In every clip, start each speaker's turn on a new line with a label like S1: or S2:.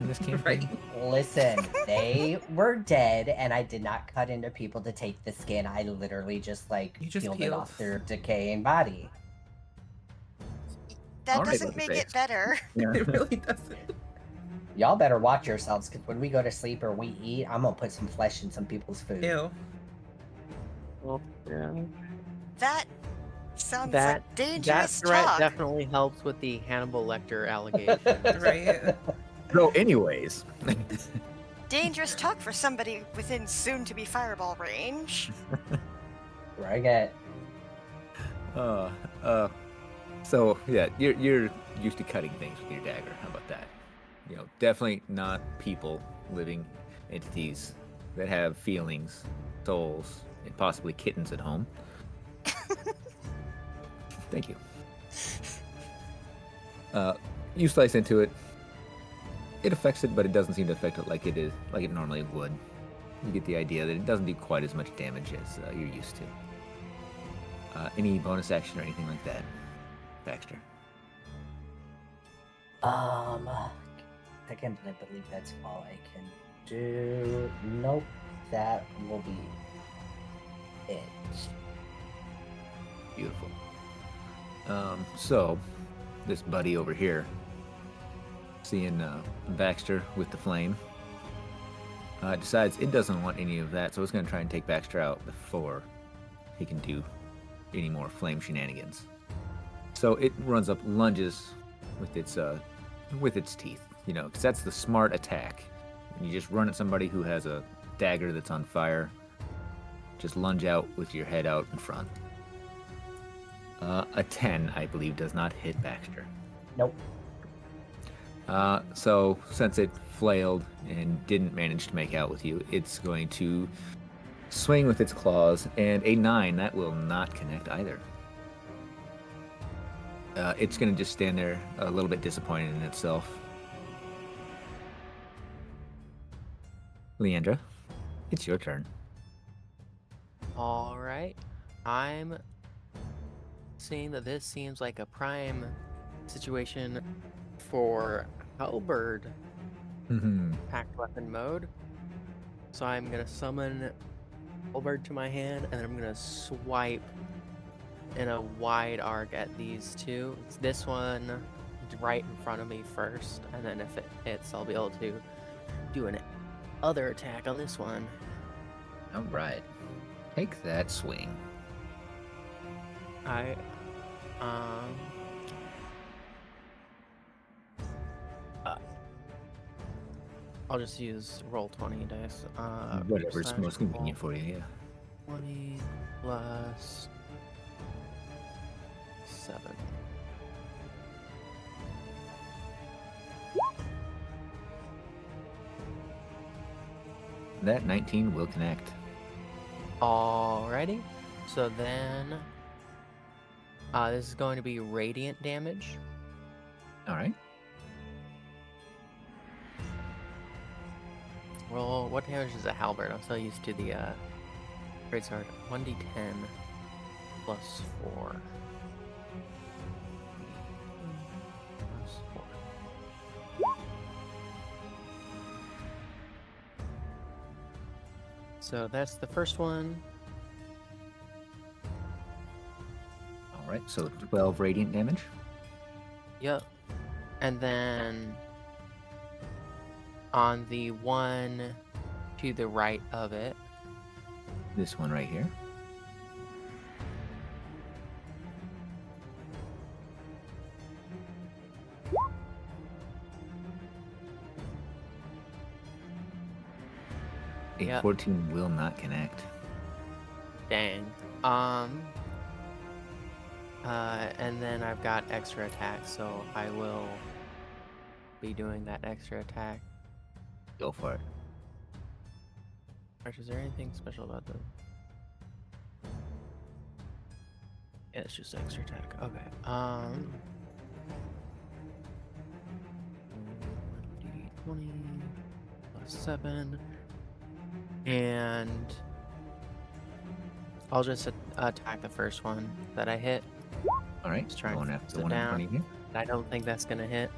S1: in this campaign.
S2: Right.
S3: Listen, they were dead, and I did not cut into people to take the skin. I literally just like
S2: You just
S3: peeled it
S2: peeled.
S3: off their decaying body.
S4: That
S1: All right,
S4: doesn't make it
S1: Leatherface.
S4: better.
S1: Yeah.
S2: It really doesn't.
S3: Y'all better watch yourselves, because when we go to sleep or we eat, I'm gonna put some flesh in some people's food.
S2: Ew.
S5: Well, yeah.
S4: That sounds
S5: That
S4: like
S5: that
S4: dangerous
S5: threat
S4: talk.
S5: definitely helps with the Hannibal Lecter allegation.
S2: Right.
S1: So, anyways,
S4: Dangerous talk for somebody within soon-to-be fireball range.
S3: Right at
S1: uh, uh, so yeah, you're used to cutting things with your dagger. How about that? You know, definitely not people, living entities that have feelings, souls, and possibly kittens at home. Thank you. You slice into it. It affects it, but it doesn't seem to affect it like it normally would. You get the idea that it doesn't do quite as much damage as you're used to. Any bonus action or anything like that, Baxter?
S3: I can't believe that's all I can do. Nope, that will be it.
S1: Beautiful. So this buddy over here, seeing Baxter with the flame, decides it doesn't want any of that, so it's going to try and take Baxter out before he can do any more flame shenanigans. So it runs up, lunges with its teeth, you know, because that's the smart attack. When you just run at somebody who has a dagger that's on fire, just lunge out with your head out in front. A 10, I believe, does not hit Baxter.
S3: Nope.
S1: So since it flailed and didn't manage to make out with you, it's going to swing with its claws, and a 9, that will not connect either. It's going to just stand there a little bit disappointed in itself. Leandra, it's your turn.
S5: All right. I'm seeing that this seems like a prime situation for halberd
S1: Mm-hmm.
S5: packed weapon mode. So I'm gonna summon halberd to my hand, and then I'm gonna swipe in a wide arc at these two. It's this one right in front of me first, and then if it hits, I'll be able to do an other attack on this one.
S1: All right. Take that swing.
S5: I uh, I'll just use roll 20 dice.
S1: Whatever's
S5: percentage
S1: most
S5: roll.
S1: convenient for you, yeah.
S5: 20 plus 7.
S1: That 19 will connect.
S5: Alrighty. So then, this is going to be radiant damage.
S1: All right.
S5: Roll. What damage is a halberd? I'm so used to the greatsword. 1d10 plus 4. Plus 4. So that's the first one.
S1: All right. So 12 radiant damage.
S5: Yep. And then on the one to the right of it,
S1: This one right here. A
S5: Yep.
S1: 14 will not connect.
S5: dang. And then I've got extra attack, so I will be doing that extra attack.
S1: Go for it.
S5: Is there anything special about them? Yeah, it's just extra attack. Okay. 20 plus 7. And I'll just attack the first one that I hit.
S1: All right.
S5: Just trying
S1: Going
S5: to
S1: after the
S5: sit
S1: one in front
S5: down.
S1: of you.
S5: I don't think that's gonna hit.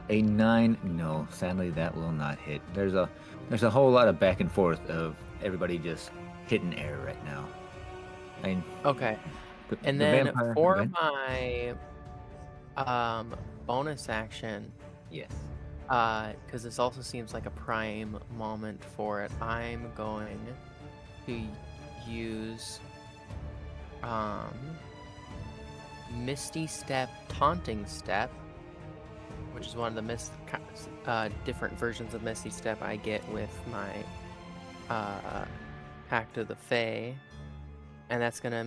S1: A 9, no, sadly that will not hit. There's a whole lot of back and forth of everybody just hitting air right now. I mean,
S5: Okay. And
S1: the
S5: then
S1: vampire. Go
S5: for
S1: ahead.
S5: my bonus action,
S1: Yes.
S5: because this also seems like a prime moment for it, I'm going to use Misty Step, Taunting Step, which is one of the different versions of Misty Step I get with my Pact of the Fae. And that's gonna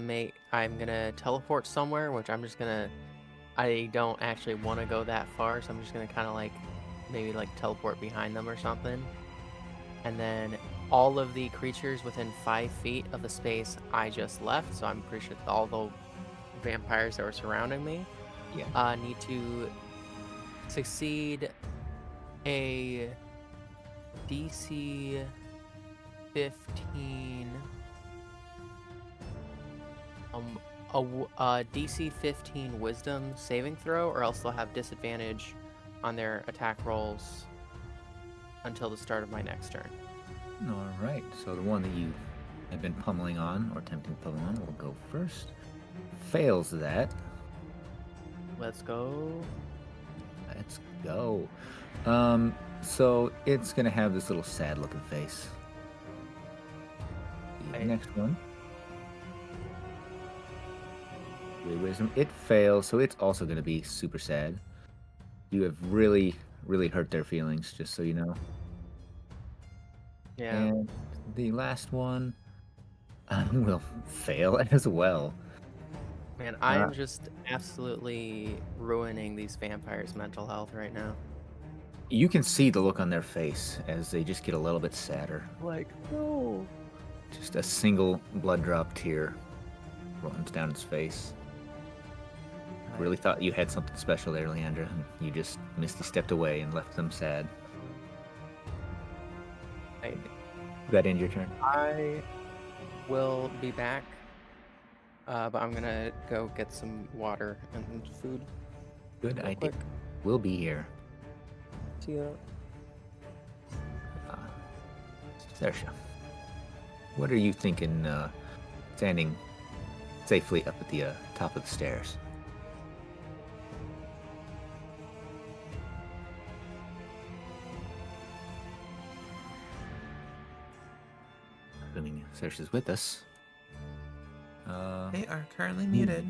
S5: I'm gonna teleport somewhere, which I don't actually want to go that far, so I'm just gonna kind of like maybe like teleport behind them or something. And then all of the creatures within 5 feet of the space I just left, so I'm pretty sure all the vampires that were surrounding me,
S1: Yeah.
S5: need to succeed a DC 15 a DC 15 Wisdom saving throw, or else they'll have disadvantage on their attack rolls until the start of my next turn.
S1: All right. So the one that you have been pummeling on, or attempting to pummel on, will go first. Fails that.
S5: Let's go.
S1: Let's go. So it's gonna have this little sad looking face. The
S5: Right.
S1: next one. With wisdom, it fails, so it's also gonna be super sad. You have really, really hurt their feelings, just so you know.
S5: Yeah.
S1: And the last one will fail as well.
S5: Man, I am just absolutely ruining these vampires' mental health right now.
S1: You can see the look on their face as they just get a little bit sadder.
S5: Like, no.
S1: Just a single blood drop tear runs down his face. Really thought you had something special there, Leandra, and you just Misty stepped away and left them sad.
S5: Right.
S1: That end your turn?
S5: I will be back, but I'm gonna go get some water and food.
S1: Good
S5: real
S1: idea.
S5: quick.
S1: We'll be here.
S5: See ya.
S1: Saoirse, what are you thinking standing safely up at the top of the stairs? Assuming Saoirse's with us.
S2: They are currently muted.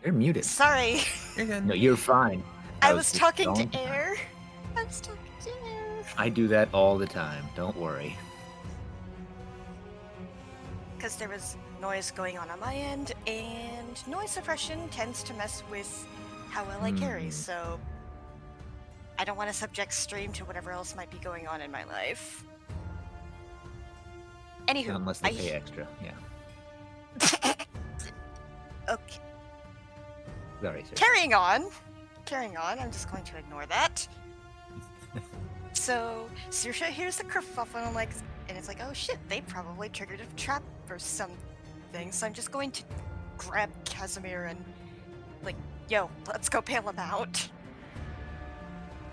S1: They're muted.
S4: Sorry.
S2: You're good.
S1: No, you're fine.
S4: I was
S1: just
S4: talking
S1: going
S4: to air. I was talking to air.
S1: I do that all the time. Don't worry.
S4: Because there was noise going on my end, and noise suppression tends to mess with how well I carry, so I don't want to subject stream to whatever else might be going on in my life. Anywho,
S1: Unless they pay extra, yeah.
S4: Okay.
S1: Sorry, sir.
S4: Carrying on. I'm just going to ignore that. So, Saoirse hears the kerfuffle, and and it's like, oh shit, they probably triggered a trap or something. So I'm just going to grab Casimir and, like, yo, let's go bail him out.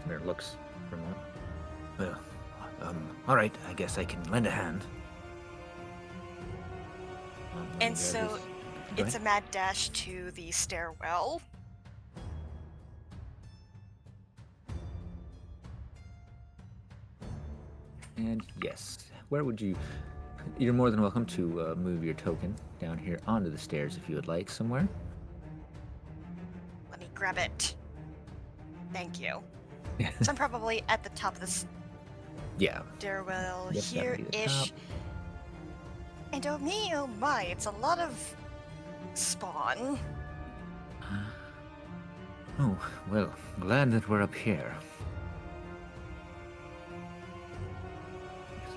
S1: Casimir looks for a moment. Well, all right, I guess I can lend a hand.
S4: And so, it's a mad dash to the stairwell.
S1: And yes, where would you... You're more than welcome to move your token down here onto the stairs if you would like somewhere.
S4: Let me grab it. Thank you. So I'm probably at the top of the
S1: Yeah.
S4: stairwell
S1: Yep, that would be the
S4: here-ish.
S1: top.
S4: And oh me, oh my, it's a lot of spawn.
S1: Oh, well, glad that we're up here.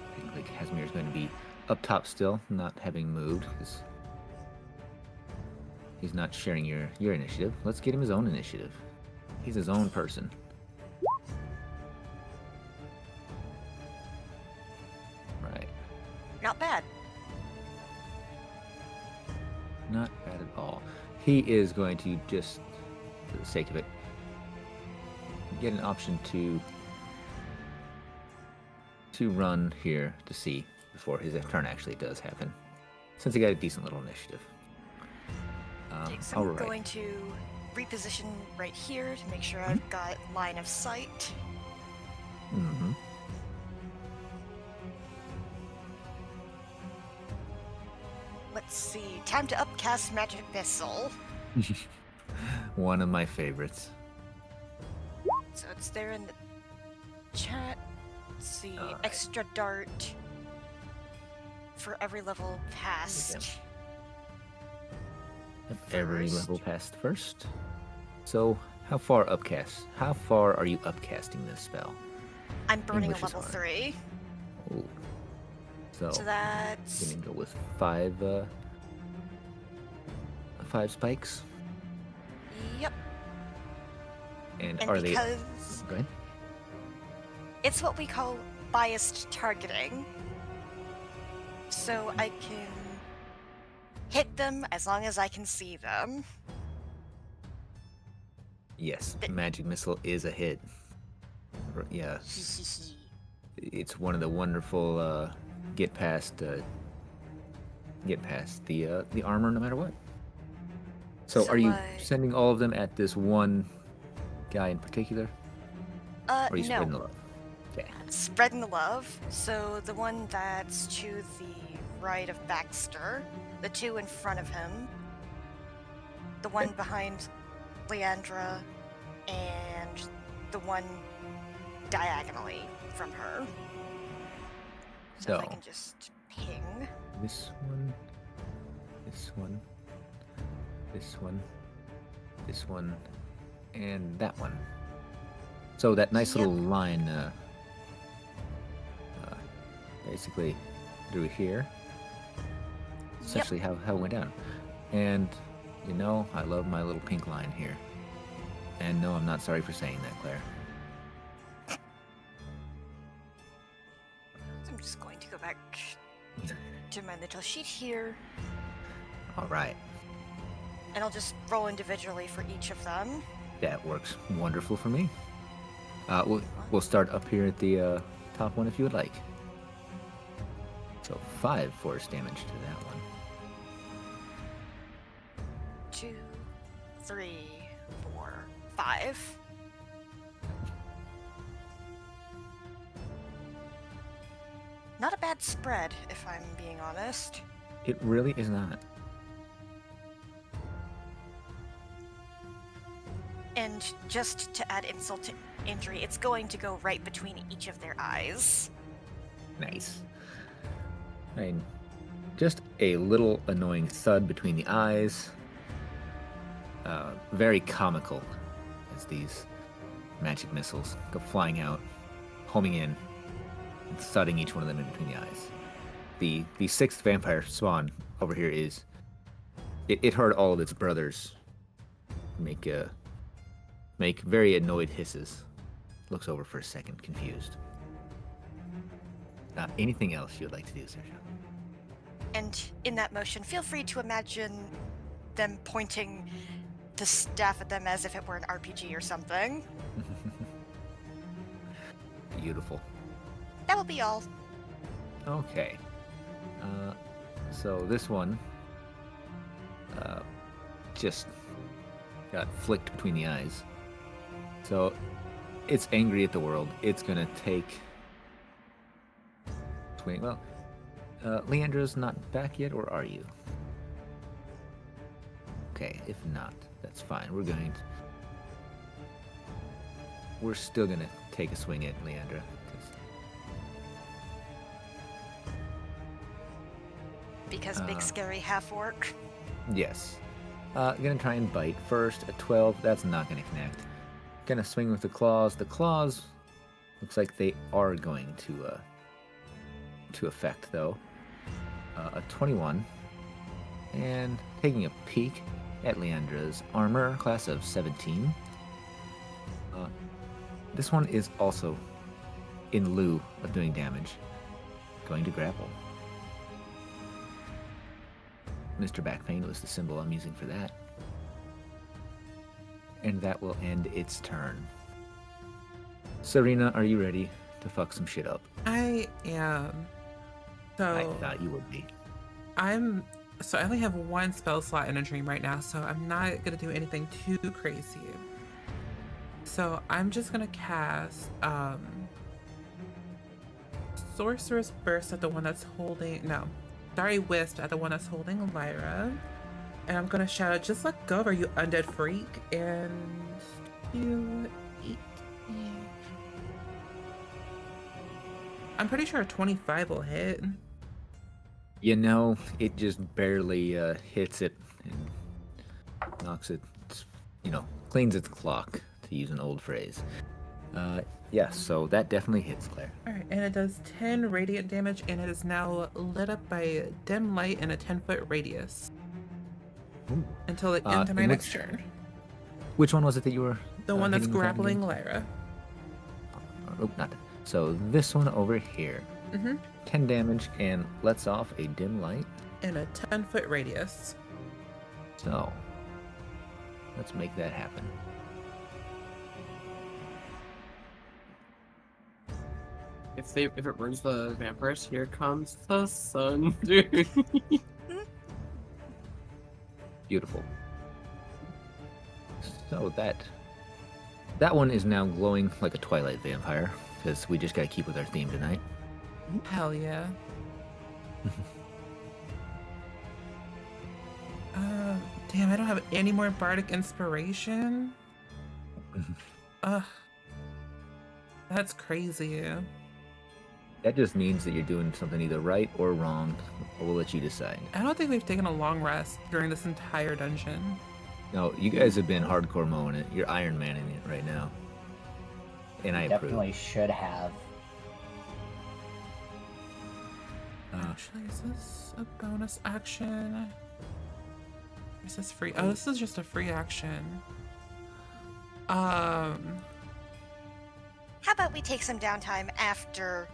S1: I think like Casimir's going to be up top still, not having moved, because he's not sharing your initiative. Let's get him his own initiative. He's his own person. Right.
S4: Not bad.
S1: Not bad at all. He is going to just, for the sake of it, get an option to run here to see before his turn actually does happen, since he got a decent little initiative.
S4: Okay, so
S1: all
S4: I'm
S1: right.
S4: going to reposition right here to make sure I've got line of sight.
S1: Mm-hmm.
S4: Let's see. Time to upcast Magic Missile.
S1: One of my favorites.
S4: So it's there in the chat. Let's see.
S1: Alright.
S4: Extra dart for every level past.
S1: Every
S4: First.
S1: level past first. So, how far upcast? How far are you upcasting this spell?
S4: I'm burning a
S1: English is
S4: level
S1: hard.
S4: 3.
S1: Ooh. So
S4: So that's
S1: gonna go with five spikes.
S4: yep.
S1: And,
S4: And
S1: are they?
S4: because
S1: Go ahead.
S4: it's what we call biased targeting, so I can hit them as long as I can see them.
S1: Yes, magic missile is a hit. Yeah, it's one of the wonderful get past the armor no matter what. So,
S4: So
S1: are you
S4: I-
S1: sending all of them at this one guy in particular? Or are you spreading the
S4: No.
S1: love? Okay.
S4: Spreading the love. So the one that's to the right of Baxter, the two in front of him, the one behind Leandra, and the one diagonally from her. So if I
S1: So-
S4: can just ping.
S1: This one, this one, this one, this one, and that one. So that nice
S4: Yep.
S1: little line, basically through here. Essentially how it went down. And, you know, I love my little pink line here. And no, I'm not sorry for saying that, Claire.
S4: So I'm just going to go back to my little sheet here,
S1: All right.
S4: and I'll just roll individually for each of them.
S1: That works wonderful for me. We'll start up here at the top one if you would like. So 5 force damage to that one.
S4: 2, 3, 4, 5. Not a bad spread, if I'm being honest.
S1: It really is not.
S4: And just to add insult to injury, it's going to go right between each of their eyes.
S1: Nice. I mean, just a little annoying thud between the eyes. Very comical as these magic missiles go flying out, homing in, and thudding each one of them in between the eyes. The sixth vampire spawn over here is... It heard all of its brothers make very annoyed hisses. Looks over for a second, confused. Anything else you would like to do, Sergio?
S4: And in that motion, feel free to imagine them pointing the staff at them as if it were an RPG or something.
S1: Beautiful.
S4: That will be all.
S1: Okay. So this one just got flicked between the eyes. So it's angry at the world. It's gonna take swing. Well, Leandra's not back yet, or are you? Okay, if not, that's fine. We're still gonna take a swing at Leandra. 'Cause
S4: Because big scary half orc.
S1: yes. Gonna try and bite first. A 12, that's not gonna connect. Gonna swing with the claws. The claws looks like they are going to affect though. A 21. And taking a peek at Leandra's armor, class of 17. This one is also, in lieu of doing damage, going to grapple. Mr. Backpain was the symbol I'm using for that. And that will end its turn. Serena, are you ready to fuck some shit up?
S2: I am.
S1: I
S2: So
S1: thought you would be.
S2: I only have one spell slot in a dream right now, so I'm not gonna do anything too crazy. So I'm just gonna cast Sorcerer's Burst at the one that's holding Wisp at the one that's holding Lyra. And I'm gonna shout out, just let go of her, you undead freak, and you eat. I'm pretty sure a 25 will hit.
S1: You know, it just barely hits it and knocks it, cleans its clock, to use an old phrase. Yeah, so that definitely hits, Claire.
S2: Alright, and it does 10 radiant damage, and it is now lit up by dim light in a 10-foot radius.
S1: Ooh.
S2: Until the end of my
S1: and
S2: next turn.
S1: Which one was it that you were?
S2: The one that's
S1: hitting with that
S2: grappling
S1: again?
S2: Lyra.
S1: Oh, not that. So this one over here.
S2: Mm-hmm.
S1: 10 damage and lets off a dim light.
S2: In a 10-foot radius.
S1: So let's make that happen.
S6: If it burns the vampires, here comes the sun, dude.
S1: Beautiful. So that one is now glowing like a twilight vampire, because we just gotta keep with our theme tonight.
S2: Hell yeah. Damn, I don't have any more bardic inspiration. Ugh. That's crazy.
S1: That just means that you're doing something either right or wrong. We'll let you decide.
S2: I don't think we've taken a long rest during this entire dungeon.
S1: No, you guys have been hardcore mowing it. You're Iron Manning it right now. And I approve.
S3: Definitely should have.
S2: Actually, is this a bonus action? Or is this free? Oh, this is just a free action.
S4: How about we take some downtime after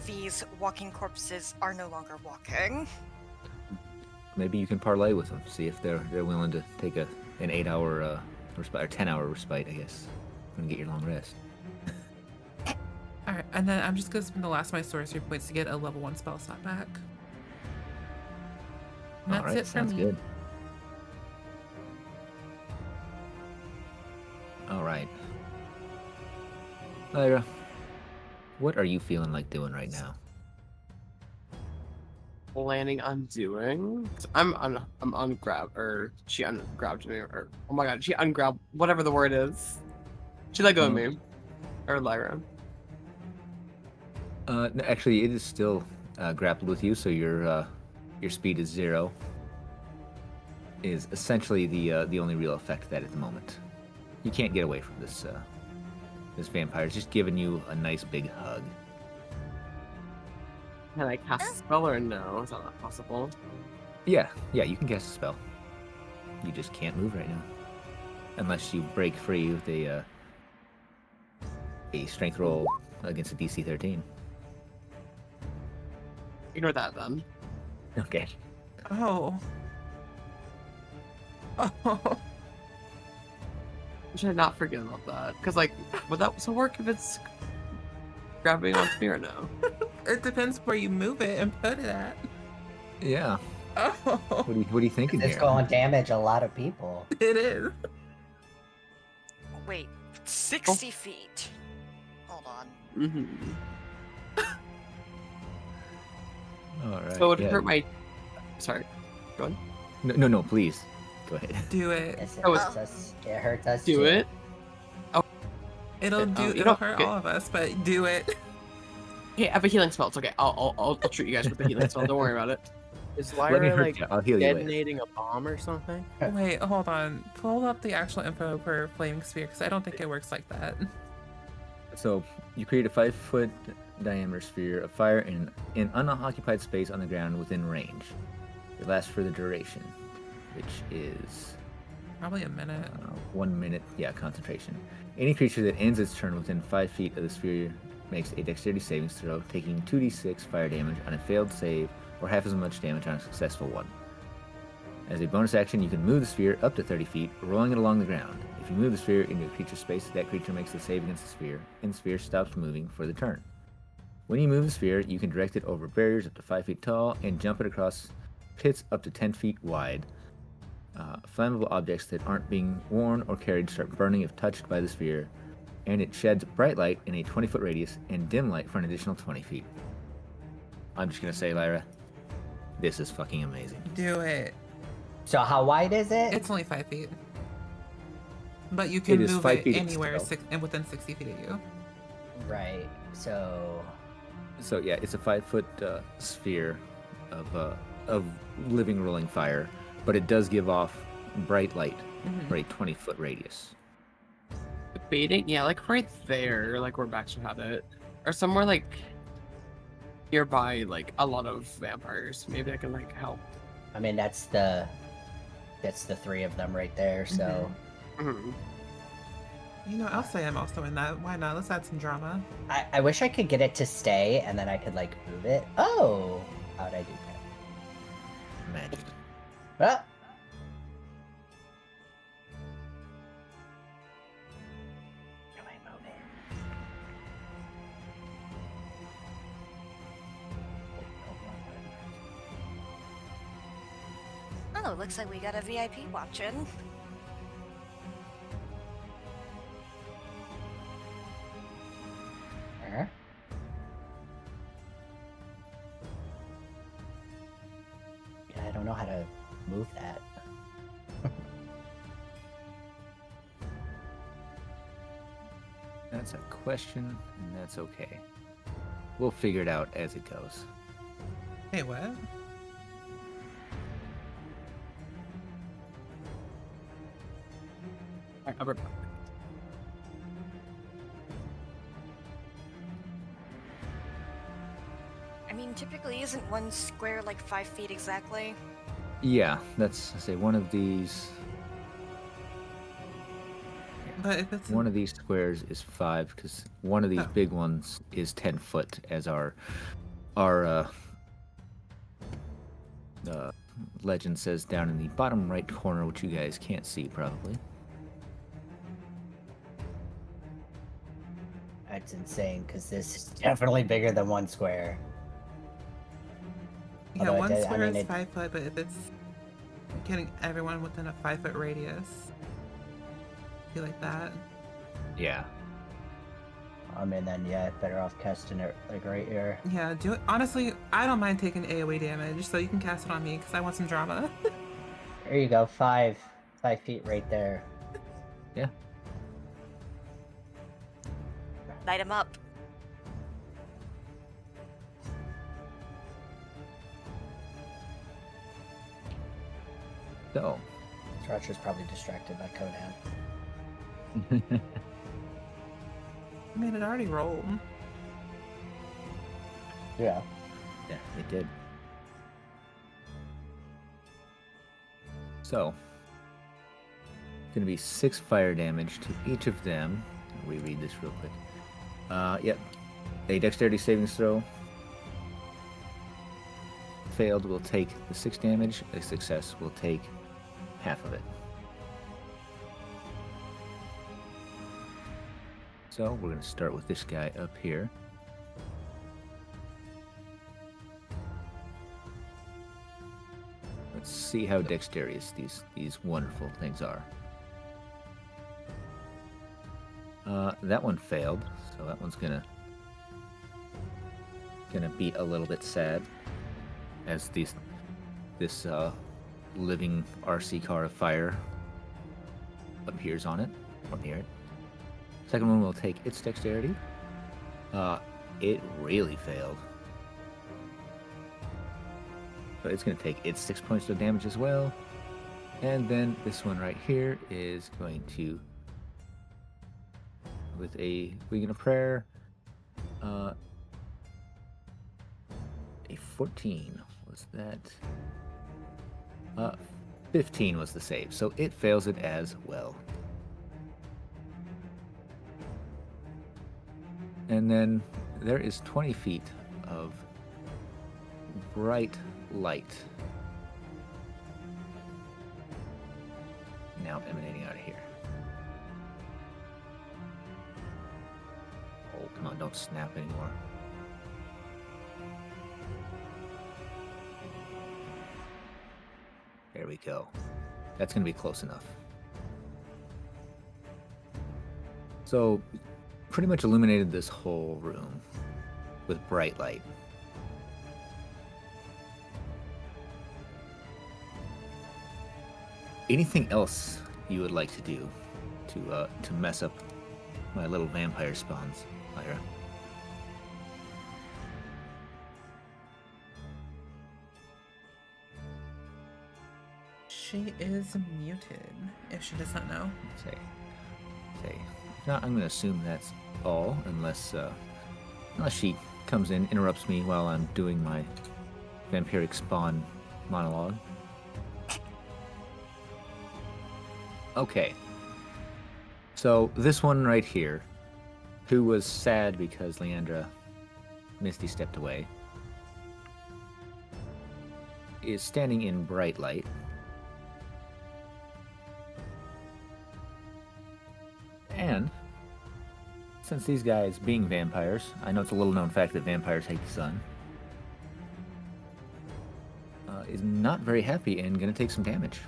S4: these walking corpses are no longer walking?
S1: Maybe you can parlay with them. See if they're willing to take an 8-hour respite or 10-hour respite, I guess, and get your long rest.
S2: Alright, and then I'm just gonna spend the last of my sorcery points to get a level 1 spell slot back. And that's
S1: All right,
S2: it for
S1: sounds
S2: me.
S1: good. All right. Lyra, what are you feeling like doing right now?
S6: Planning on doing. I'm ungrab, or she ungrabbed me, or oh my god, she ungrabbed whatever the word is. She let go of me, or Lyra.
S1: No, actually, it is still grappled with you, so your speed is 0. Is essentially the only real effect of that at the moment. You can't get away from this this vampire. It's just giving you a nice big hug.
S6: Can I cast a spell or no? Is that not possible?
S1: Yeah, you can cast a spell. You just can't move right now, unless you break free with a strength roll against a DC 13.
S6: Ignore that then.
S1: Okay.
S2: Oh. Oh.
S6: Should I not forget about that? Because like, would that also work if it's grabbing onto me or no?
S2: It depends where you move it and put it at.
S1: Yeah.
S2: Oh.
S1: What are you thinking
S3: It's
S1: here?
S3: going to damage a lot of people.
S2: It is.
S4: Wait, 60 feet. Hold on.
S6: Mm-hmm.
S1: All right.
S6: So it would
S1: yeah.
S6: hurt my. Sorry. Go on.
S1: No, please. Go ahead.
S2: Do it.
S3: Yes, it
S6: Oh,
S3: hurts us. It hurts us
S6: Do
S3: too.
S6: it.
S2: It'll
S6: you
S2: it'll
S6: know,
S2: hurt
S6: okay.
S2: all of us, but do it.
S6: Hey, I have a healing spell. It's okay. I'll treat you guys with the healing spell. Don't worry about it.
S5: Is
S1: Let me
S5: Lyra
S1: hurt
S5: like
S1: you. I'll heal you later.
S5: detonating a bomb or something?
S2: Wait, hold on. Pull up the actual info for Flaming Sphere, because I don't think it works like that.
S1: So you create a 5-foot diameter sphere of fire in an unoccupied space on the ground within range. It lasts for the duration, which is
S2: Probably a minute.
S1: 1 minute. Yeah, concentration. Any creature that ends its turn within 5 feet of the sphere makes a dexterity savings throw, taking 2d6 fire damage on a failed save, or half as much damage on a successful one. As a bonus action, you can move the sphere up to 30 feet, rolling it along the ground. If If you move the sphere into a creature's space, that creature makes a save against the sphere, and the sphere stops moving for the turn. When you move the sphere, you can direct it over barriers up to 5 feet tall and jump it across pits up to 10 feet wide. Flammable objects that aren't being worn or carried start burning if touched by the sphere, and it sheds bright light in a 20-foot radius and dim light for an additional 20 feet. I'm just going to say, Lyra, this is fucking amazing.
S2: Do it.
S3: So how wide is it?
S2: It's only 5 feet. But you can
S1: It is
S2: move
S1: 5
S2: it
S1: feet
S2: anywhere
S1: still.
S2: and within 60 feet of you.
S3: Right. So
S1: So yeah, it's a 5-foot sphere of living rolling fire, but it does give off bright light for a 20-foot radius.
S6: Debating, yeah, like right there, like where Baxter had it, or somewhere like nearby, like a lot of vampires. Maybe I can like help.
S3: I mean that's the 3 of them right there. So
S6: Mhm.
S2: You know, I'll say I'm also in that. Why not? Let's add some drama.
S3: I wish I could get it to stay and then I could like move it. Oh, how'd I do
S1: Magic.
S3: that? Ah! Can I move it?
S4: Oh, looks like we got a VIP watching.
S3: Huh? Yeah, I don't know how to move that.
S1: That's a question, and that's okay. We'll figure it out as it goes.
S2: Hey, what?
S6: Alright, I'll be back.
S4: I mean, typically isn't one square like 5 feet exactly?
S1: Yeah, that's I say one of these.
S2: But if it's
S1: One of these squares is 5 because one of these
S2: Oh.
S1: big ones is 10 foot, as our legend says down in the bottom right corner, which you guys can't see probably.
S3: That's insane because this is definitely bigger than 1 square.
S2: yeah,
S3: Although it
S2: one
S3: did- I
S2: square
S3: mean,
S2: is
S3: it-
S2: 5 foot, but if it's getting everyone within a 5-foot radius, be like that.
S1: Yeah.
S3: I mean, then yeah, better off casting it like right here.
S2: Yeah, do it. Honestly, I don't mind taking AoE damage, so you can cast it on me because I want some drama.
S3: There you go, 5 feet right there.
S1: Yeah.
S4: Light him up.
S1: So,
S3: Roger's probably distracted by Conan.
S2: I mean, it already rolled.
S3: Yeah.
S1: yeah, it did. So, going to be 6 fire damage to each of them. I'll reread this real quick. Yep. A dexterity saving throw failed will take the 6 damage. A success will take half of it. So we're going to start with this guy up here. Let's see how dexterous these wonderful things are. That one failed, so that one's gonna be a little bit sad as this living RC car of fire appears on it or near it. Second one will take its dexterity. It really failed. So it's going to take its 6 points of damage as well. And then this one right here is going to, with a Wing of Prayer, a 14. Was that? 15 was the save, so it fails it as well. And then there is 20 feet of bright light now emanating out of here. don't snap anymore. There we go. That's going to be close enough. So, pretty much illuminated this whole room with bright light. Anything else you would like to do to mess up my little vampire spawns, Lyra?
S2: She is muted, if she does not know.
S1: Say. If not, I'm going to assume that's all, unless she comes in, interrupts me while I'm doing my vampiric spawn monologue. Okay. So this one right here, who was sad because Leandra Misty stepped away, is standing in bright light. And since these guys, being vampires, I know it's a little known fact that vampires hate the sun, is not very happy and going to take some damage.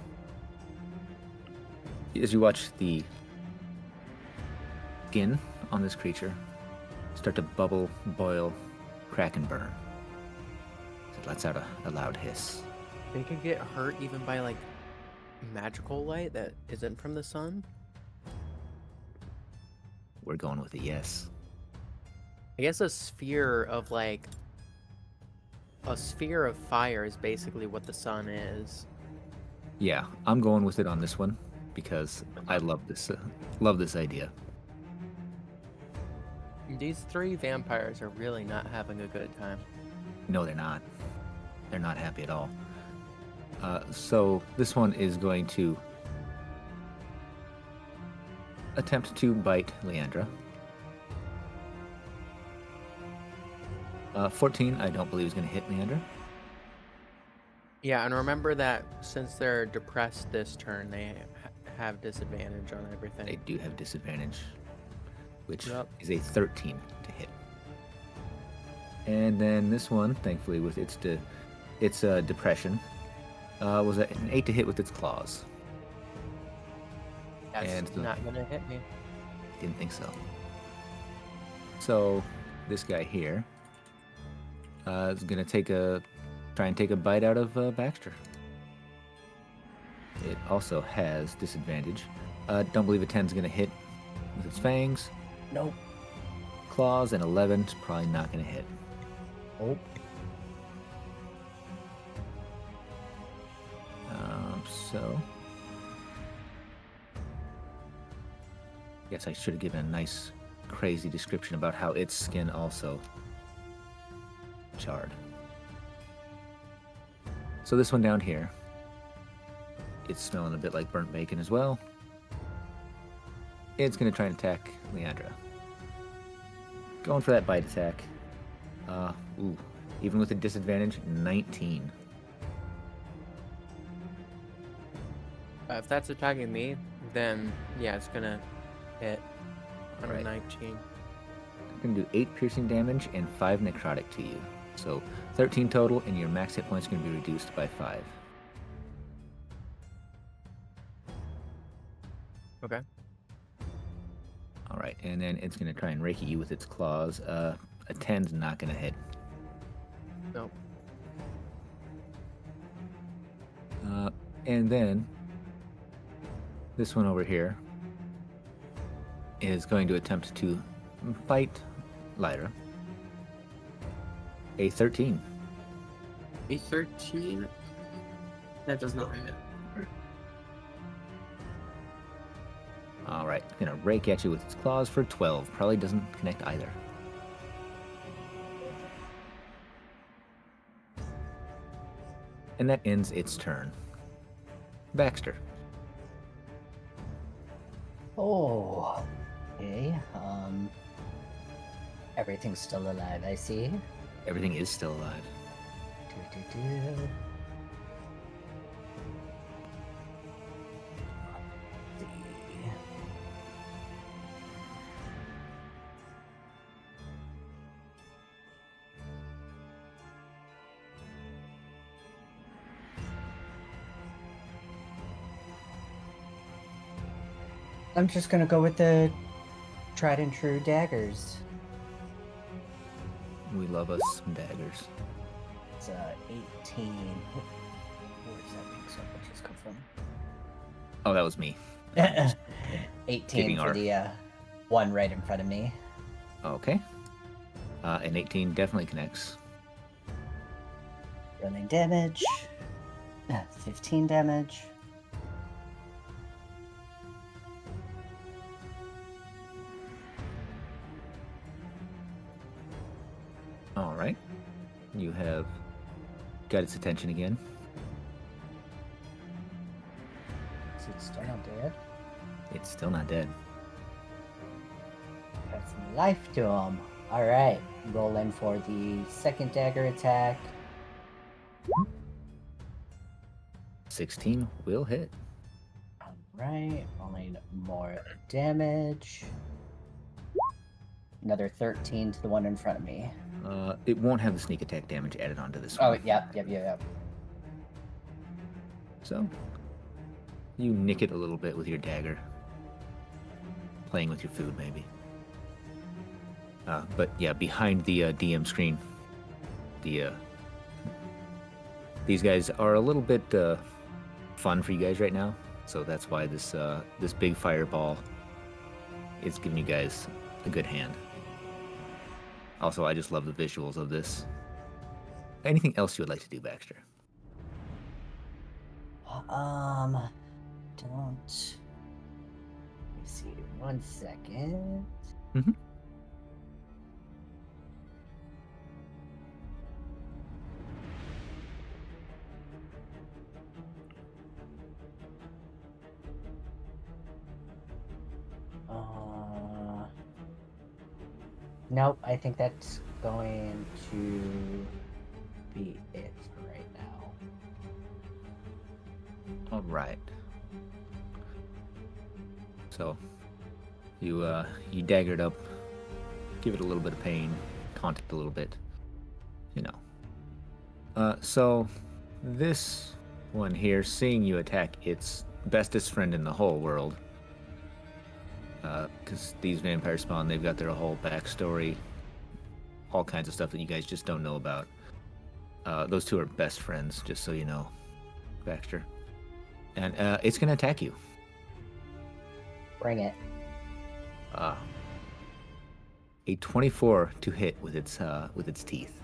S1: As you watch the skin on this creature start to bubble, boil, crack, and burn. It lets out a loud hiss.
S5: They could get hurt even by like magical light that isn't from the sun.
S1: We're going with a yes.
S5: I guess a sphere of fire is basically what the sun is.
S1: Yeah, I'm going with it on this one because I love this idea.
S5: These three vampires are really not having a good time.
S1: No, they're not. They're not happy at all. So this one is going to attempt to bite Leandra. 14, I don't believe is going to hit Leandra.
S5: Yeah, and remember that since they're depressed this turn, they have disadvantage on everything.
S1: They do have disadvantage, which
S5: Yep.
S1: is a 13 to hit. And then this one, thankfully, with its depression, was an 8 to hit with its claws.
S5: That's
S1: and
S5: not gonna hit me.
S1: Didn't think so. So this guy here is gonna try and take a bite out of Baxter. It also has disadvantage. Don't believe a 10's gonna hit with its fangs.
S3: Nope.
S1: Claws, and 11's probably not gonna hit.
S3: Nope.
S1: So guess I should have given a nice, crazy description about how its skin also charred. So this one down here, it's smelling a bit like burnt bacon as well. It's going to try and attack Leandra. Going for that bite attack. Even with a disadvantage, 19.
S5: If that's attacking me, then yeah, it's gonna hit on a
S1: Right.
S5: 19.
S1: I'm going to do 8 piercing damage and 5 necrotic to you. So 13 total, and your max hit points are going to be reduced by 5.
S5: Okay.
S1: All right, and then it's going to try and rake at you with its claws. A 10's not going to hit.
S5: Nope.
S1: And then this one over here is going to attempt to bite Lyra. A 13.
S6: A 13? That does not hit.
S1: All right, gonna rake at you with its claws for 12. Probably doesn't connect either. And that ends its turn. Baxter.
S3: Oh. Okay. Everything's still alive, I see.
S1: Everything is still alive.
S3: Do. I'm just gonna go with the tried and true daggers.
S1: We love us some daggers.
S3: It's 18. Oh, where's that big son of a just come from?
S1: Oh, that was me.
S3: 18
S1: Giving
S3: for
S1: our-
S3: the one right in front of me.
S1: Okay. And 18 definitely connects.
S3: Rolling damage. 15 damage.
S1: All right. You have got its attention again.
S3: Is it still not dead?
S1: It's still not dead.
S3: Got some life to him. Alright. Roll in for the second dagger attack.
S1: 16 will hit.
S3: Alright. Rolling more damage. Another 13 to the one in front of me.
S1: It won't have the sneak attack damage added onto this
S3: Oh,
S1: one.
S3: yep.
S1: So, you nick it a little bit with your dagger. Playing with your food, maybe. But yeah, behind the DM screen, these guys are a little bit fun for you guys right now. So that's why this big fireball is giving you guys a good hand. Also, I just love the visuals of this. Anything else you would like to do, Baxter?
S3: Don't. Let me see. 1 second.
S1: Mhm.
S3: Nope, I think that's going to be it for right now.
S1: All right. So, you daggered up, give it a little bit of pain, taunt it a little bit, you know. So, this one here, seeing you attack its bestest friend in the whole world, because these vampires spawn, they've got their whole backstory, all kinds of stuff that you guys just don't know about. Those two are best friends, just so you know, Baxter. And it's going to attack you.
S3: Bring it.
S1: A 24 to hit with its teeth.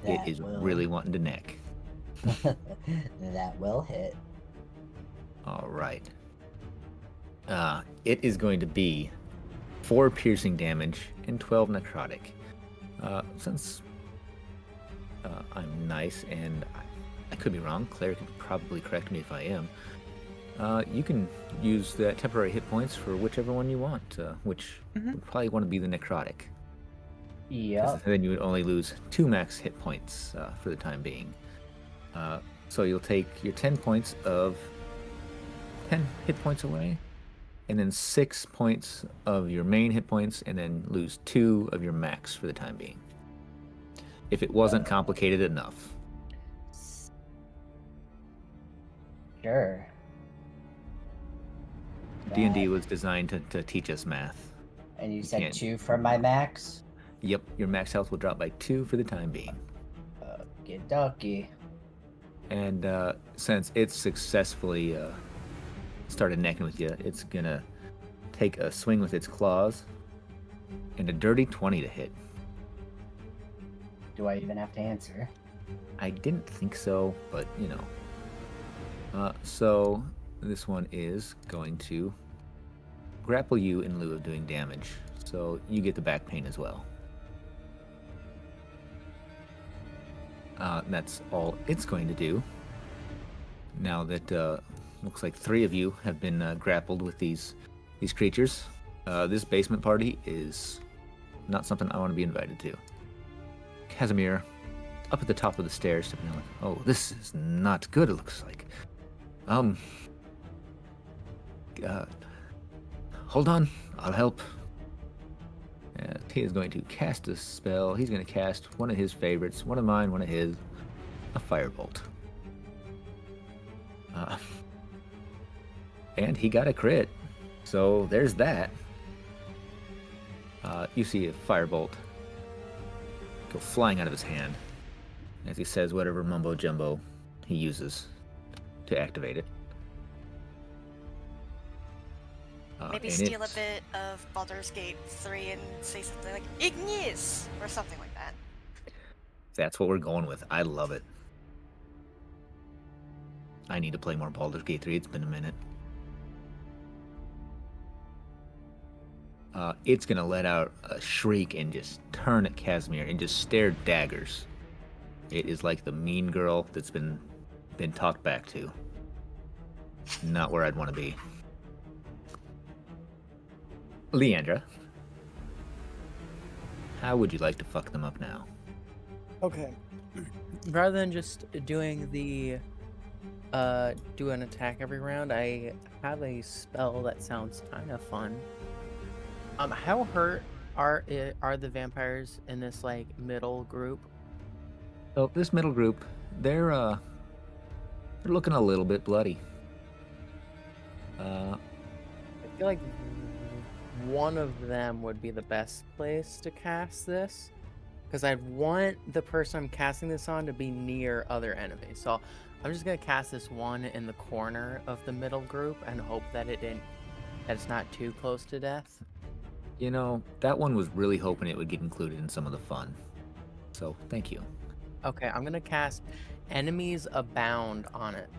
S1: It
S3: That
S1: is
S3: will-
S1: really wanting to neck.
S3: That will hit.
S1: All right. It is going to be 4 piercing damage and 12 necrotic. Since I'm nice and I could be wrong, Claire can probably correct me if I am. You can use the temporary hit points for whichever one you want, which would probably want to be the necrotic. 'Cause
S3: Yep.
S1: then you would only lose 2 max hit points for the time being. So you'll take your 10 points of 10 hit points away, and then 6 points of your main hit points, and then lose 2 of your max for the time being. If it wasn't complicated enough.
S3: Sure.
S1: D&D
S3: That-
S1: was designed to teach us math.
S3: And you
S1: you
S3: said
S1: can't-
S3: 2 for my max?
S1: Yep, your max health will drop by 2 for the time being.
S3: Okie dokie.
S1: And since it's successfully started necking with you, it's gonna take a swing with its claws and a dirty 20 to hit.
S3: Do I even have to answer?
S1: I didn't think so, but you know. So this one is going to grapple you in lieu of doing damage. So you get the back pain as well. That's all it's going to do. Now that looks like 3 of you have been grappled with these creatures, this basement party is not something I want to be invited to. Casimir, up at the top of the stairs, stepping like, oh, this is not good. It looks like. Hold on, I'll help. He is going to cast a spell. He's going to cast one of his favorites, one of mine, one of his, a firebolt. And he got a crit. So there's that. You see a firebolt go flying out of his hand as he says whatever mumbo jumbo he uses to activate it.
S4: Maybe
S1: and
S4: steal a
S1: it's-
S4: bit of Baldur's Gate 3 and say something like Ignis or something like that.
S1: That's what we're going with. I love it. I need to play more Baldur's Gate 3. It's been a minute. It's going to let out a shriek and just turn at Casimir and just stare daggers. It is like the mean girl that's been talked back to. Not where I'd want to be. Leandra, how would you like to fuck them up now?
S5: Okay. Rather than just doing the do an attack every round, I have a spell that sounds kind of fun. How hurt are the vampires in this like middle group?
S1: So this middle group, they're looking a little bit bloody.
S5: I feel like one of them would be the best place to cast this, because I'd want the person I'm casting this on to be near other enemies. So I'm just gonna cast this one in the corner of the middle group and hope that it's not too close to death.
S1: You know, that one was really hoping it would get included in some of the fun. So thank you.
S5: Okay, I'm gonna cast Enemies Abound on it.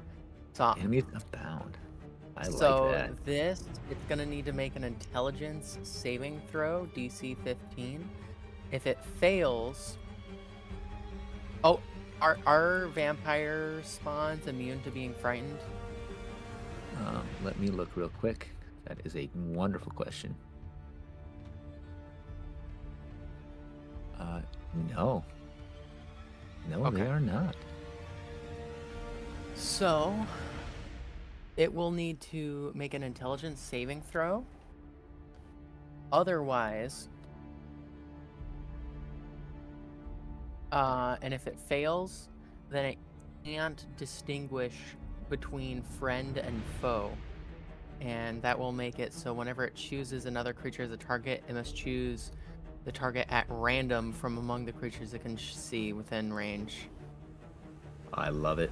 S5: So
S1: Enemies abound. I
S5: so
S1: like that.
S5: this, it's gonna need to make an intelligence saving throw, DC 15. If it fails, oh, are vampire spawns immune to being frightened?
S1: Let me look real quick. That is a wonderful question. No. No,
S5: Okay.
S1: they are not.
S5: So it will need to make an intelligence saving throw. Otherwise, and if it fails, then it can't distinguish between friend and foe. And that will make it so whenever it chooses another creature as a target, it must choose the target at random from among the creatures it can see within range.
S1: I love it.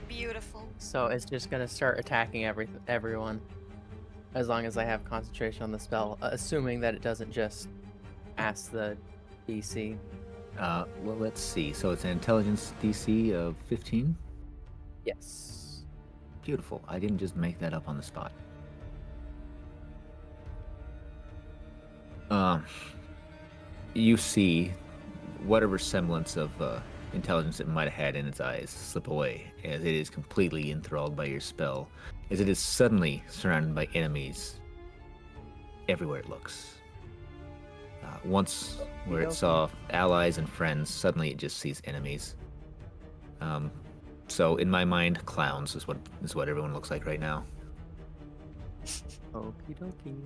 S4: Beautiful.
S5: So it's just gonna start attacking everyone, as long as I have concentration on the spell, assuming that it doesn't just pass the DC.
S1: Well, let's see. So it's an intelligence DC of 15.
S5: Yes.
S1: Beautiful. I didn't just make that up on the spot. You see whatever semblance of intelligence it might have had in its eyes slip away as it is completely enthralled by your spell, as it is suddenly surrounded by enemies everywhere it looks. Once where it saw allies and friends, suddenly it just sees enemies. So in my mind, clowns is what everyone looks like right now.
S5: Okie dokie.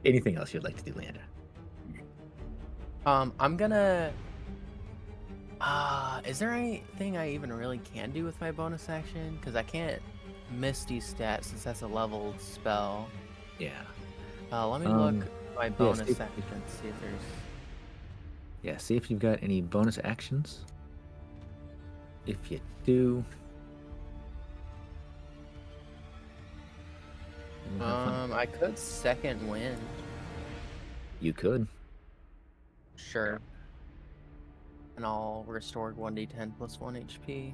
S1: Anything else you'd like to do, Leander?
S5: I'm gonna. Is there anything I even really can do with my bonus action? Because I can't Misty stat since that's a leveled spell.
S1: Yeah.
S5: Let me look at my bonus
S1: if-
S5: action, see if there's.
S1: Yeah, see if you've got any bonus actions. If you do. we'll have fun.
S5: I could second wind.
S1: You could.
S5: Sure. And I'll restore 1d10 plus 1 HP.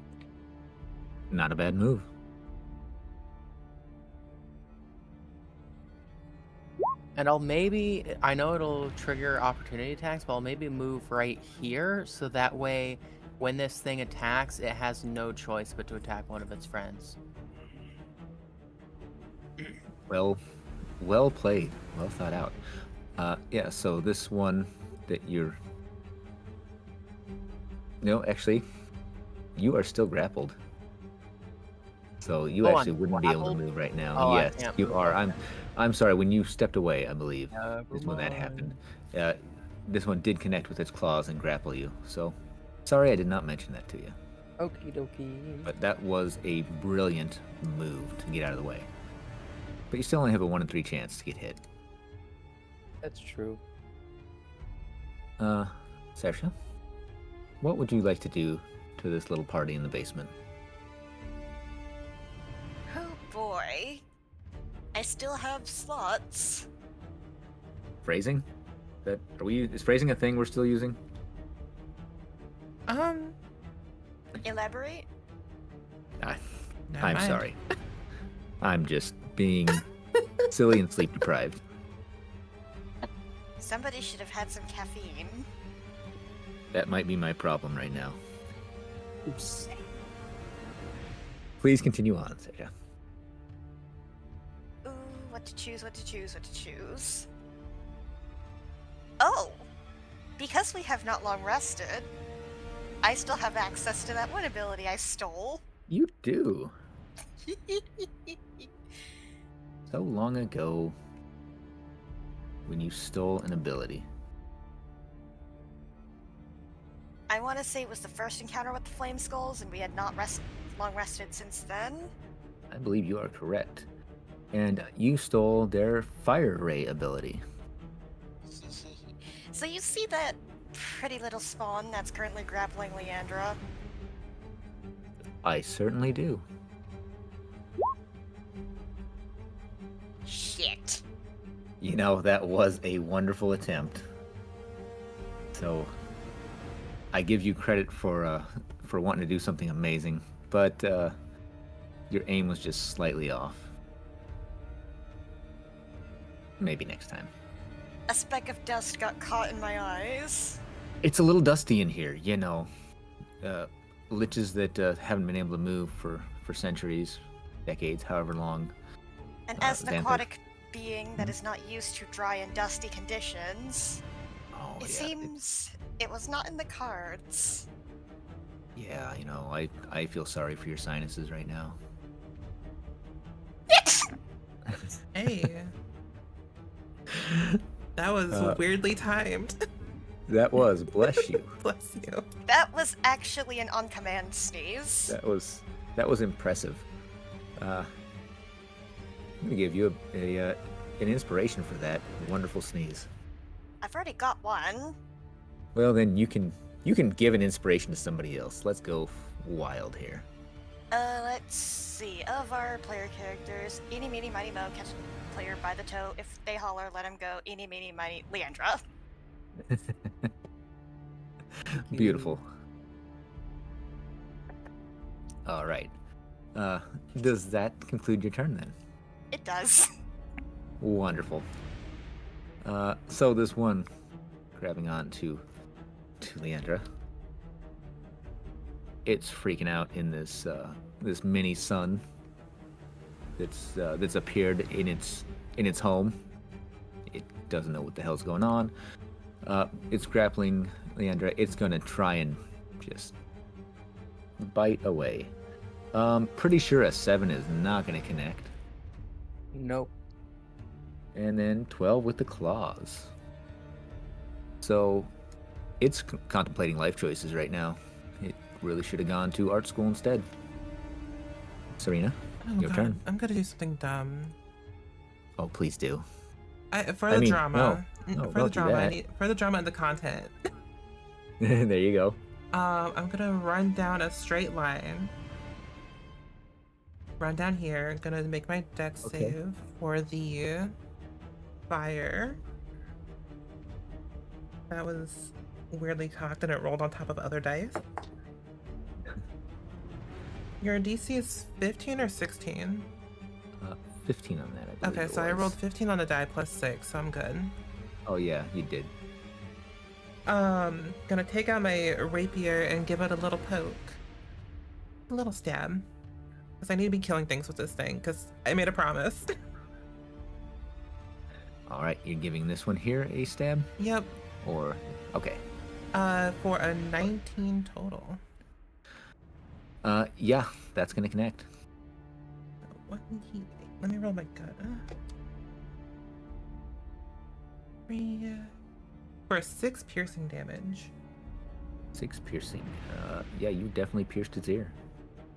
S1: Not a bad move.
S5: And I know it'll trigger opportunity attacks, but I'll maybe move right here so that way when this thing attacks, it has no choice but to attack one of its friends.
S1: Well played. Well thought out. Yeah, so this one that you're... No, actually, you are still grappled. So you
S5: Oh,
S1: actually
S5: I'm
S1: wouldn't be able to
S5: grappled?
S1: move right now.
S5: Oh, I
S1: Yes,
S5: can't
S1: you
S5: move,
S1: are.
S5: okay.
S1: I'm sorry, when you stepped away, I believe,
S5: Never
S1: is when that happened.
S5: mind.
S1: This one did connect with its claws and grapple you. So, sorry I did not mention that to you.
S5: Okie dokie.
S1: But that was a brilliant move to get out of the way. but you still only have a 1 in 3 chance to get hit.
S5: That's true.
S1: Sersha, what would you like to do to this little party in the basement?
S4: Oh boy. I still have slots.
S1: Phrasing? Is phrasing a thing we're still using?
S4: Elaborate?
S2: Never
S1: I'm
S2: mind.
S1: sorry. I'm just being silly and sleep deprived.
S4: Somebody should have had some caffeine.
S1: That might be my problem right now.
S6: Oops.
S1: Please continue on, Sersha.
S4: Ooh, what to choose, what to choose, what to choose. Oh! Because we have not long rested, I still have access to that one ability I stole.
S1: You do. So long ago, when you stole an ability.
S4: I want to say it was the first encounter with the flame skulls, and we had not long rested since then.
S1: I believe you are correct. And you stole their fire ray ability.
S4: So you see that pretty little spawn that's currently grappling Leandra?
S1: I certainly do.
S4: Shit.
S1: You know, that was a wonderful attempt. So, I give you credit for wanting to do something amazing, but your aim was just slightly off. Maybe next time.
S4: A speck of dust got caught in my eyes.
S1: It's a little dusty in here, you know. Liches that haven't been able to move for centuries, decades, however long.
S4: And as an
S1: Xanther.
S4: aquatic being that is not used to dry and dusty conditions,
S1: Oh,
S4: it
S1: yeah.
S4: seems it was not in the cards.
S1: Yeah, you know, I feel sorry for your sinuses right now.
S2: Hey, that was weirdly timed.
S1: That was, bless you.
S2: Bless you.
S4: That was actually an on-command sneeze.
S1: That was impressive. I'm gonna give you an inspiration for that wonderful sneeze.
S4: I've already got one.
S1: Well, then you can give an inspiration to somebody else. Let's go wild here.
S4: Let's see. Of our player characters, eeny, meeny, mighty, mo, catch a player by the toe. If they holler, let him go. Eeny, meeny, mighty, Leandra.
S1: Beautiful. All right. Does that conclude your turn then?
S4: It does.
S1: Wonderful. So this one grabbing on to Leandra. It's freaking out in this this mini sun that's appeared in its home. It doesn't know what the hell's going on. It's grappling Leandra. It's gonna try and just bite away. Pretty sure a 7 is not gonna connect.
S5: Nope.
S1: And then 12 with the claws. So it's contemplating life choices right now. It really should have gone to art school instead. Serena,
S2: Oh,
S1: your
S2: God.
S1: turn.
S2: I'm gonna do something dumb.
S1: Oh, please do.
S2: For
S1: I
S2: the
S1: mean,
S2: drama.
S1: no,
S2: for the
S1: don't do
S2: drama,
S1: that.
S2: for the drama and the content.
S1: There you go.
S2: I'm gonna run down a straight line. Run down here. Gonna make my dex
S1: Okay.
S2: save for the fire. That was weirdly cocked and it rolled on top of other dice. Your DC is 15 or 16?
S1: 15 on that, I believe.
S2: Okay,
S1: it
S2: so I
S1: was.
S2: rolled 15 on the die plus 6, so I'm good.
S1: Oh yeah, you did.
S2: Gonna take out my rapier and give it a little poke. A little stab. Because I need to be killing things with this thing, because I made a promise.
S1: All right, you're giving this one here a stab,
S2: Yep.
S1: or okay.
S2: For a 19 total.
S1: Yeah, that's gonna connect.
S2: What did he... Let me roll my gun. For 6 piercing damage.
S1: 6 piercing. Yeah, you definitely pierced its ear.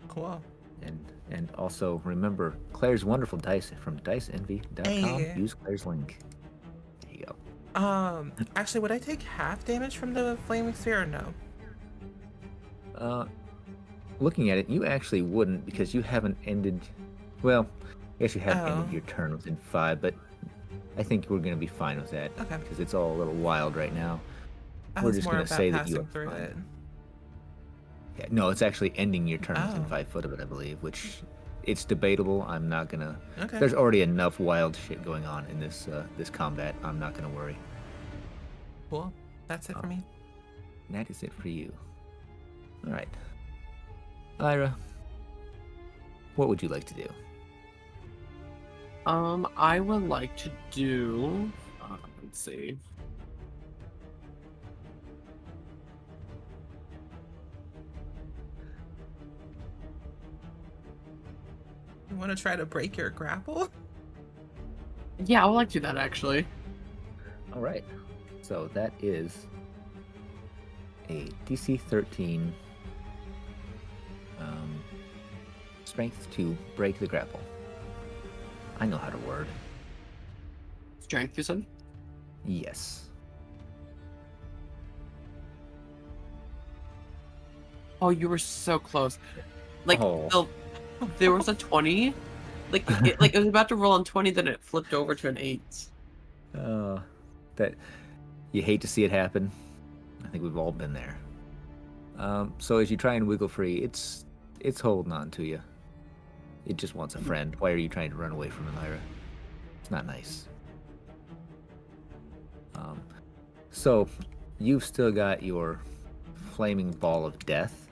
S2: Cool.
S1: And also remember Claire's wonderful dice from diceenvy.com.
S2: Hey.
S1: Use Claire's link. There you go.
S2: Actually, would I take half damage from the flaming sphere or no?
S1: Looking at it, you actually wouldn't because you haven't ended. Well, I guess you haven't ended
S2: Oh.
S1: your turn within 5, but I think we're gonna be fine with that
S2: Okay.
S1: because it's all a little wild right now.
S2: I
S1: We're
S2: was
S1: just
S2: more
S1: gonna
S2: about
S1: say that you
S2: passing
S1: are
S2: through
S1: fine.
S2: it.
S1: Yeah, no, it's actually ending your turn within
S2: Oh.
S1: 5 foot of it, I believe, which it's debatable. I'm not gonna.
S2: Okay.
S1: There's already enough wild shit going on in this this combat. I'm not gonna worry.
S2: Cool. That's it for me.
S1: That is it for you. All right, Lyra, what would you like to do?
S6: I would like to do. Let's see.
S2: You want to try to break your grapple?
S6: Yeah, I would like to do that actually.
S1: All right, so that is a DC 13 strength to break the grapple. I know how to word.
S6: Strength, you said?
S1: Yes.
S6: Oh, you were so close. Like,
S1: Oh.
S6: there was a 20. Like it was about to roll on 20, then it flipped over to an 8.
S1: That you hate to see it happen. I think we've all been there. So as you try and wiggle free, it's holding on to you. It just wants a friend. Why are you trying to run away from it, Lyra? It's not nice. So you've still got your flaming ball of death.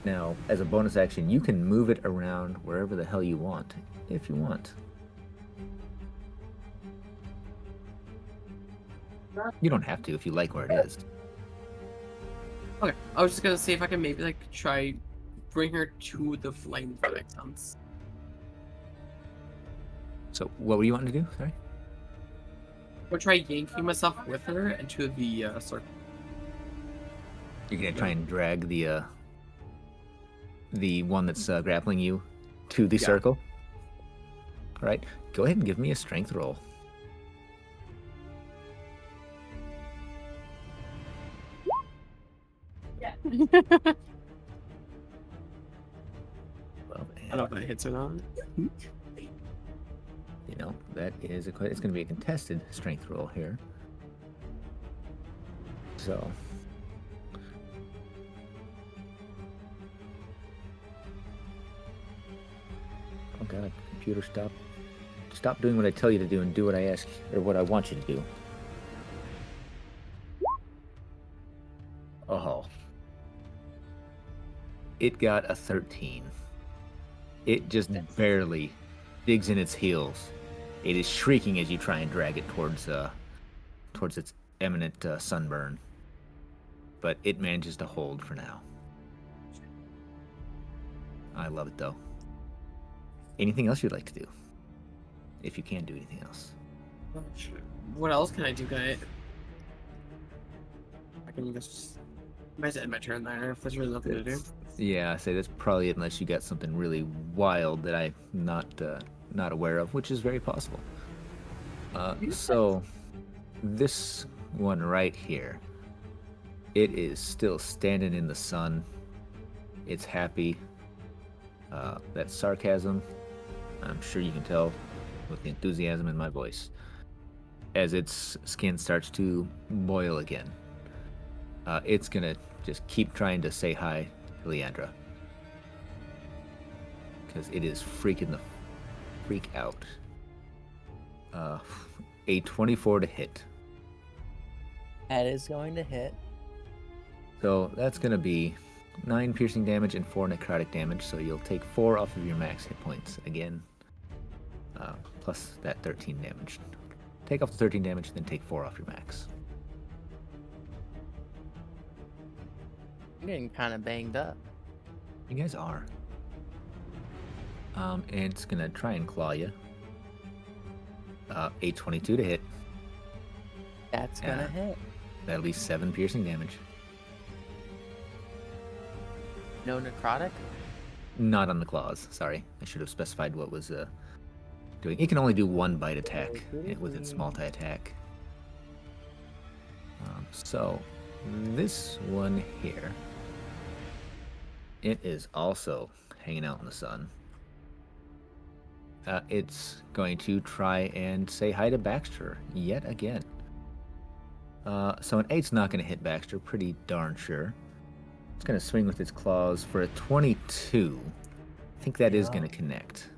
S1: Now, as a bonus action, you can move it around wherever the hell you want, if you want. You don't have to if you like where it is.
S6: Okay, I was just gonna see if I can maybe like try bring her to the flame, if that makes sense.
S1: So, what were you wanting to do? Sorry.
S6: Or try yanking myself with her into the circle.
S1: You're gonna try and drag the one that's grappling you to the circle. All right, go ahead and give me a strength roll. Well,
S6: I don't know if that hits or not.
S1: you know that is it's going to be a contested strength roll here. So. Oh God, computer, stop doing what I tell you to do and do what I ask or what I want you to do. Oh. It got a 13. It just barely digs in its heels. It is shrieking as you try and drag it towards its imminent sunburn. But it manages to hold for now. I love it though. Anything else you'd like to do? If you can do anything else.
S6: What else can I do? I can just might end my turn there if there's really nothing to do.
S1: Yeah, I say that's probably it unless you got something really wild that I'm not aware of, which is very possible. So this one right here, it is still standing in the sun. It's happy. That sarcasm, I'm sure you can tell with the enthusiasm in my voice, as its skin starts to boil again. It's gonna just keep trying to say hi to Leandra, because it is freaking the freak out. A 24 to hit.
S5: That is going to hit.
S1: So that's gonna be 9 piercing damage and 4 necrotic damage. So you'll take 4 off of your max hit points again, plus that 13 damage. Take off the 13 damage, then take 4 off your max.
S5: I'm getting kind of banged up.
S1: You guys are. And it's gonna try and claw you. A 22 to hit.
S5: That's gonna hit.
S1: That'll be 7 piercing damage.
S5: No necrotic?
S1: Not on the claws. Sorry, I should have specified what was doing. It can only do one bite attack with its multi-attack. So this one here, it is also hanging out in the sun. It's going to try and say hi to Baxter yet again. So an 8's not going to hit Baxter, pretty darn sure. It's going to swing with its claws for a 22. I think that is going to connect.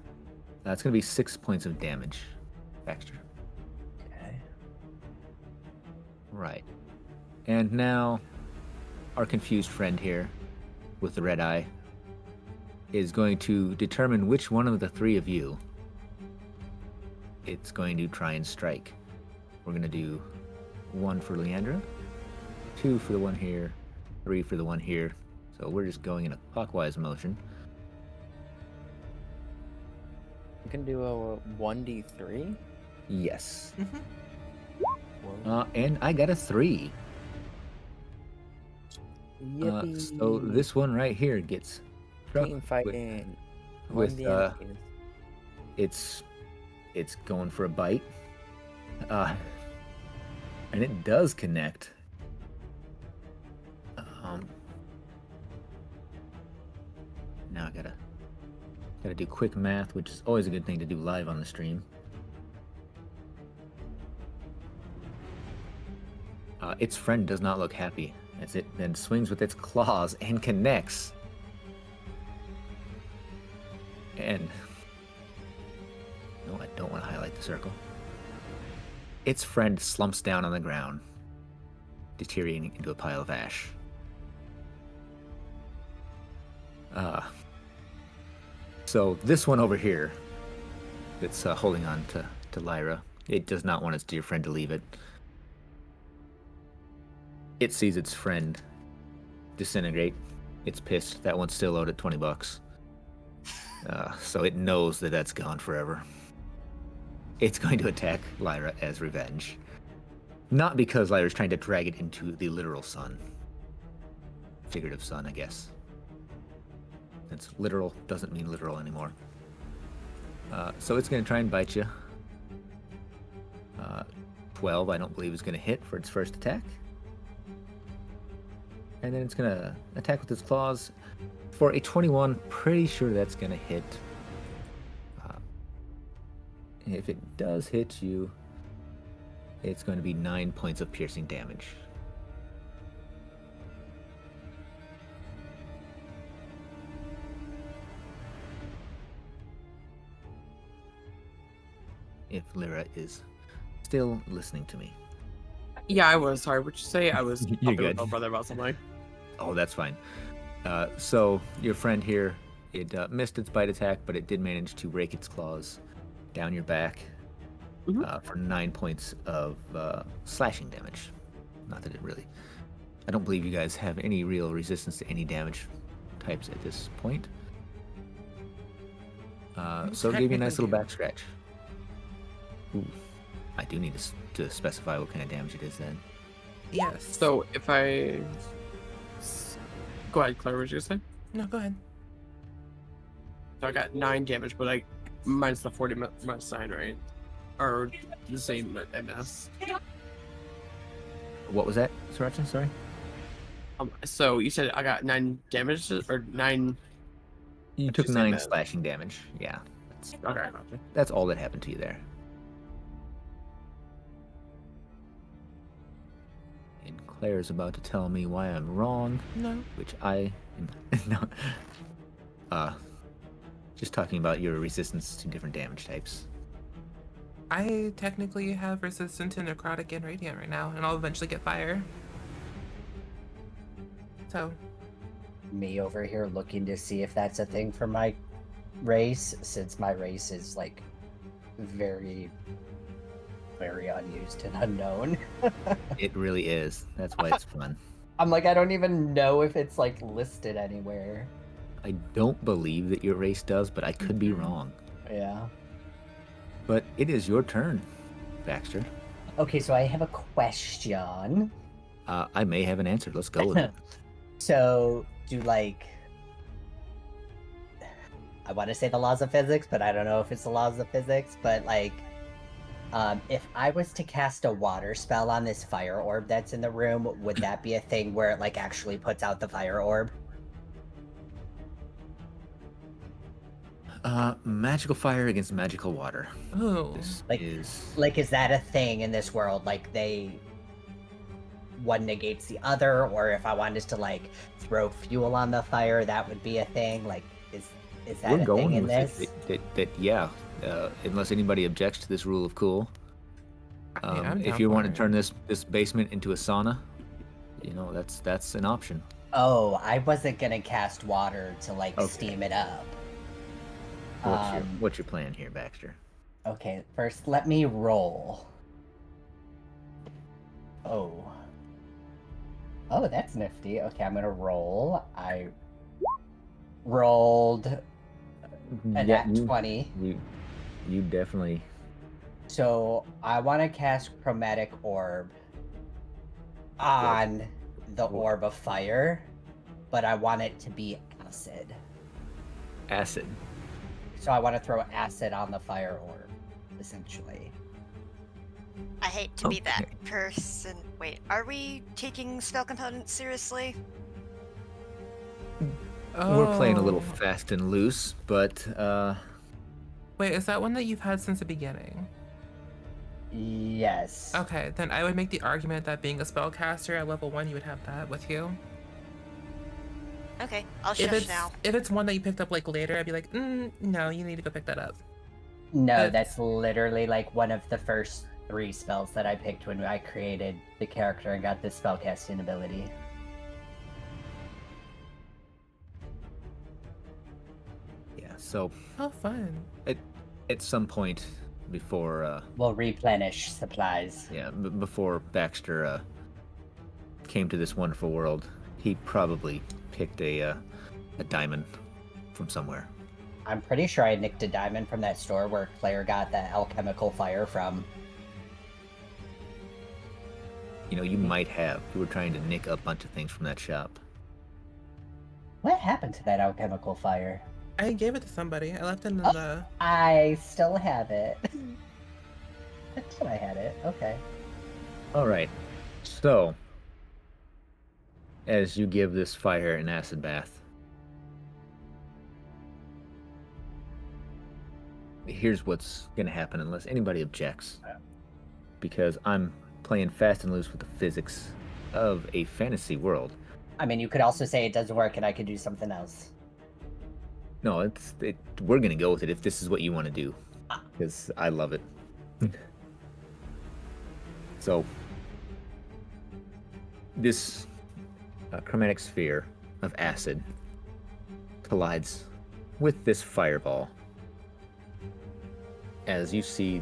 S1: It's going to be 6 points of damage, Baxter.
S3: Okay.
S1: Right. And now, our confused friend here, with the red eye, is going to determine which one of the three of you it's going to try and strike. We're going to do 1 for Leandra, 2 for the one here, 3 for the one here. So we're just going in a clockwise motion.
S5: You can do a 1d3.
S1: Yes.
S2: Mm-hmm.
S1: And I got a 3.
S5: Yippee.
S1: So this one right here gets struck
S5: Team fighting.
S1: with,
S5: the enemies.
S1: it's going for a bite. And it does connect. Now I gotta do quick math, which is always a good thing to do live on the stream. Its friend does not look happy as it then swings with its claws and connects. And no, I don't want to highlight the circle. Its friend slumps down on the ground, deteriorating into a pile of ash. So this one over here that's holding on to Lyra, it does not want its dear friend to leave it. It sees its friend disintegrate. It's pissed. That one's still owed at $20. So it knows that that's gone forever. It's going to attack Lyra as revenge. Not because Lyra's trying to drag it into the literal sun. Figurative sun, I guess. Since literal doesn't mean literal anymore. So it's going to try and bite you. 12, I don't believe, is going to hit for its first attack. And then it's going to attack with its claws for a 21. Pretty sure that's going to hit. If it does hit you, it's going to be 9 points of piercing damage. If Lyra is still listening to me.
S6: Yeah, I was. Sorry, what'd you say? I was
S1: You're
S6: talking
S1: good.
S6: with my brother about something.
S1: Oh, that's fine. So your friend here, it missed its bite attack, but it did manage to rake its claws down your back for 9 points of slashing damage. Not that it really... I don't believe you guys have any real resistance to any damage types at this point. So it'll give you a nice little back scratch. Ooh, I do need to specify what kind of damage it is then.
S2: Yes.
S6: So if I... Go ahead, Claire, what did you say?
S2: No, go ahead.
S6: So I got 9 damage, but minus the 40 minus 9, right? Or the same MS.
S1: What was that, Sriracha? Sorry?
S6: So you said I got 9 damage, or 9...
S1: You took 9 slashing damage. Yeah.
S6: Okay.
S1: That's all that happened to you there. And Claire's about to tell me why I'm wrong.
S2: No.
S1: Which I am no. Just talking about your resistance to different damage types.
S2: I technically have resistant to necrotic and radiant right now, and I'll eventually get fire. So.
S3: Me over here looking to see if that's a thing for my race, since my race is like very, very unused and unknown.
S1: It really is. That's why it's fun.
S3: I'm like, I don't even know if it's like listed anywhere.
S1: I don't believe that your race does, but I could be wrong.
S3: Yeah.
S1: But it is your turn, Baxter.
S3: Okay, so I have a question.
S1: I may have an answer. Let's go with it.
S3: So, do like I want to say the laws of physics, but I don't know if it's the laws of physics. But like, if I was to cast a water spell on this fire orb that's in the room, would that be a thing where it like actually puts out the fire orb?
S1: Magical fire against magical water.
S2: Oh.
S1: This
S3: Like-
S1: is
S3: Like, is that a thing in this world? Like, one negates the other, or if I wanted to like throw fuel on the fire, that would be a thing. Like, is that
S1: we're
S3: a
S1: going
S3: thing in
S1: with
S3: this?
S1: it. Yeah. Unless anybody objects to this rule of cool.
S2: I mean, I'm
S1: If
S2: down
S1: you
S2: for
S1: want to
S2: it.
S1: turn this basement into a sauna, that's an option.
S3: Oh, I wasn't gonna cast water to like
S1: Okay.
S3: steam it up.
S1: What's your plan here, Baxter?
S3: Okay, first let me roll. Oh, that's nifty. Okay, I'm gonna roll. I rolled a nat 20.
S1: You definitely.
S3: So I want to cast Chromatic Orb on the Orb of Fire, but I want it to be acid.
S1: Acid.
S3: So I want to throw acid on the Fire Orb, essentially.
S4: I hate to be that
S1: Okay.
S4: person. Wait, are we taking spell components seriously?
S1: We're playing a little
S2: Oh.
S1: fast and loose, but
S2: Wait, is that one that you've had since the beginning?
S3: Yes.
S2: Okay, then I would make the argument that being a spellcaster at level 1, you would have that with you.
S4: Okay, I'll
S2: If
S4: shush
S2: it's
S4: now.
S2: if it's one that you picked up like later, I'd be like, no, you need to go pick that up.
S3: No,
S2: That's-
S3: that's literally like one of the first 3 spells that I picked when I created the character and got this spellcasting ability.
S1: yeah. So
S2: Oh, fun.
S1: at some point before
S3: We'll replenish supplies.
S1: before Baxter came to this wonderful world, he probably picked a diamond from somewhere.
S3: I'm pretty sure I nicked a diamond from that store where Claire got that alchemical fire from.
S1: You might have. You were trying to nick a bunch of things from that shop.
S3: What happened to that alchemical fire?
S2: I gave it to somebody. I left it in
S3: Oh.
S2: the.
S3: I still have it. I thought I had it. Okay.
S1: All right. So, as you give this fire an acid bath, here's what's going to happen unless anybody objects. Because I'm playing fast and loose with the physics of a fantasy world.
S3: I mean, you could also say it doesn't work and I could do something else.
S1: No, we're going to go with it if this is what you want to do. Because I love it. So, this chromatic sphere of acid collides with this fireball. As you see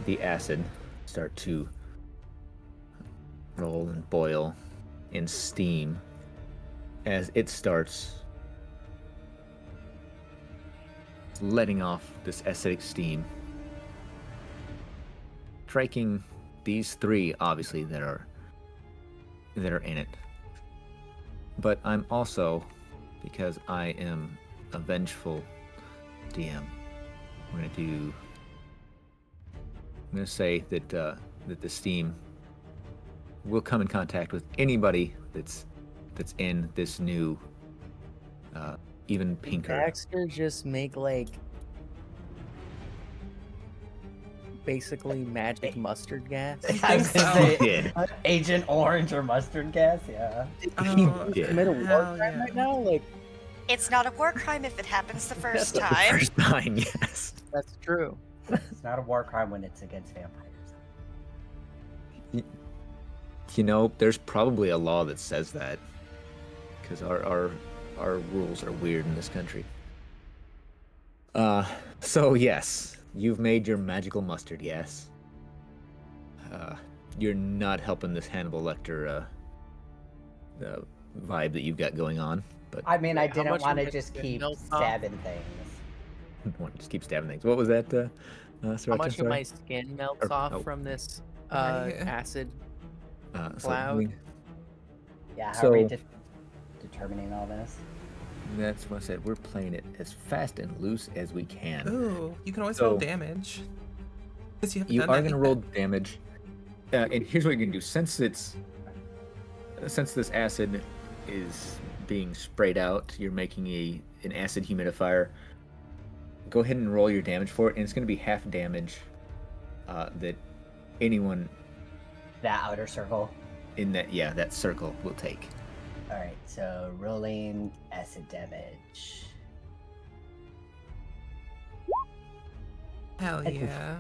S1: the acid start to roll and boil and steam as it starts letting off this acidic steam, striking these 3 obviously that are in it. But I'm also, because I am a vengeful DM, I'm gonna say that that the steam will come in contact with anybody that's in this new even pinker.
S5: Baxter just make like basically magic mustard gas.
S3: I was gonna
S2: so.
S3: say,
S1: He did.
S3: Agent Orange or mustard gas, yeah.
S2: Oh,
S1: did.
S5: Commit a war
S2: hell
S5: crime
S2: yeah.
S5: right now? Like
S4: It's not a war crime if it happens the first
S1: The
S4: time.
S1: first time, yes.
S5: that's true.
S3: It's not a war crime when it's against vampires.
S1: There's probably a law that says that, because our rules are weird in this country. So yes, you've made your magical mustard, yes. You're not helping this Hannibal Lecter vibe that you've got going on, but
S3: I mean, I
S5: How
S3: didn't
S5: much
S3: want to
S5: of it
S3: just
S5: is
S3: keep
S5: milk off?
S3: stabbing things.
S1: just keep stabbing things. What was that,
S5: How
S1: Sriracha,
S5: much of
S1: sorry?
S5: my skin melts
S1: Or-
S5: off
S1: oh.
S5: from this
S2: Right.
S5: acid?
S1: So
S5: cloud?
S3: Yeah, how
S1: So-
S3: are we determining all this?
S1: That's what I said. We're playing it as fast and loose as we can.
S2: Ooh, you can always
S1: So-
S2: roll damage. Because you haven't
S1: You
S2: done
S1: are
S2: that
S1: going to
S2: yet.
S1: roll damage. And here's what you can do. Since this acid is being sprayed out, you're making an acid humidifier. Go ahead and roll your damage for it, and it's going to be half damage that anyone
S3: That outer circle.
S1: in that circle will take.
S3: All right, so rolling acid damage.
S2: Hell
S3: Oof.
S2: yeah.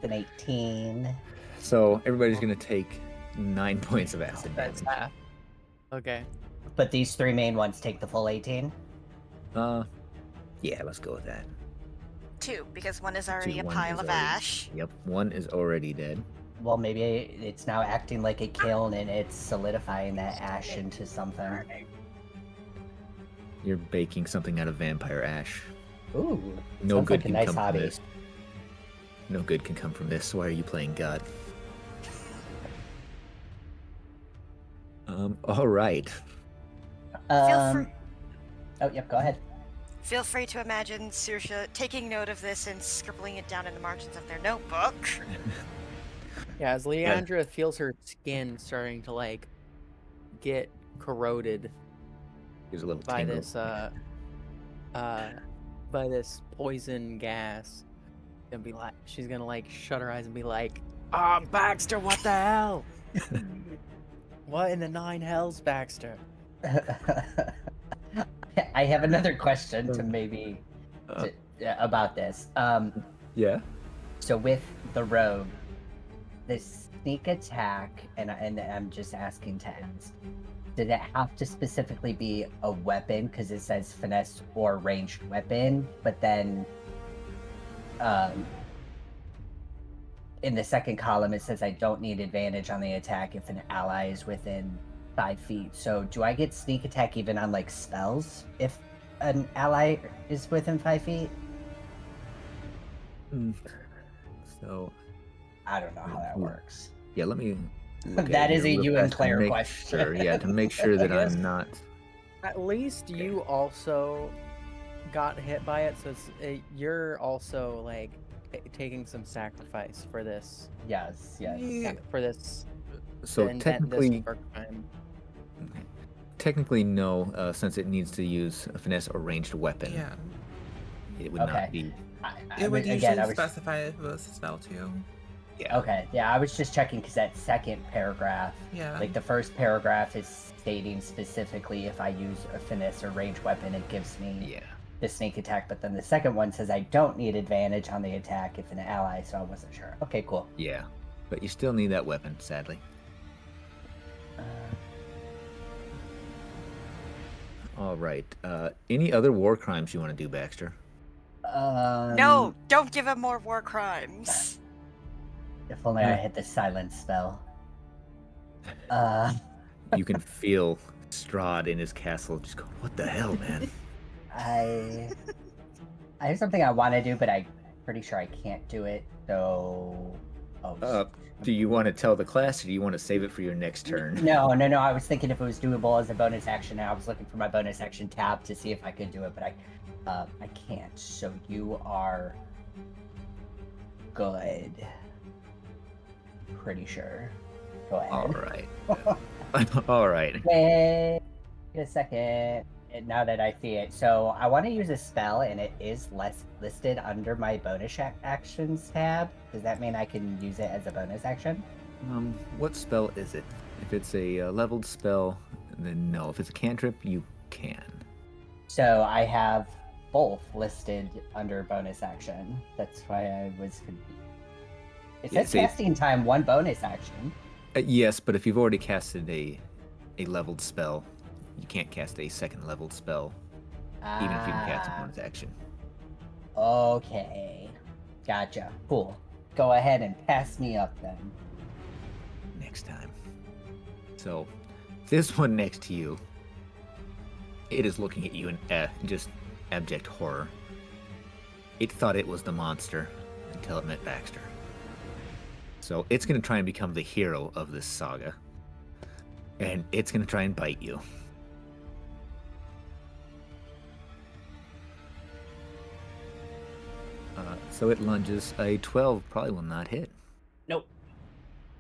S3: An 18.
S1: So everybody's going to take 9 points of acid
S5: That's
S1: damage.
S5: half. Okay.
S3: But these three main ones take the full 18.
S1: Yeah, let's go with that.
S4: 2, because one is already a
S1: One
S4: pile
S1: is
S4: of
S1: already-
S4: ash.
S1: Yep, one is already dead.
S3: Well, maybe it's now acting like a kiln and it's solidifying that ash into something.
S1: You're baking something out of vampire ash.
S3: Ooh,
S1: No
S3: sounds
S1: good
S3: like a
S1: can
S3: nice
S1: come
S3: hobby.
S1: from this. No good can come from this. Why are you playing God? All right.
S4: Feel free.
S3: Oh, yep, go ahead.
S4: Feel free to imagine Saoirse taking note of this and scribbling it down in the margins of their notebook.
S5: Yeah, as Leandra feels her skin starting to like get corroded
S1: Here's a little
S5: by
S1: tingle.
S5: this poison gas, and be like, she's gonna like shut her eyes and be like, Baxter, what the hell? What in the 9 hells, Baxter?
S3: I have another question to maybe
S1: Uh,
S3: about this.
S1: Yeah.
S3: So with the rogue, this sneak attack, and I'm just asking to ask, did it have to specifically be a weapon because it says finesse or ranged weapon, but then in the second column it says I don't need advantage on the attack if an ally is within 5 feet. So do I get sneak attack even on like spells if an ally is within 5 feet?
S1: So
S3: I don't know how that works.
S1: yeah, let me. look at
S3: That
S1: it
S3: is
S1: here
S3: a
S1: real
S3: you and
S1: fast to
S3: Claire
S1: make
S3: question.
S1: Sure, yeah, to make sure that
S3: Yes.
S1: I'm not.
S5: At least you also got hit by it, so you're also like taking some sacrifice for this.
S3: Yes, yes.
S2: Yeah.
S5: For this.
S1: So
S5: to invent this
S1: technically,
S5: war crime.
S1: technically no, since it needs to use a finesse or ranged weapon.
S2: Yeah.
S1: It would
S3: Okay.
S1: not be.
S2: It would
S3: again,
S2: usually
S3: I was,
S2: specify if it was a spell too.
S1: Yeah.
S3: okay, yeah, I was just checking because that second paragraph,
S2: Yeah.
S3: like the first paragraph is stating specifically if I use a finesse or ranged weapon, it gives me
S1: Yeah.
S3: the sneak attack. But then the second one says I don't need advantage on the attack if an ally, so I wasn't sure. Okay, cool.
S1: Yeah. But you still need that weapon, sadly. All right. Any other war crimes you want to do, Baxter?
S4: No, don't give him more war crimes.
S3: If only I hit the silence spell.
S1: You can feel Strahd in his castle just going, "What the hell, man?"
S3: I have something I want to do, but I'm pretty sure I can't do it. So,
S1: Do you want to tell the class, or do you want to save it for your next turn?
S3: no. I was thinking if it was doable as a bonus action, and I was looking for my bonus action tab to see if I could do it, but I can't. So you are good. Pretty sure. Go ahead.
S1: All right. All right.
S3: Wait a second. Now that I see it, so I want to use a spell, and it is less listed under my bonus actions tab. Does that mean I can use it as a bonus action?
S1: What spell is it? If it's a leveled spell, then no. If it's a cantrip, you can.
S3: So I have both listed under bonus action. That's why I was confused. It
S1: Yeah,
S3: says
S1: see-
S3: casting time, 1 bonus action.
S1: Yes, but if you've already casted a leveled spell, you can't cast a second leveled spell, even if you can cast a bonus action.
S3: Okay. Gotcha. Cool. Go ahead and pass me up then.
S1: Next time. So, this one next to you, it is looking at you in just abject horror. It thought it was the monster until it met Baxter. So it's going to try and become the hero of this saga. And it's going to try and bite you. So it lunges. A 12 probably will not hit.
S3: Nope.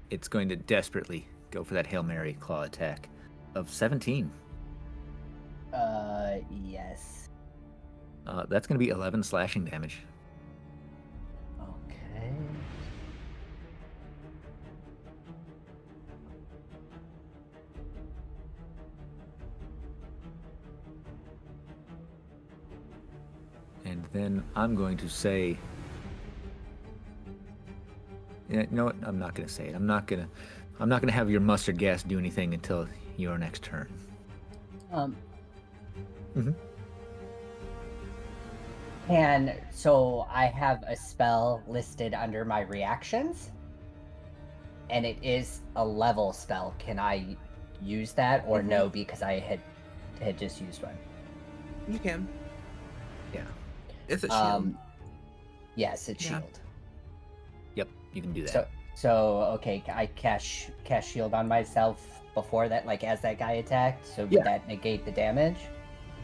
S1: It's going to desperately go for that Hail Mary claw attack of 17.
S3: Yes.
S1: That's going to be 11 slashing damage.
S3: Okay.
S1: And then I'm going to say, yeah, you know what? I'm not going to say it. I'm not going to have your mustard gas do anything until your next turn. Mhm.
S3: And so I have a spell listed under my reactions, and it is a level spell. Can I use that or no? Because I had just used one.
S2: You can.
S1: Yeah.
S2: It's a shield.
S3: Yes, it's
S2: Yeah.
S3: shield.
S1: Yep, you can do that.
S3: So okay, I cast shield on myself before that, like as that guy attacked. So would
S1: Yeah.
S3: that negate the damage?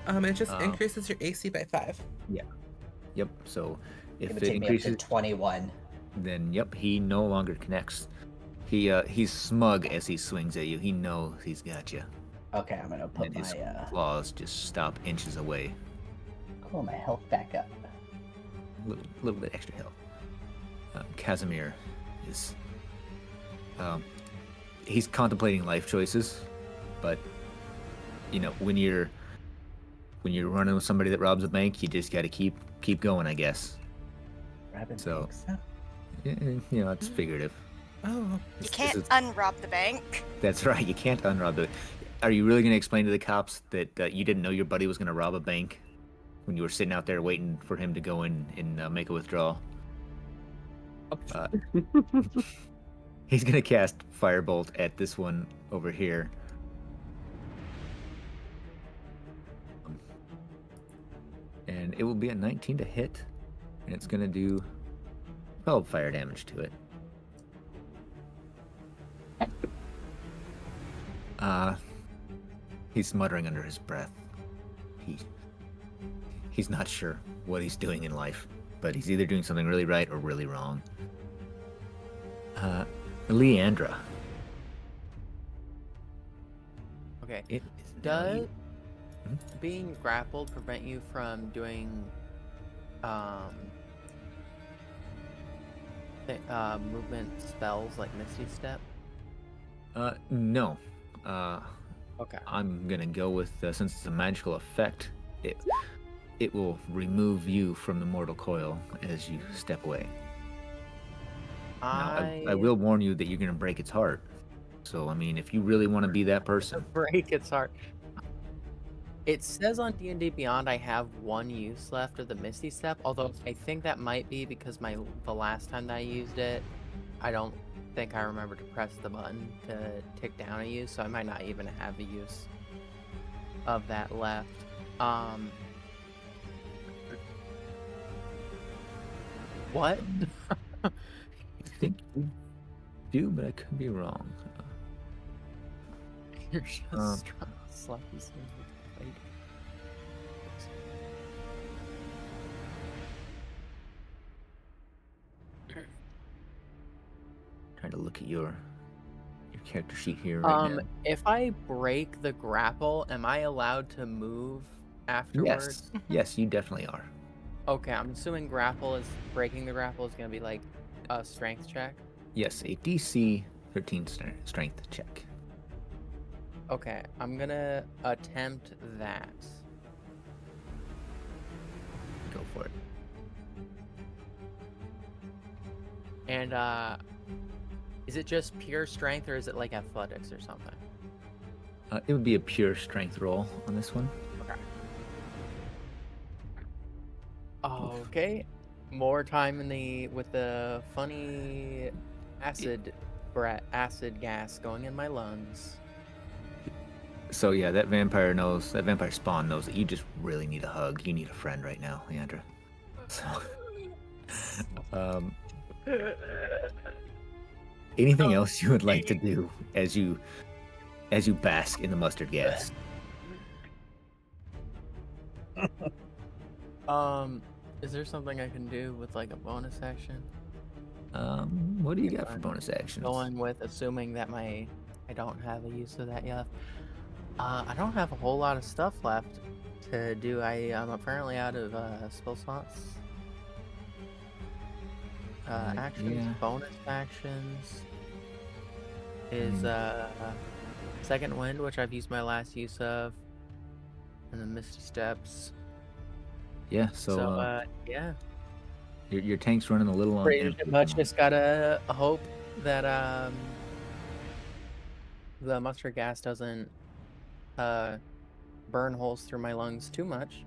S2: It just increases your AC by 5.
S1: Yeah. Yep. So
S3: It
S1: if
S3: would
S1: it
S3: take me up
S1: increases,
S3: to 21.
S1: then yep, he no longer connects. He's smug as he swings at you. He knows he's got you.
S3: Okay, I'm gonna put
S1: And his
S3: my
S1: claws just stop inches away.
S3: pull my health back up.
S1: A little bit extra health. Casimir is he's contemplating life choices, but you know when you're running with somebody that robs a bank, you just got to keep going, I guess.
S3: Grabbing
S1: So-
S3: bank stuff.
S1: You know, it's figurative.
S2: Oh.
S4: You can't unrob the bank.
S1: That's right. You can't unrob the. Are you really going to explain to the cops that you didn't know your buddy was going to rob a bank when you were sitting out there waiting for him to go in and make a withdrawal? He's going to cast Firebolt at this one over here. And it will be a 19 to hit. And it's going to do 12 fire damage to it. He's muttering under his breath. He's not sure what he's doing in life, but he's either doing something really right or really wrong. Leandra.
S5: Okay.
S1: It is now
S5: Does
S1: you.
S5: being grappled prevent you from doing movement spells like Misty Step?
S1: No.
S5: Okay.
S1: I'm gonna go with since it's a magical effect, it will remove you from the mortal coil as you step away. Now, I will warn you that you're gonna break its heart. So I mean, if you really want to be that person,
S5: break its heart. It says on D&D Beyond I have one use left of the Misty Step, although I think that might be because the last time that I used it, I don't think I remember to press the button to tick down a use, so I might not even have a use of that left. What?
S1: I think you do, but I could be wrong.
S5: You're just trying to slap these things with the blade.
S1: Trying to look at your character sheet here right now.
S5: If I break the grapple, am I allowed to move afterwards?
S1: Yes, you definitely are.
S5: Okay, I'm assuming breaking the grapple is gonna be like a strength check.
S1: Yes, a DC 13 strength check.
S5: Okay, I'm gonna attempt that.
S1: Go for it.
S5: And is it just pure strength or is it like athletics or something?
S1: It would be a pure strength roll on this one.
S5: Okay. More time with the funny acid gas going in my lungs.
S1: So yeah, that vampire spawn knows that you just really need a hug. You need a friend right now, Leandra. So, anything else you would like to do as you bask in the mustard gas?
S5: Is there something I can do with like a bonus action?
S1: What do you got for bonus actions?
S5: Going with assuming that I don't have a use of that yet. I don't have a whole lot of stuff left to do. I'm apparently out of spell slots. Actions,
S1: yeah.
S5: bonus actions is Second Wind, which I've used my last use of, and then Misty Steps.
S1: Yeah, so,
S5: yeah.
S1: your tank's running a little on
S5: Pretty
S1: empty.
S5: much just gotta hope that the mustard gas doesn't burn holes through my lungs too much.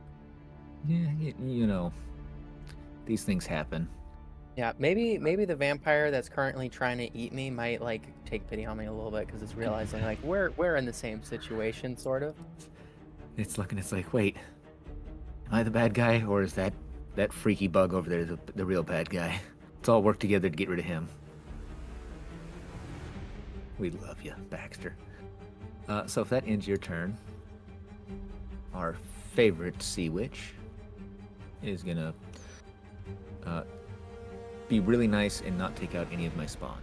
S1: Yeah, you know, these things happen.
S5: Yeah, maybe the vampire that's currently trying to eat me might like take pity on me a little bit because it's realizing like we're in the same situation, sort of.
S1: It's looking. It's like, wait, am I the bad guy, or is that freaky bug over there the real bad guy? Let's all work together to get rid of him. We love you, Baxter. So if that ends your turn, our favorite sea witch is gonna be really nice and not take out any of my spawn.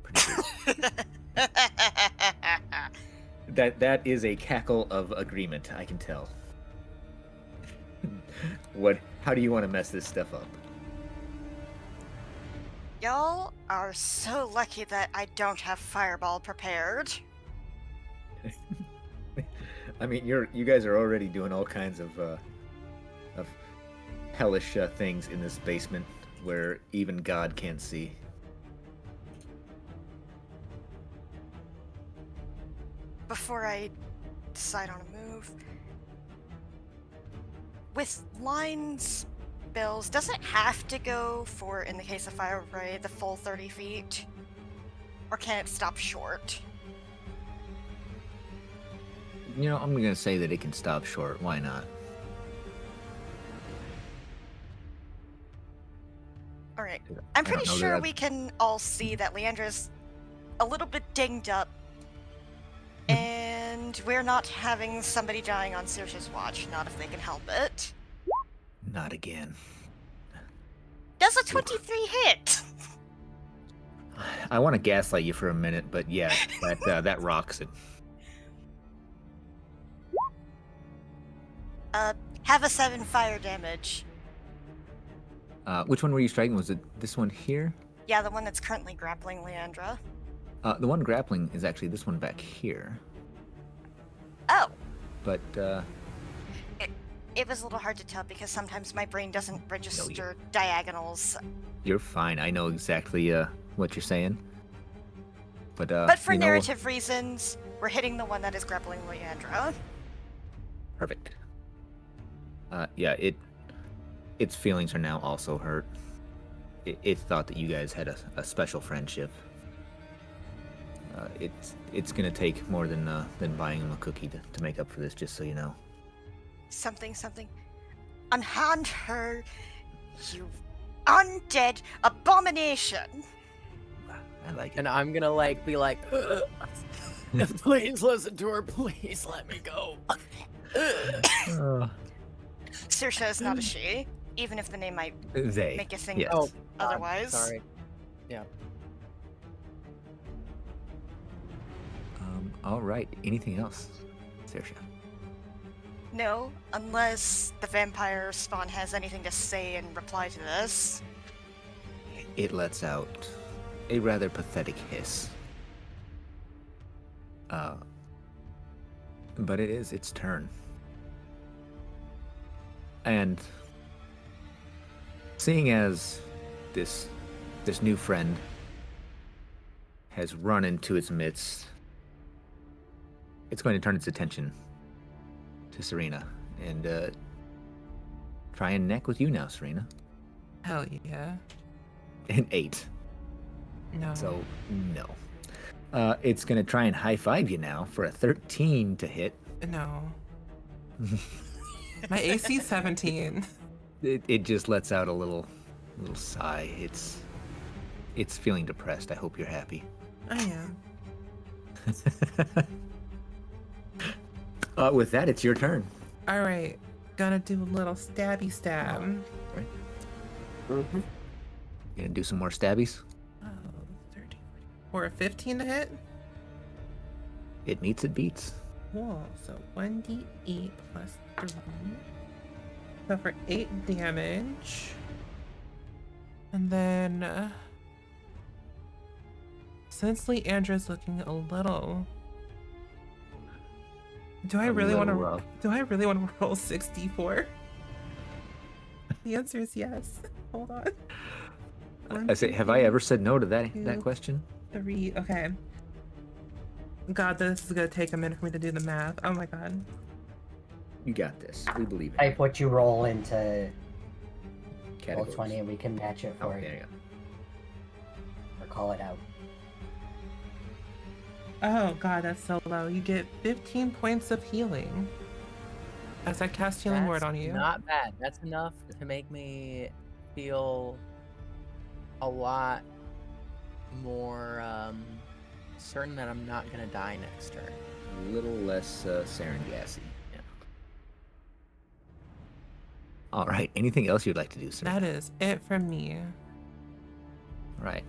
S1: Pretty good. That is a cackle of agreement, I can tell. How do you want to mess this stuff up?
S4: Y'all are so lucky that I don't have Fireball prepared.
S1: I mean, you guys are already doing all kinds of hellish things in this basement where even God can't see.
S4: Before I decide on a move, with line spells, does it have to go for, in the case of Fire Ray, the full 30 feet? Or can it stop short?
S1: You know, I'm gonna say that it can stop short. Why not?
S4: Alright.
S1: I
S4: I'm
S1: don't
S4: pretty
S1: know
S4: sure
S1: that
S4: we can all see that Leandra's a little bit dinged up. And we're not having somebody dying on Saoirse's watch, not if they can help it.
S1: Not again.
S4: Does a 23 hit?
S1: I want to gaslight you for a minute, but yeah, that rocks it.
S4: Have a 7 fire damage.
S1: Which one were you striking? Was it this one here?
S4: Yeah, the one that's currently grappling Leandra.
S1: The one grappling is actually this one back here.
S4: Oh,
S1: But
S4: it was a little hard to tell because sometimes my brain doesn't register diagonals.
S1: you're fine. I know exactly what you're saying.
S4: But for
S1: you know,
S4: narrative reasons, we're hitting the one that is grappling Leandra.
S1: perfect. Yeah, its feelings are now also hurt. It thought that you guys had a special friendship. It's gonna take more than buying him a cookie to make up for this. Just so you know.
S4: Something. Unhand her, you undead abomination.
S1: I like it.
S5: And I'm gonna like be like, please listen to her. Please let me go.
S4: Saoirse is not a she, even if the name might
S1: They.
S4: make you think
S1: Yes.
S5: Oh,
S4: otherwise.
S5: Sorry. Yeah.
S1: All right. Anything else, Saoirse?
S4: No, unless the vampire spawn has anything to say in reply to this.
S1: It lets out a rather pathetic hiss. But it is its turn. And seeing as this new friend has run into its midst, it's going to turn its attention to Serena and try and neck with you now, Serena.
S2: Hell yeah.
S1: An 8.
S2: No.
S1: So, no. It's going to try and high-five you now for a 13 to hit.
S2: No. My AC 17.
S1: It just lets out a little sigh. It's feeling depressed. I hope you're happy.
S2: I am.
S1: With that, it's your turn.
S2: All right. Gonna do a little stabby stab.
S6: Mm-hmm.
S1: Gonna do some more stabbies.
S2: Oh, 30. Or a 15 to hit?
S1: It meets, it beats.
S2: Cool. So 1d8 plus 3. So for 8 damage. And then since Leandra's looking a little, do I
S1: A
S2: really want to
S1: little rough.
S2: roll 64? The answer is yes. Hold on.
S1: I say, have I ever said no to that question?
S2: 3. Okay. God, this is gonna take a minute for me to do the math. Oh my god.
S1: You got this. We believe in
S3: Type what you roll into roll
S1: categories.
S3: 20 and we can match it
S1: Oh,
S3: for
S1: there
S3: you.
S1: you go.
S3: Or call it out.
S2: Oh god, that's so low. You get 15 points of healing as I cast Healing Word
S5: That's
S2: on you.
S5: Not bad. That's enough to make me feel a lot more certain that I'm not gonna die next turn.
S1: A little less sarin gassy. Yeah. All right. Anything else you'd like to do, sir?
S2: That is it from me.
S1: Right.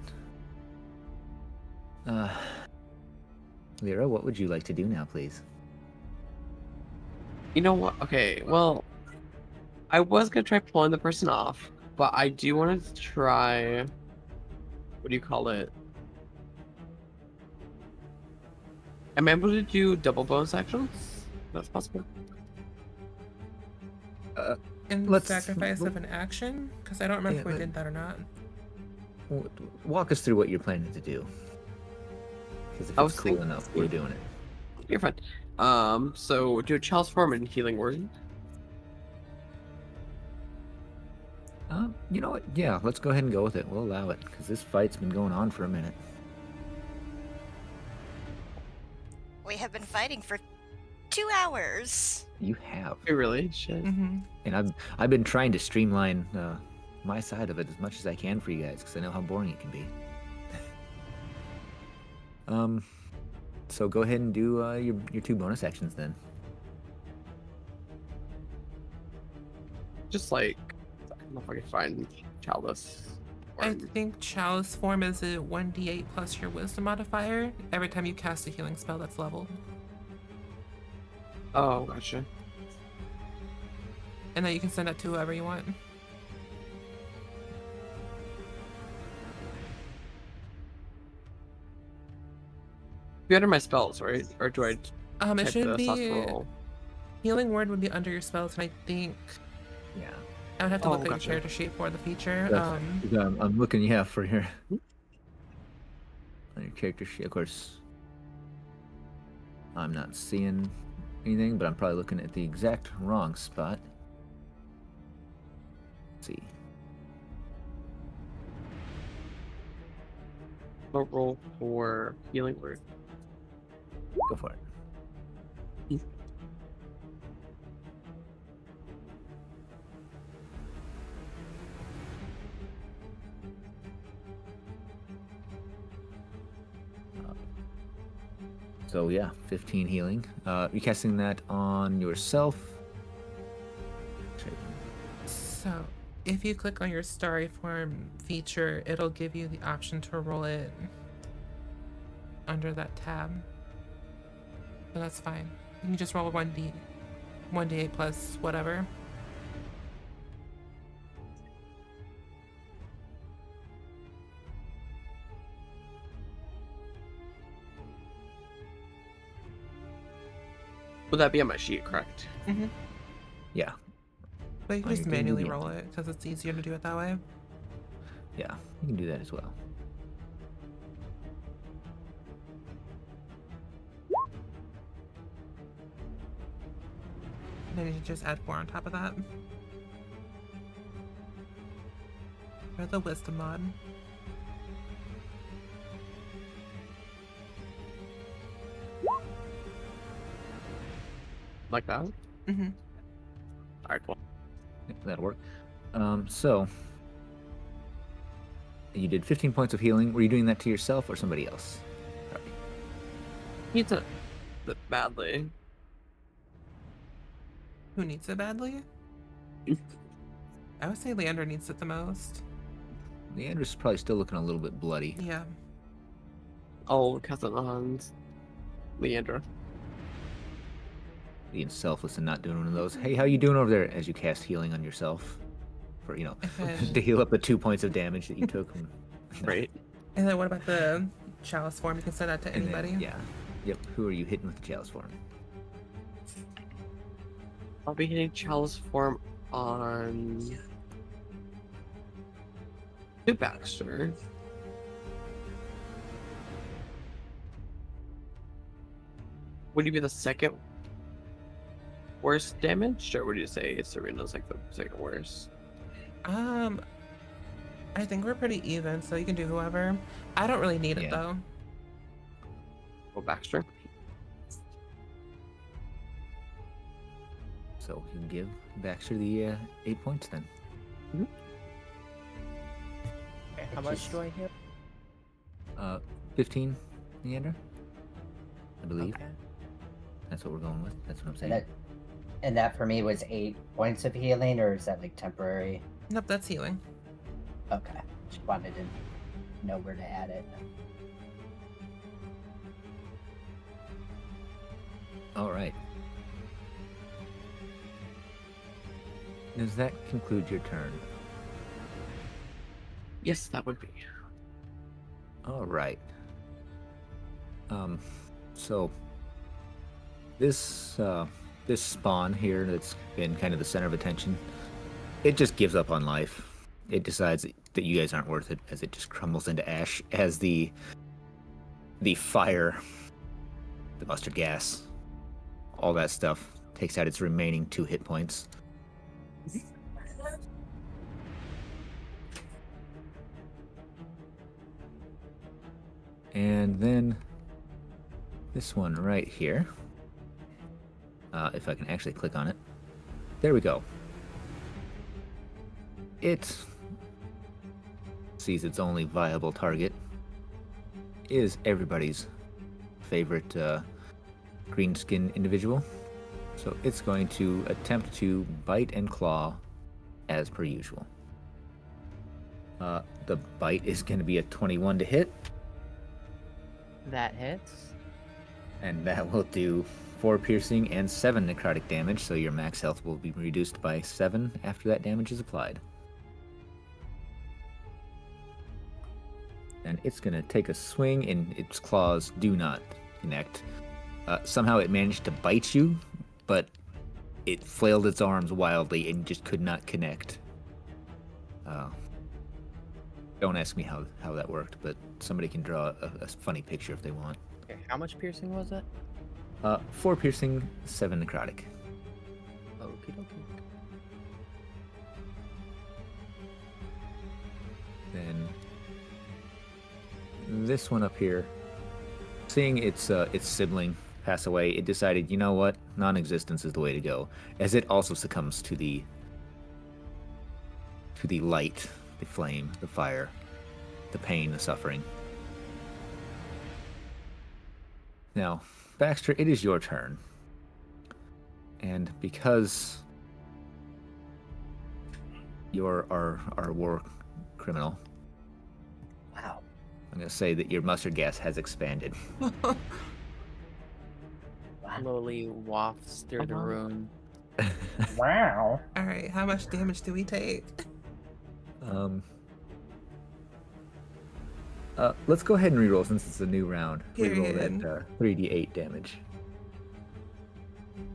S1: Lyra, what would you like to do now, please?
S6: You know what? Okay, well, I was gonna try pulling the person off, but I do want to try. What do you call it? Am I able to do double bonus actions? That's possible.
S2: In
S1: Let's-
S2: sacrifice of an action? Because I don't remember if we
S1: Yeah,
S2: did that or not.
S1: Walk us through what you're planning to do. Because if
S6: I
S1: it's
S6: was
S1: cool
S6: thinking-
S1: enough, we're doing it.
S6: You're fine. So do a child's form and healing word.
S1: You know what? Yeah, let's go ahead and go with it. We'll allow it because this fight's been going on for a minute.
S4: We have been fighting for 2 hours.
S1: You have,
S6: You really? Shit.
S2: Mm-hmm.
S1: and I've been trying to streamline my side of it as much as I can for you guys because I know how boring it can be. So go ahead and do your 2 bonus actions then.
S6: Just like, I don't know if I can find childless.
S2: I
S6: form.
S2: think Chalice form is a 1d8 plus your wisdom modifier every time you cast a healing spell that's leveled.
S6: Oh, gotcha.
S2: And then you can send that to whoever you want.
S6: Be under my spells, right? Or do I
S2: It
S6: type
S2: should
S6: the slots
S2: be
S6: for roll?
S2: Healing Word would be under your spells, and I think
S1: Yeah.
S2: I would have to
S6: Oh,
S2: look at
S6: gotcha.
S2: your character sheet for the feature.
S1: I'm looking, yeah, for your on your character sheet. Of course, I'm not seeing anything, but I'm probably looking at the exact wrong spot. Let's see.
S6: I'll roll for healing word.
S1: Go for it. So yeah, 15 healing. You casting that on yourself?
S2: So, if you click on your Starry Form feature, it'll give you the option to roll it under that tab. So that's fine. You can just roll 1d8 plus whatever.
S6: Would that be on my sheet, correct?
S2: Mm-hmm.
S1: Yeah,
S2: But you can
S1: Oh,
S2: just
S1: you're doing
S2: manually
S1: the
S2: roll it because it's easier to do it that way.
S1: yeah, you can do that as well.
S2: And then you just add 4 on top of that. Or the wisdom mod.
S6: Like that?
S2: Mm-hmm.
S6: Alright, cool.
S1: Yeah, that'll work. So you did 15 points of healing. Were you doing that to yourself or somebody else?
S6: Needs it badly.
S2: Who needs it badly? I would say Leander needs it the most.
S1: Leander's probably still looking a little bit bloody.
S2: Yeah.
S6: I'll cast it on Leander.
S1: Being selfless and not doing one of those. Hey, how you doing over there? As you cast healing on yourself, for
S2: And-
S1: to heal up the 2 points of damage that you took.
S6: Right.
S2: And then what about the chalice form? You can send that to
S1: And then,
S2: anybody.
S1: yeah. Yep. Who are you hitting with the chalice form?
S6: I'll be hitting Chalice form on to Baxter. Would you be the second worst damage, or would you say Serena's like the second worst?
S2: I think we're pretty even, so you can do whoever. I don't really need it
S1: Yeah.
S2: though.
S6: Well, Baxter.
S1: So you can give Baxter the 8 points then.
S5: Okay, how much do I hit?
S1: 15, Leander? I believe.
S5: Okay.
S1: That's what we're going with. That's what I'm saying.
S3: And that for me was 8 points of healing, or is that like temporary?
S2: Nope, that's healing.
S3: Okay. Just wanted to know where to add it.
S1: All right. Does that conclude your turn?
S6: Yes, that would be.
S1: All right. So this this spawn here that's been kind of the center of attention, it just gives up on life. It decides that you guys aren't worth it as it just crumbles into ash as the fire, the mustard gas, all that stuff takes out its remaining 2 hit points. And then this one right here, if I can actually click on it, there we go. It sees its only viable target is everybody's favorite green skin individual. So it's going to attempt to bite and claw as per usual. The bite is going to be a 21 to hit,
S5: That hits.
S1: and that will do 4 piercing and 7 necrotic damage, so your max health will be reduced by 7 after that damage is applied. And it's going to take a swing, and its claws do not connect. Somehow it managed to bite you, but it flailed its arms wildly and just could not connect. Don't ask me how that worked, but somebody can draw a funny picture if they want.
S5: Okay, how much piercing was it?
S1: 4 piercing, 7 necrotic.
S5: Okie dokie.
S1: Then this one up here, seeing its sibling pass away, it decided, you know what, non-existence is the way to go. As it also succumbs to the light, the flame, the fire, the pain, the suffering. Now, Baxter, it is your turn. And because you're our war criminal,
S3: Wow.
S1: I'm going to say that your mustard gas has expanded.
S3: Wow.
S5: Slowly wafts through the room.
S3: Wow.
S2: All right, how much damage do we take?
S1: Let's go ahead and reroll since it's a new round. Reroll
S2: Period.
S1: that 3d8 damage.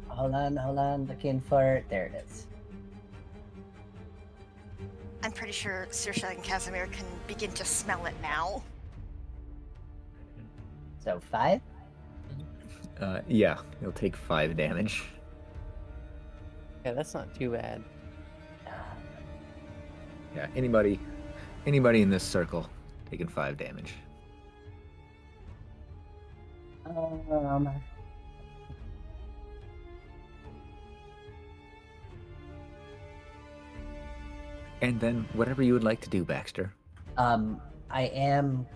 S3: Hold on. Looking for it. There it is.
S4: I'm pretty sure Saoirse and Casimir can begin to smell it now.
S3: So 5?
S1: Yeah, it'll take 5 damage.
S5: Yeah, that's not too bad.
S1: Yeah, anybody in this circle taking 5 damage. And then whatever you would like to do, Baxter.
S3: I am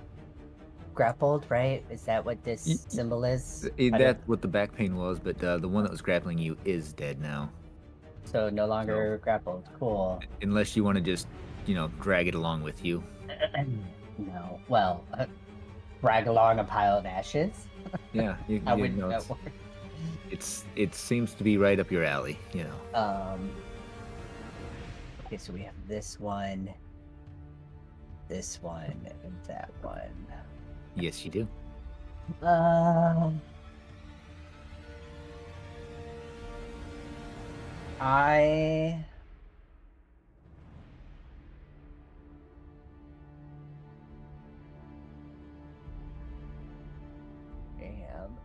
S3: grappled, right? Is that what this symbol is? I don't-
S1: That's what the back pain was, but the one that was grappling you is dead now.
S3: So no longer grappled. Cool.
S1: Unless you want to just, drag it along with you.
S3: No. Well, drag along a pile of ashes.
S1: Yeah,
S3: I wouldn't know.
S1: it seems to be right up your alley.
S3: Okay, so we have this one, and that one.
S1: Yes, you do.
S3: I am.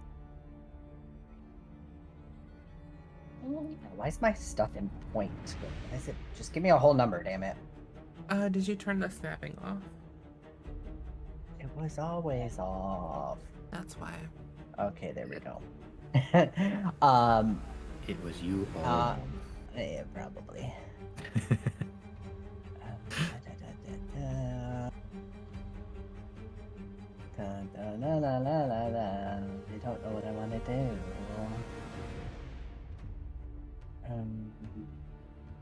S3: Why is my stuff in point? Why is it? Just give me a whole number, damn it.
S2: Did you turn the snapping off?
S3: It was always off.
S2: That's why.
S3: Okay, there we go.
S1: It was you all along.
S3: Yeah, probably. I don't know what I want to do.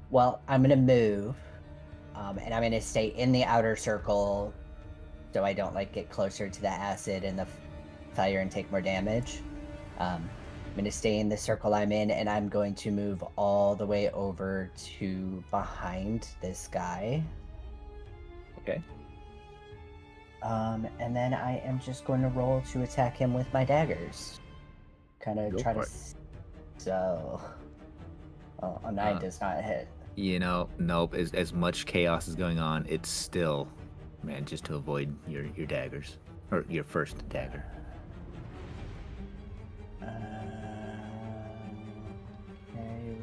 S3: Well, I'm gonna move, and I'm gonna stay in the outer circle, so I don't get closer to the acid and the fire and take more damage. I'm gonna stay in the circle I'm in, and I'm going to move all the way over to behind this guy.
S1: Okay.
S3: And then I am just going to roll to attack him with my daggers. Kind of try to. So. Oh, a 9 does not hit.
S1: Nope. As much chaos is going on, it's still, man, just to avoid your daggers. Or your first dagger.
S3: Okay.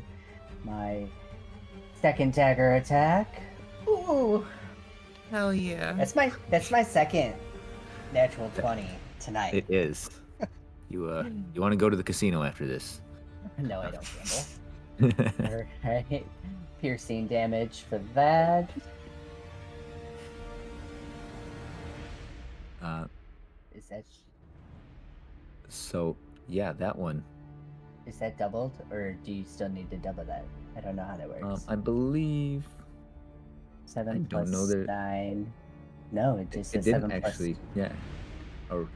S3: My second dagger attack. Ooh.
S2: Hell yeah.
S3: That's my second natural 20 tonight.
S1: It is. You want to go to the casino after this?
S3: No, I don't gamble. Alright. Piercing damage for that. Is that
S1: So yeah, that one.
S3: is that doubled, or do you still need to double that? I don't know how that works.
S1: I believe
S3: 7
S1: I don't
S3: plus
S1: know that-
S3: 9. No, it just
S1: it
S3: says
S1: didn't
S3: 7 plus.
S1: actually. Yeah. Or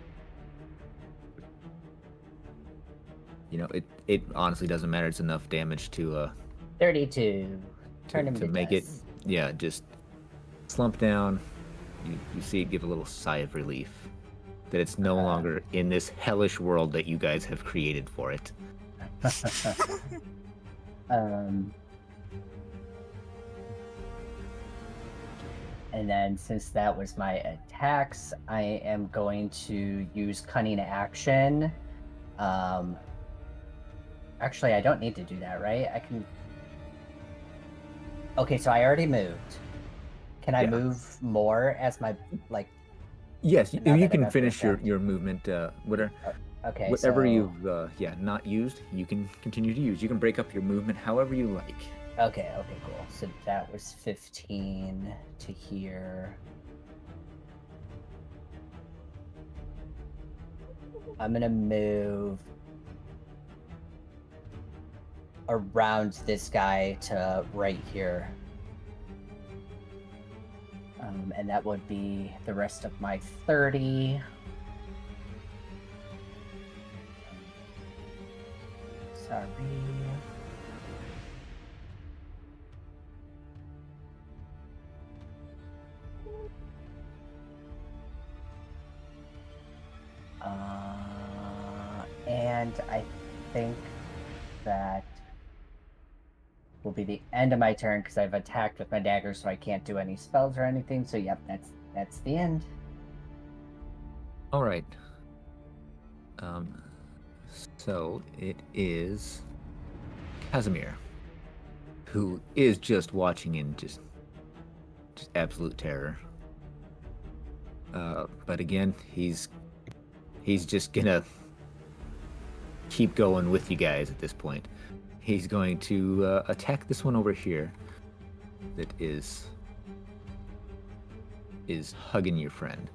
S1: it honestly doesn't matter. It's enough damage to
S3: 32. Turn him
S1: to
S3: to
S1: make
S3: dust.
S1: it, just slump down. You see it give a little sigh of relief that it's no longer in this hellish world that you guys have created for it.
S3: And then since that was my attacks, I am going to use cunning action. Actually, I don't need to do that, right? I can. Okay, so I already moved. Can I
S1: Yeah.
S3: move more as my
S1: Yes,
S3: Now
S1: you
S3: that I
S1: can
S3: got
S1: finish
S3: this
S1: your movement. Whatever
S3: Okay,
S1: whatever
S3: so...
S1: you've not used, you can continue to use. You can break up your movement however you like.
S3: Okay, cool. So that was 15 to here. I'm gonna move around this guy to right here. And that would be the rest of my 30. Sorry. And I think that will be the end of my turn because I've attacked with my dagger, so I can't do any spells or anything. So yep, that's the end.
S1: All right. So it is Casimir, who is just watching in just absolute terror. But again, he's just gonna keep going with you guys at this point. He's going to attack this one over here that is hugging your friend.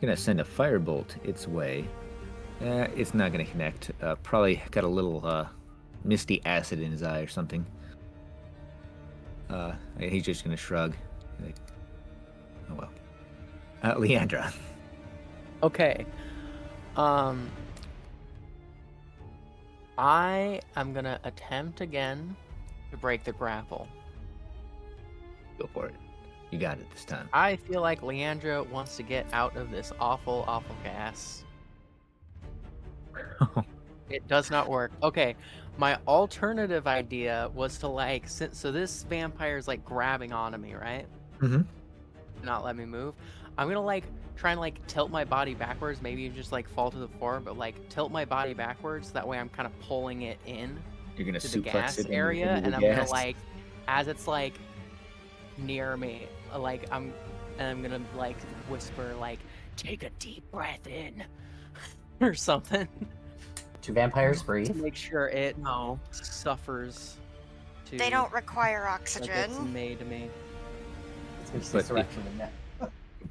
S1: Gonna send a firebolt its way. It's not gonna connect. Probably got a little misty acid in his eye or something. He's just gonna shrug. Like, oh well. Leandra.
S5: Okay. I am gonna attempt again to break the grapple.
S1: Go for it. You got it this time.
S5: I feel like Leandra wants to get out of this awful, awful gas. It does not work. Okay, my alternative idea was to like, so this vampire is like grabbing onto me, right?
S1: Mm-hmm.
S5: Not let me move. I'm gonna like try and like tilt my body backwards. Maybe you just like fall to the floor, but like tilt my body backwards. That way I'm kind of pulling it in
S1: You're gonna
S5: to the
S1: suplex
S5: gas
S1: it
S5: area,
S1: into the
S5: and I'm gonna
S1: gas.
S5: like, as it's like near me, like I'm gonna like whisper like, take a deep breath in, or something.
S3: Do vampires
S5: To
S3: breathe?
S5: make sure it
S6: No.
S5: suffers to
S4: They don't require
S5: like it's
S4: oxygen.
S5: made to me.
S3: It's just
S1: But
S3: resurrection in that.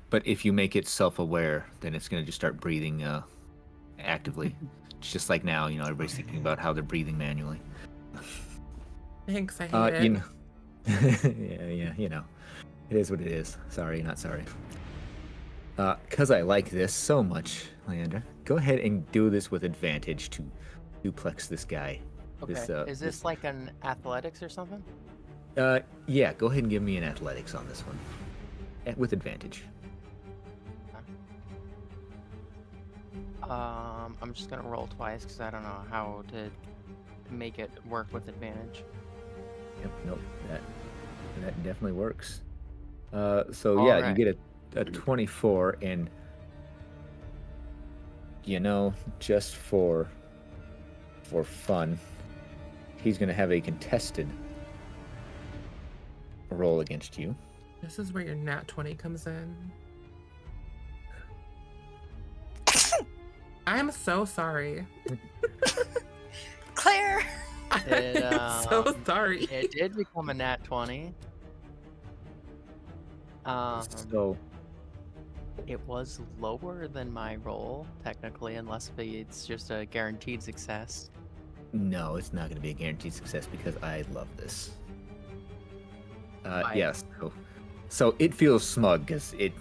S1: But if you make it self-aware, then it's gonna just start breathing actively. It's just like now, everybody's thinking about how they're breathing manually.
S2: Thanks, I hate it.
S1: You know. Yeah, it is what it is. Sorry, not sorry. Cause I like this so much, Leandra. Go ahead and do this with advantage to duplex this guy.
S5: Okay. Is this like an athletics or something?
S1: Yeah. Go ahead and give me an athletics on this one, with advantage.
S5: I'm just gonna roll twice because I don't know how to make it work with advantage.
S1: Yep. Nope. That definitely works. So
S5: All
S1: yeah,
S5: right.
S1: you get a 24, and just for fun, he's gonna have a contested roll against you.
S2: This is where your nat 20 comes in. I'm so sorry.
S4: Claire!
S2: I'm so sorry.
S5: It did become a nat 20.
S1: So
S5: It was lower than my roll, technically, unless it's just a guaranteed success.
S1: no, it's not gonna be a guaranteed success because I love this.
S5: Why?
S1: Yes. So it feels smug because it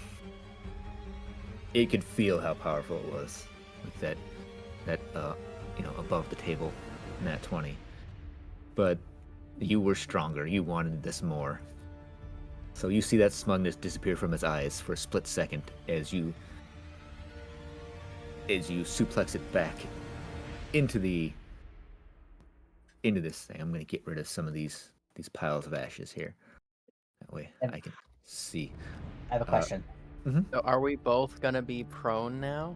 S1: could feel how powerful it was with that above the table nat 20. But you were stronger. You wanted this more. So you see that smugness disappear from his eyes for a split second as you suplex it back into this thing. I'm gonna get rid of some of these piles of ashes here. That way I can see.
S3: I have a question.
S5: So are we both gonna be prone now?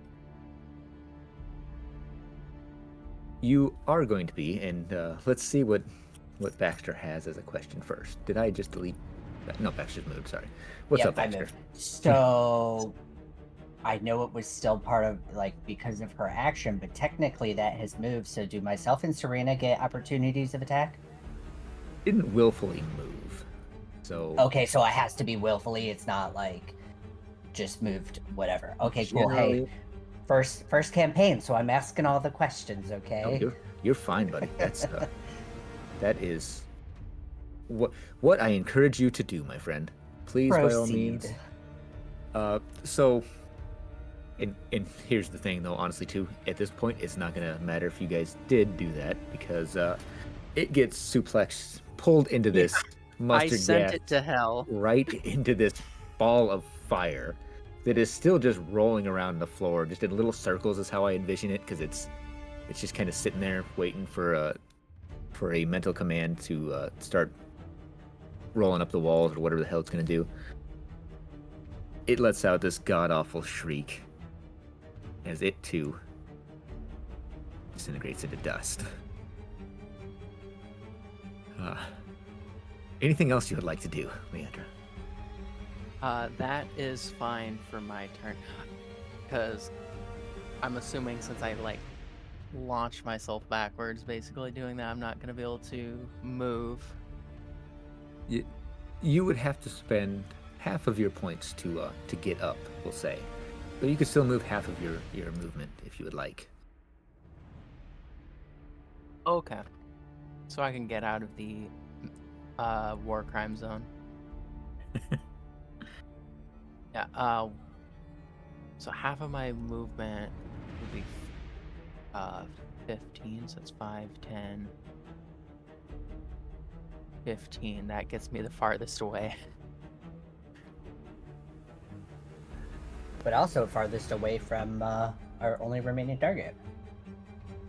S1: You are going to be, and let's see what Baxter has as a question first. Did I just delete? No, Baxter's moved. Sorry. What's
S3: Yep,
S1: up, Baxter?
S3: I moved. So I know it was still part of because of her action, but technically that has moved. So do myself and Serena get opportunities of attack?
S1: Didn't willfully move, so
S3: Okay, so it has to be willfully. It's not like just moved, whatever. Okay, cool. Hey, first campaign, so I'm asking all the questions. Okay.
S1: No, you're fine, buddy. That's that is what I encourage you to do, my friend. Please, by all means. So, and here's the thing, though. Honestly, too, at this point, it's not gonna matter if you guys did do that because it gets suplexed, pulled into this mustard
S5: I sent
S1: gas,
S5: it to hell.
S1: right into this ball of fire that is still just rolling around the floor, just in little circles. Is how I envision it, because it's just kind of sitting there waiting for a mental command to start rolling up the walls or whatever the hell it's gonna do. It lets out this god-awful shriek as it too disintegrates into dust. Anything else you would like to do, Leandra?
S5: That is fine for my turn, because I'm assuming since I launched myself backwards, basically doing that, I'm not gonna be able to move.
S1: You would have to spend half of your points to get up, we'll say. But you could still move half of your movement if you would like.
S5: Okay. So I can get out of the war crime zone. Yeah. So half of my movement would be 15. So it's 5, 10, 15. That gets me the farthest away.
S3: But also farthest away from our only remaining target.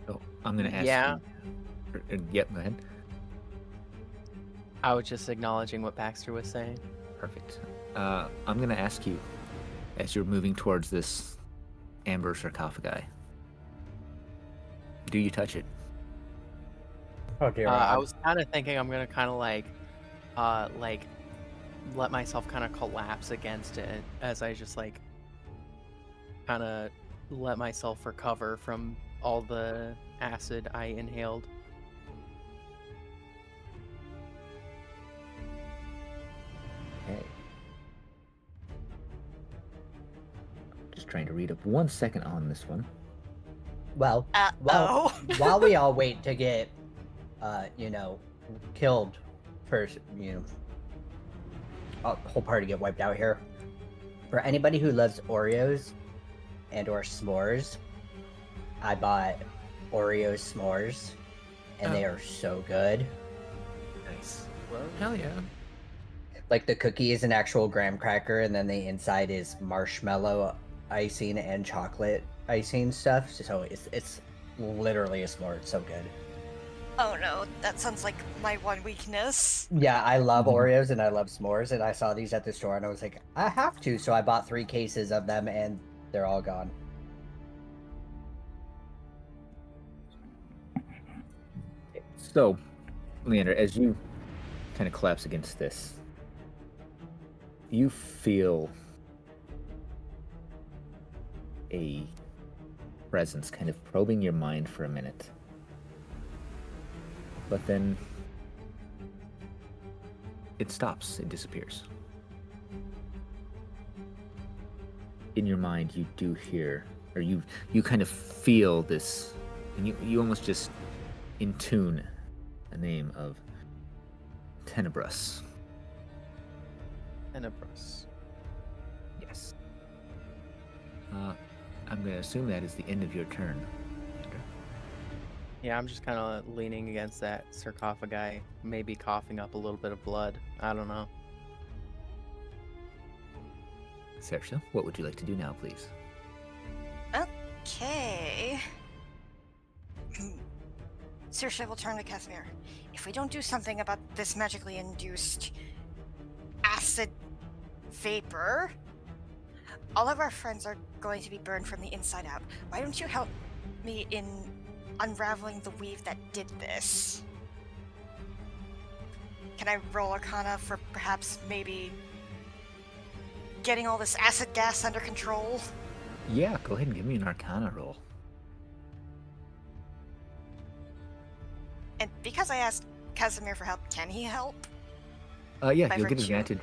S1: So I'm gonna ask
S5: Yeah.
S1: you. Yep, go ahead.
S5: I was just acknowledging what Baxter was saying.
S1: Perfect. I'm gonna ask you, as you're moving towards this amber sarcophagi, do you touch it?
S3: Oh dear
S5: I
S3: God.
S5: was kind of thinking I'm gonna kind of like let myself kind of collapse against it as I just like kind of let myself recover from all the acid I inhaled.
S1: Okay. Just trying to read up 1 second on this one.
S3: Well,
S4: Oh.
S3: while we all wait to get, killed first, a whole party get wiped out here. For anybody who loves Oreos and/or s'mores, I bought Oreo s'mores, and they
S2: Oh.
S3: are so good.
S1: Nice.
S2: Hell yeah.
S3: Like the cookie is an actual graham cracker, and then the inside is marshmallow icing and chocolate icing stuff. So it's literally a s'more. It's so good.
S4: Oh no, that sounds like my one weakness.
S3: Yeah, I love
S1: Mhm.
S3: Oreos and I love s'mores, and I saw these at the store, and I was like, I have to. So I bought 3 cases of them, and they're all gone.
S1: So, Leander, as you kind of collapse against this, you feel a presence kind of probing your mind for a minute. But then it stops, it disappears. In your mind, you do hear, or you kind of feel this, and you almost just in tune the name of Tenebrous.
S5: Tenebrous.
S1: Yes. I'm going to assume that is the end of your turn.
S5: Yeah, I'm just kind of leaning against that sarcophagi, maybe coughing up a little bit of blood. I don't know.
S1: Saoirse, what would you like to do now, please?
S4: Okay. Saoirse will turn to Casimir. If we don't do something about this magically induced acid vapor, all of our friends are going to be burned from the inside out. Why don't you help me in unraveling the weave that did this? Can I roll Arcana for perhaps maybe getting all this acid gas under control?
S1: Yeah, go ahead and give me an Arcana roll.
S4: And because I asked Casimir for help, can he help?
S1: Yeah,
S4: By
S1: you'll get
S4: virtue-
S1: advantage.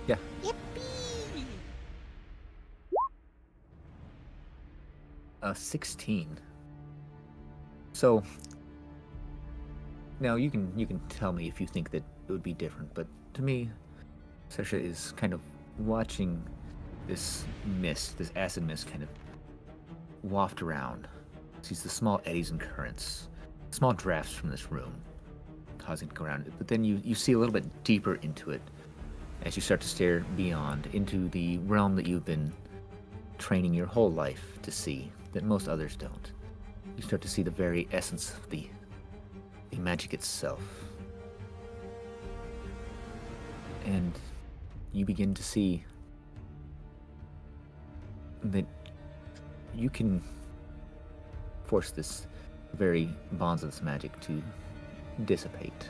S1: Yeah.
S4: Yippee!
S1: 16. So now you can tell me if you think that it would be different, but to me, Saoirse is kind of watching this mist, this acid mist, kind of waft around. Sees the small eddies and currents, small drafts from this room, causing it to go around. But then you see a little bit deeper into it as you start to stare beyond into the realm that you've been training your whole life to see, that most others don't. You start to see the very essence of the magic itself. And you begin to see that you can force this very bonds of this magic to dissipate,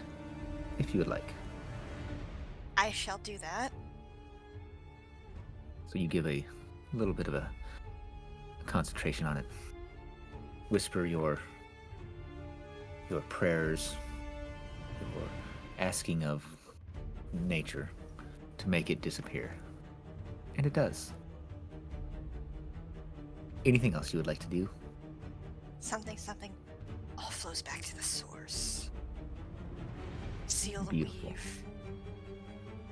S1: if you would like.
S4: I shall do that.
S1: So you give a little bit of a concentration on it. Whisper your prayers, your asking of nature to make it disappear. And it does. Anything else you would like to do?
S4: Something all flows back to the source. Seal the
S1: Beautiful.
S4: weave.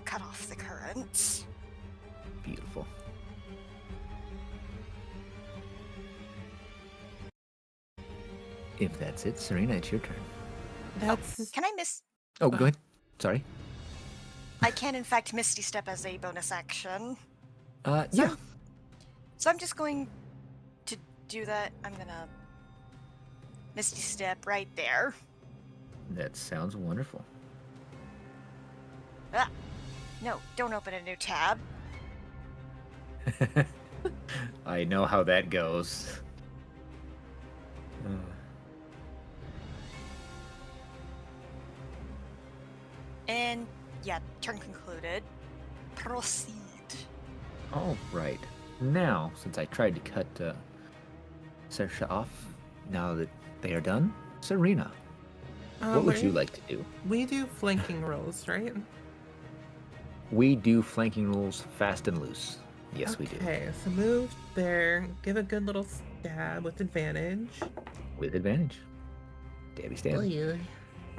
S4: Cut off the currents.
S1: Beautiful. If that's it, Serena, it's your turn.
S2: That's
S4: Can I miss?
S1: Oh, go ahead. Sorry.
S4: I can, in fact, Misty Step as a bonus action.
S1: Yeah.
S4: So I'm just going to do that. I'm gonna Misty Step right there.
S1: That sounds wonderful.
S4: Ah, no, don't open a new tab.
S1: I know how that goes.
S4: And yeah, turn concluded. Proceed.
S1: All right. Now, since I tried to cut Saoirse off, now that they are done, Serena, what would you like to do?
S2: We do flanking rolls, right?
S1: We do flanking rules fast and loose. Yes, we do.
S2: Okay, so move there, give a good little stab with advantage.
S1: With advantage. Dabby stab.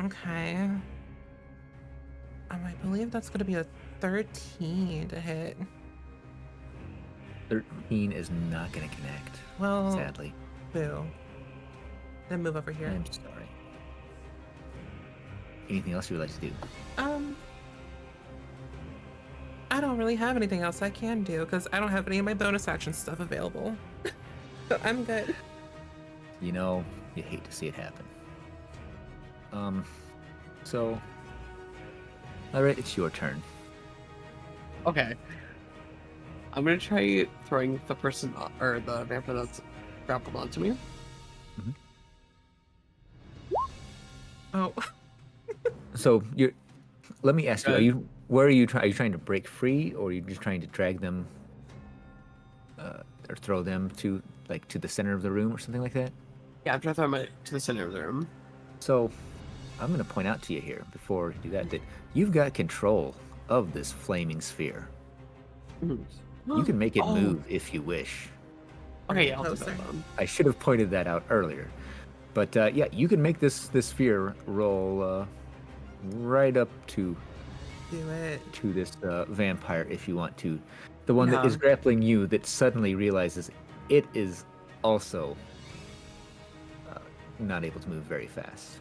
S2: Okay. I believe that's gonna be a 13 to hit.
S1: 13 is not going to connect,
S2: Well,
S1: sadly.
S2: boo. Then move over here.
S1: I'm sorry. Anything else you would like to do?
S2: I don't really have anything else I can do because I don't have any of my bonus action stuff available. So I'm good.
S1: You know, you hate to see it happen. So, all right, it's your turn.
S6: Okay. I'm gonna try throwing the person or the vampire that's grappled onto me.
S2: Oh,
S1: So let me ask you:
S6: Good.
S1: where are you trying? Are you trying to break free, or are you just trying to drag them, or throw them to the center of the room, or something like that?
S6: Yeah, I'm trying to throw him to the center of the room.
S1: So, I'm going to point out to you here before you do that you've got control of this flaming sphere.
S6: Mhm.
S1: You can make it
S6: Oh.
S1: move if you wish.
S6: Okay, yeah, I'll do
S2: Closer.
S6: that then.
S1: I should have pointed that out earlier. But yeah, you can make this sphere roll right up to
S2: do it.
S1: this vampire if you want to. The one that is
S6: Yeah.
S1: grappling you that suddenly realizes it is also not able to move very fast.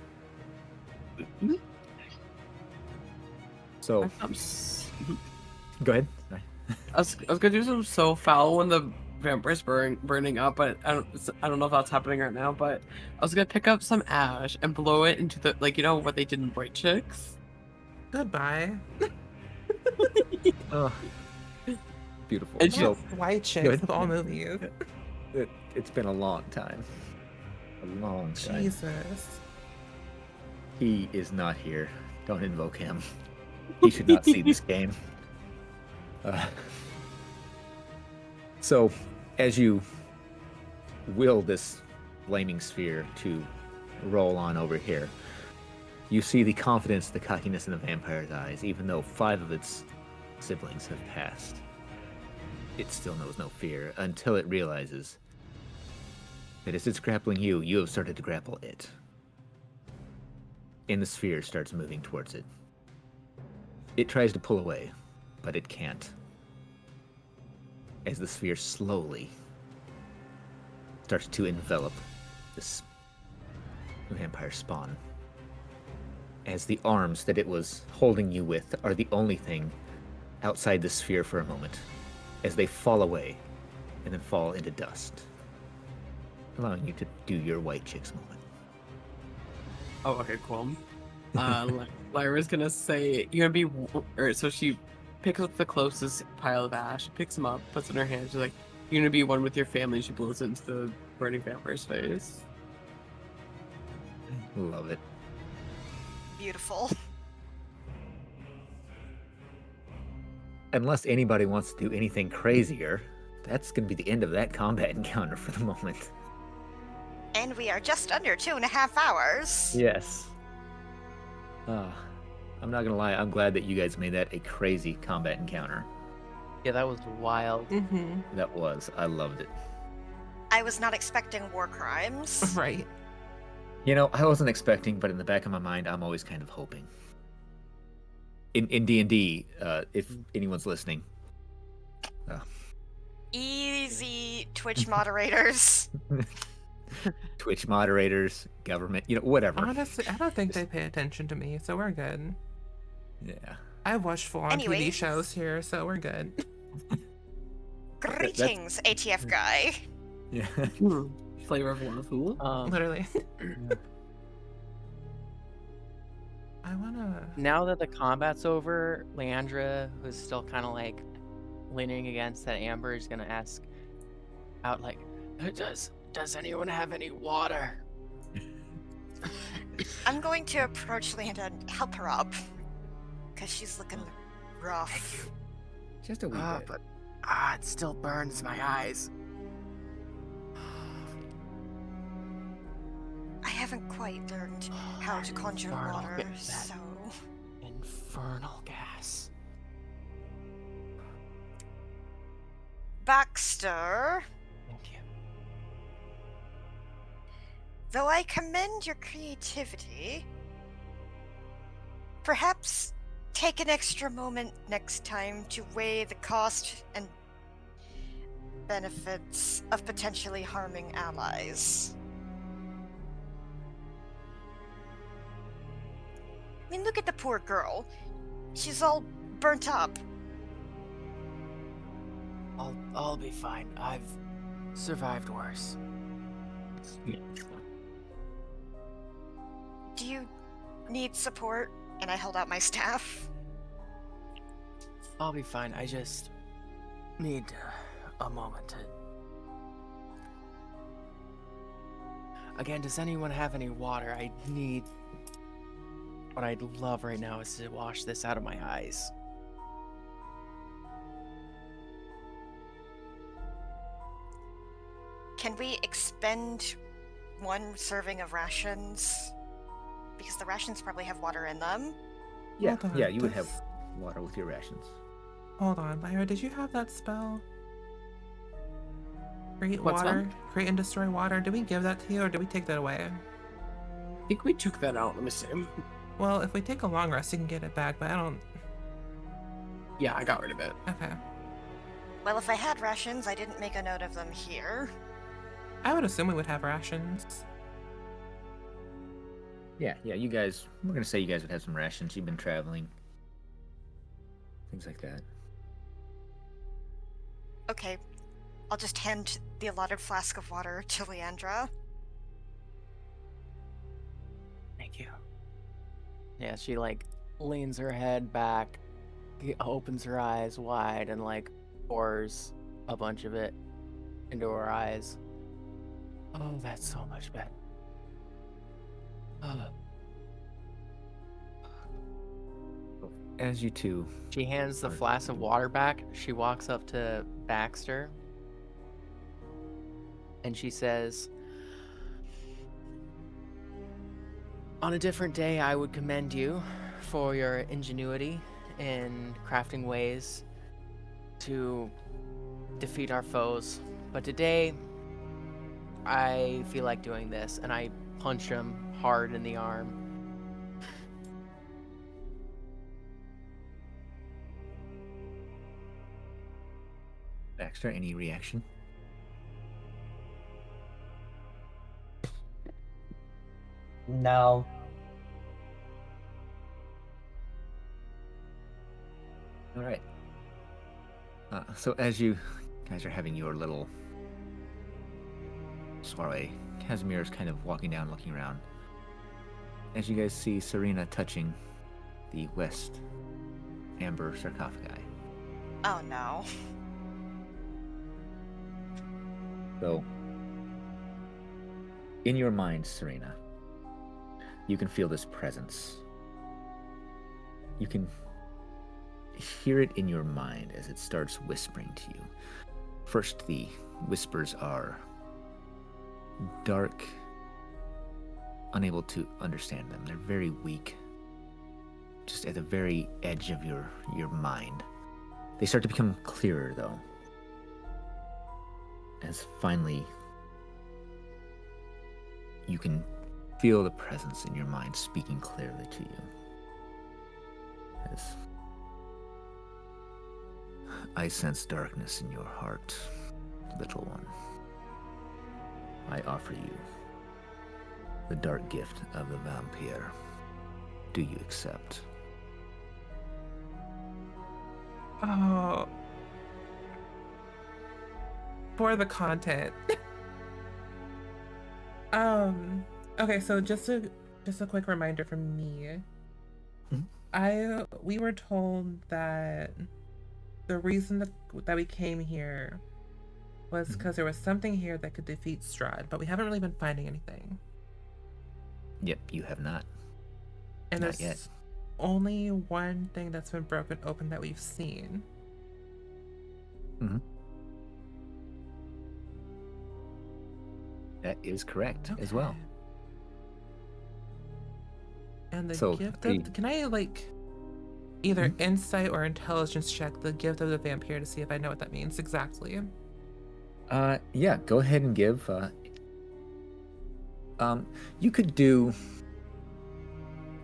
S1: So, go ahead. Sorry.
S6: I was gonna do some so foul when the vampire's burning up, but I don't know if that's happening right now. But I was gonna pick up some ash and blow it into the what they did in White Chicks.
S2: Goodbye.
S1: Oh, beautiful.
S6: And
S1: So,
S2: White
S1: Go
S2: chicks
S1: ahead.
S2: of all movies.
S1: it's been a long time. A long time.
S2: Jesus.
S1: He is not here. Don't invoke him. He should not see this game. So, as you will this flaming sphere to roll on over here, you see the confidence, the cockiness in the vampire's eyes. Even though 5 of its siblings have passed, it still knows no fear until it realizes that as it's grappling you, you have started to grapple it. And the sphere starts moving towards it. It tries to pull away, but it can't. As the sphere slowly starts to envelop this vampire spawn. As the arms that it was holding you with are the only thing outside the sphere for a moment, as they fall away and then fall into dust, allowing you to do your White Chicks moment.
S6: Oh, okay, cool. Lyra's gonna say you're gonna be, so she picks up the closest pile of ash, picks him up, puts it in her hand. She's like, "You're gonna be one with your family." She blows it into the burning vampire's face.
S1: Love it.
S4: Beautiful.
S1: Unless anybody wants to do anything crazier, that's going to be the end of that combat encounter for the moment.
S4: And we are just under 2.5 hours.
S1: Yes. I'm not going to lie, I'm glad that you guys made that a crazy combat encounter.
S5: Yeah, that was wild.
S2: Mm-hmm.
S1: That was. I loved it.
S4: I was not expecting war crimes.
S2: Right.
S1: You know, I wasn't expecting, but in the back of my mind, I'm always kind of hoping. in D&D, if anyone's listening.
S4: Easy Twitch moderators.
S1: Twitch moderators, government, whatever.
S2: Honestly, I don't think they pay attention to me, so we're good.
S1: Yeah.
S2: I've watched full-on
S4: Anyway.
S2: TV shows here, so we're good.
S4: Greetings, ATF guy.
S1: Yeah.
S6: Flavor of love. Who?
S2: Literally. I wanna.
S5: Now that the combat's over, Leandra, who's still kind of like leaning against that Amber, is gonna ask out like, "Does anyone have any water?"
S4: I'm going to approach Landa and help her up. Because she's looking rough.
S1: Just a wee bit.
S5: But it still burns my eyes.
S4: I haven't quite learned how to conjure
S5: Infernal
S4: water,
S5: gas.
S4: so...
S5: Infernal gas.
S4: Baxter,
S5: Thank you.
S4: though I commend your creativity, perhaps take an extra moment next time to weigh the cost and benefits of potentially harming allies. I mean, look at the poor girl. She's all burnt up.
S5: I'll be fine. I've survived worse.
S4: Do you need support? And I held out my staff.
S5: I'll be fine. I just need a moment to. Again, does anyone have any water? I need. What I'd love right now is to wash this out of my eyes.
S4: Can we expend one serving of rations? Because the rations probably have water in them.
S1: Yeah,
S2: Hold on,
S1: yeah, you would
S2: this-
S1: have water with your rations.
S2: Hold on, Lyra, did you have that spell? Create
S6: What spell?
S2: water? Create and destroy water. Did we give that to you, or did we take that away?
S6: I think we took that out. Let me see.
S2: Well, if we take a long rest, you can get it back, but I don't...
S6: Yeah, I got rid of it.
S2: Okay.
S4: Well, if I had rations, I didn't make a note of them here.
S2: I would assume we would have rations.
S1: Yeah, you guys, we're going to say you guys would have some rations. You've been traveling. Things like that.
S4: Okay, I'll just hand the allotted flask of water to Leandra.
S5: Thank you. Yeah, she like leans her head back, opens her eyes wide, and like pours a bunch of it into her eyes. Oh, that's so much better.
S1: As you two,
S5: She hands the flask of water back. She walks up to Baxter and she says, "On a different day, I would commend you for your ingenuity in crafting ways to defeat our foes. But today, I feel like doing this." And I punch him hard in the arm.
S1: Baxter, any reaction?
S3: No.
S1: All right. So as you guys are having your little soiree, Casimir's kind of walking down, looking around. As you guys see Serena touching the West Amber sarcophagi.
S4: Oh no.
S1: So, in your mind, Serena, you can feel this presence. You can hear it in your mind as it starts whispering to you. First, the whispers are dark, unable to understand them. They're very weak, just at the very edge of your mind. They start to become clearer, though, as finally you can feel the presence in your mind speaking clearly to you. as I sense darkness in your heart, little one. I offer you the dark gift of the vampire. Do you accept?
S2: Oh. For the content. Okay, so just a quick reminder from me. We were told that the reason that we came here was because there was something here that could defeat Strahd, but we haven't really been finding anything.
S1: Yep, you have not.
S2: And
S1: Not
S2: there's
S1: yet.
S2: only one thing that's been broken open that we've seen.
S1: That is correct as well.
S2: And the
S1: So,
S2: gift
S1: are
S2: of...
S1: you-
S2: Can I, like, either insight or intelligence check the gift of the vampire to see if I know what that means exactly?
S1: Yeah, go ahead and give. You could do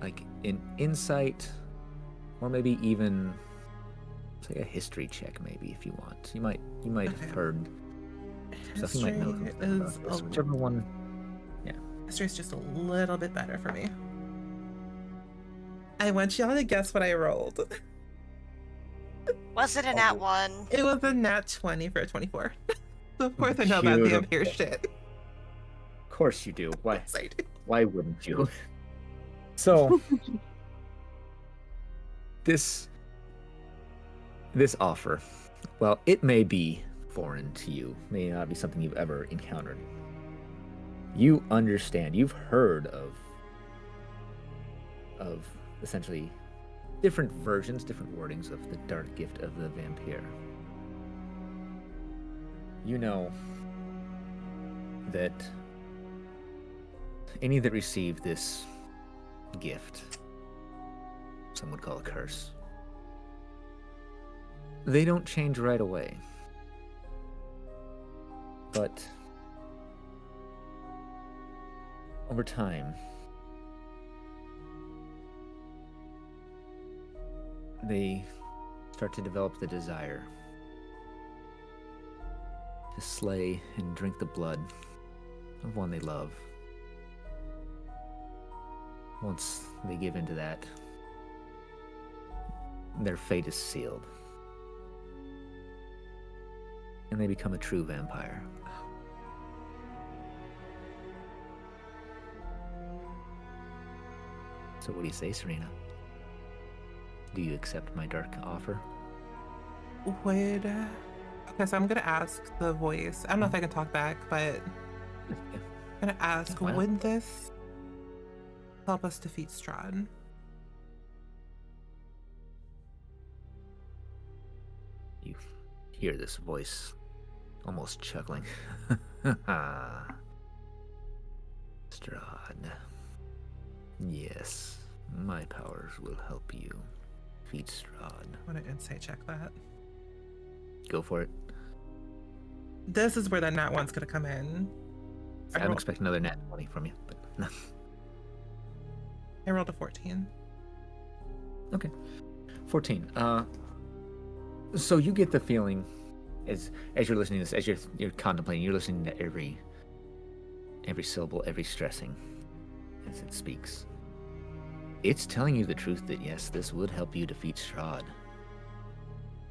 S1: like an insight, or maybe even say a history check, maybe if you want. You might have
S2: Okay.
S1: heard stuff. You might know
S2: History
S1: something about
S2: is
S1: this. Whichever one.
S2: History is just a little bit better for me. I want y'all to guess what I rolled.
S4: Was it a nat 1?
S2: It was a nat 20 for a 24. So of course I know about
S1: Beautiful.
S2: vampire shit.
S1: Of course you do. Why?
S2: Yes, I do.
S1: Why wouldn't you? So this offer, well, it may be foreign to you, may not be something you've ever encountered. You understand, you've heard of essentially different versions, different wordings of the dark gift of the vampire. You know that any that receive this gift, some would call a curse, they don't change right away. But over time, they start to develop the desire to slay and drink the blood of one they love. Once they give into that, their fate is sealed. And they become a true vampire. So what do you say, Serena? Do you accept my dark offer?
S2: Okay, so I'm gonna ask the voice. I don't know if I can talk back, but
S1: Yeah.
S2: I'm gonna ask,
S1: Why not?
S2: would this help us defeat Strahd?
S1: You hear this voice almost chuckling. Strahd. Yes, my powers will help you defeat Strahd.
S2: I want to insight check that.
S1: Go for it.
S2: This is where that nat one's gonna come in.
S1: I'm expecting another nat 20 from you, but no.
S2: I rolled a 14.
S1: Okay. 14. So you get the feeling as you're listening to this, as you're contemplating, you're listening to every syllable, every stressing as it speaks. It's telling you the truth that yes, this would help you defeat Strahd.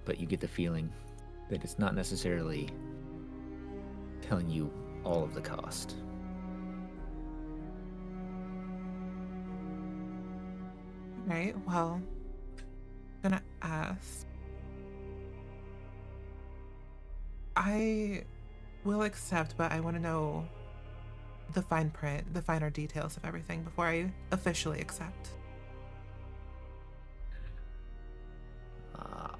S1: But you get the feeling that it's not necessarily telling you all of the cost.
S2: Right, well, I'm gonna ask. I will accept, but I want to know the fine print, the finer details of everything before I officially accept.
S1: Ah.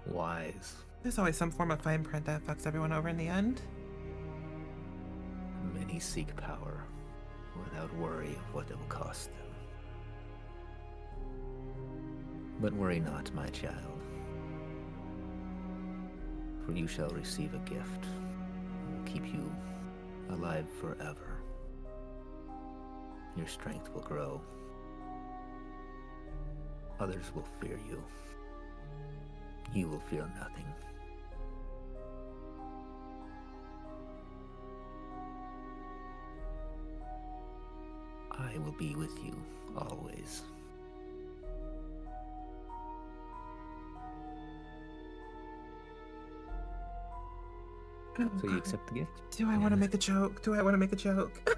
S1: Wise.
S2: There's always some form of fine print that fucks everyone over in the end.
S1: Many seek power without worry of what it will cost them. But worry not, my child, for you shall receive a gift that will keep you alive forever. Your strength will grow. Others will fear you. You will fear nothing. I will be with you always.
S2: Oh,
S1: So you
S2: God.
S1: accept the gift?
S2: Do I want to make a joke? Do I want to make a joke?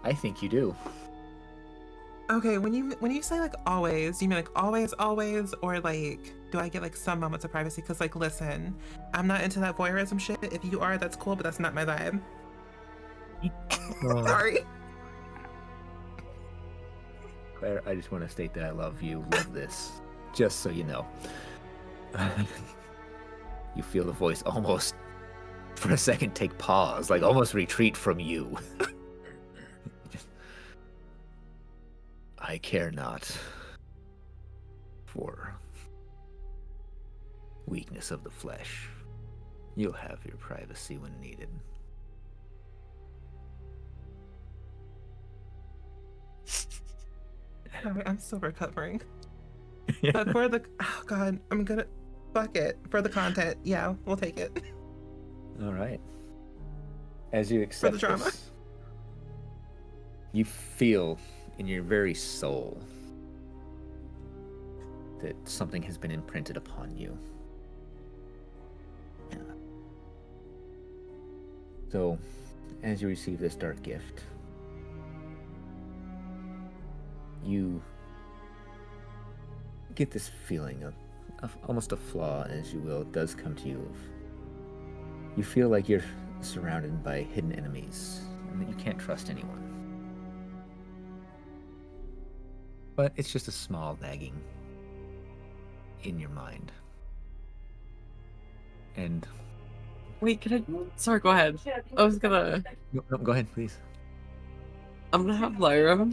S1: I think you do.
S2: Okay, when you say like always, you mean like always, always, or like do I get like some moments of privacy? Because like, listen, I'm not into that voyeurism shit. If you are, that's cool, but that's not my vibe. Sorry.
S1: Claire, I just want to state that I love you, love this, just so you know. You feel the voice almost, for a second, take pause, like almost retreat from you. I care not for weakness of the flesh. You'll have your privacy when needed.
S2: Sorry, I'm still recovering. But for the oh God, I'm gonna fuck it for the content. Yeah, we'll take it.
S1: All right. As you accept
S2: the drama.
S1: this, you feel in your very soul that something has been imprinted upon you. Yeah. So, as you receive this dark gift, you get this feeling of almost a flaw, as you will, it does come to you. You feel like you're surrounded by hidden enemies and that you can't trust anyone. But it's just a small nagging in your mind. And
S6: Wait, can I? Sorry, go ahead. I was gonna.
S1: no, go ahead, please.
S6: I'm gonna have Lyra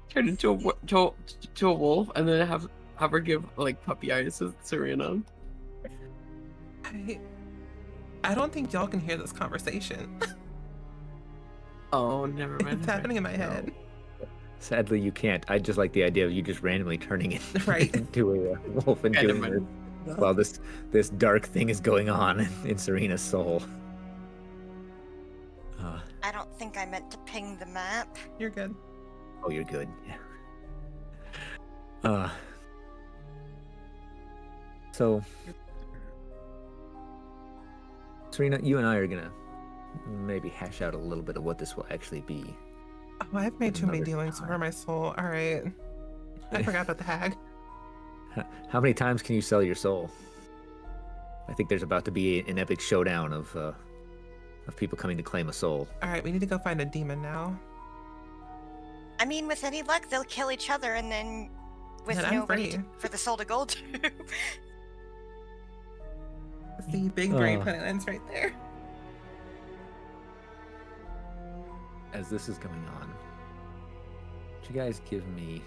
S6: turn into a wolf, and then have her give like puppy eyes to Serena.
S2: I don't think y'all can hear this conversation.
S6: Oh, never mind.
S2: It's happening in my head.
S1: Sadly, you can't. I just like the idea of you just randomly turning it
S2: Right.
S1: into a wolf and
S6: Yeah,
S1: doing
S6: never
S1: this while this dark thing is going on in Serena's soul.
S4: I don't think I meant to ping the map.
S2: You're good.
S1: Oh, you're good. Yeah. So, Serena, you and I are gonna maybe hash out a little bit of what this will actually be.
S2: Oh, I've made too many
S1: Another
S2: dealings
S1: time.
S2: for my soul. All right. I forgot about the hag.
S1: How many times can you sell your soul? I think there's about to be an epic showdown of people coming to claim a soul.
S2: All right, we need to go find a demon now.
S4: I mean, with any luck, they'll kill each other, and then with
S2: Then I'm
S4: nobody
S2: free.
S4: for the soul to go to.
S2: See, big brain
S1: Oh.
S2: plans right there.
S1: As this is going on, would you guys give me...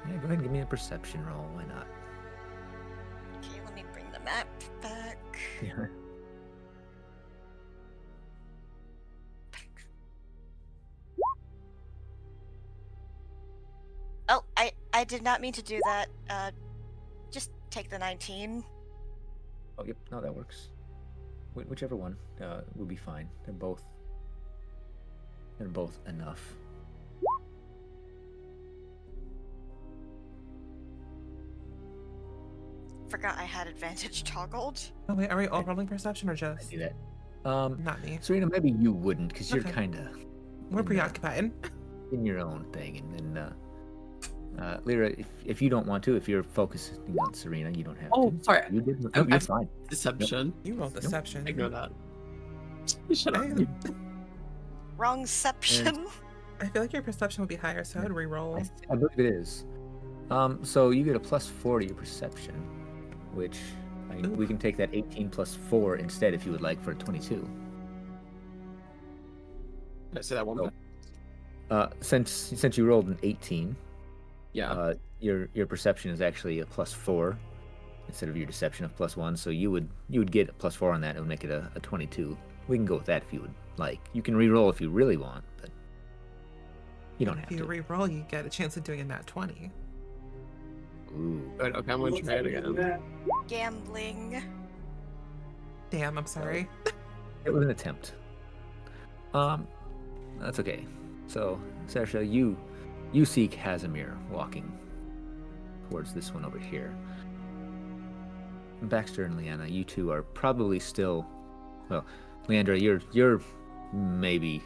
S1: yeah, go ahead and give me a perception roll. Why not?
S4: Okay, let me bring the map back.
S1: Yeah.
S4: Oh, I did not mean to do that. Just take the 19.
S1: Oh, yep. No, that works. Whichever one will be fine. They're both enough.
S4: Forgot I had advantage toggled.
S2: Oh wait, are we all rolling perception or
S1: I
S2: just
S1: do that.
S2: not me?
S1: Serena, maybe you wouldn't, because you're
S2: Okay.
S1: kind of
S2: We're
S1: in
S2: preoccupied.
S1: in your own thing, and then Lyra, if you don't want to, if you're focusing on Serena, you don't have
S6: Oh,
S1: to.
S6: sorry.
S1: You did. No,
S6: I'm-
S1: you're
S6: I'm-
S1: fine.
S6: Deception.
S2: You rolled deception.
S6: Ignore that. Shut up.
S2: Damn.
S4: Wrongception.
S2: I feel like your perception would be higher, so I would re-roll.
S1: I believe it is. So you get a +4 to your perception, which we can take that 18 plus 4 instead if you would like for a 22.
S6: Did I say that one
S1: Oh.
S6: more?
S1: Since you rolled an 18,
S6: Yeah.
S1: your perception is actually a +4 instead of your deception of +1. So you would get a +4 on that. It would make it a 22. We can go with that if you would like. You can re-roll if you really want, but You don't
S2: If
S1: have
S2: you
S1: to.
S2: re-roll, you get a chance of doing a nat 20.
S1: Ooh.
S6: Good. Okay, I'm gonna try it again.
S4: Gambling.
S2: Damn, I'm sorry.
S1: It was an attempt. That's okay. So, Saoirse, you see Casimir walking towards this one over here. Baxter and Leanna, you two are probably still, well, Leandra, you're maybe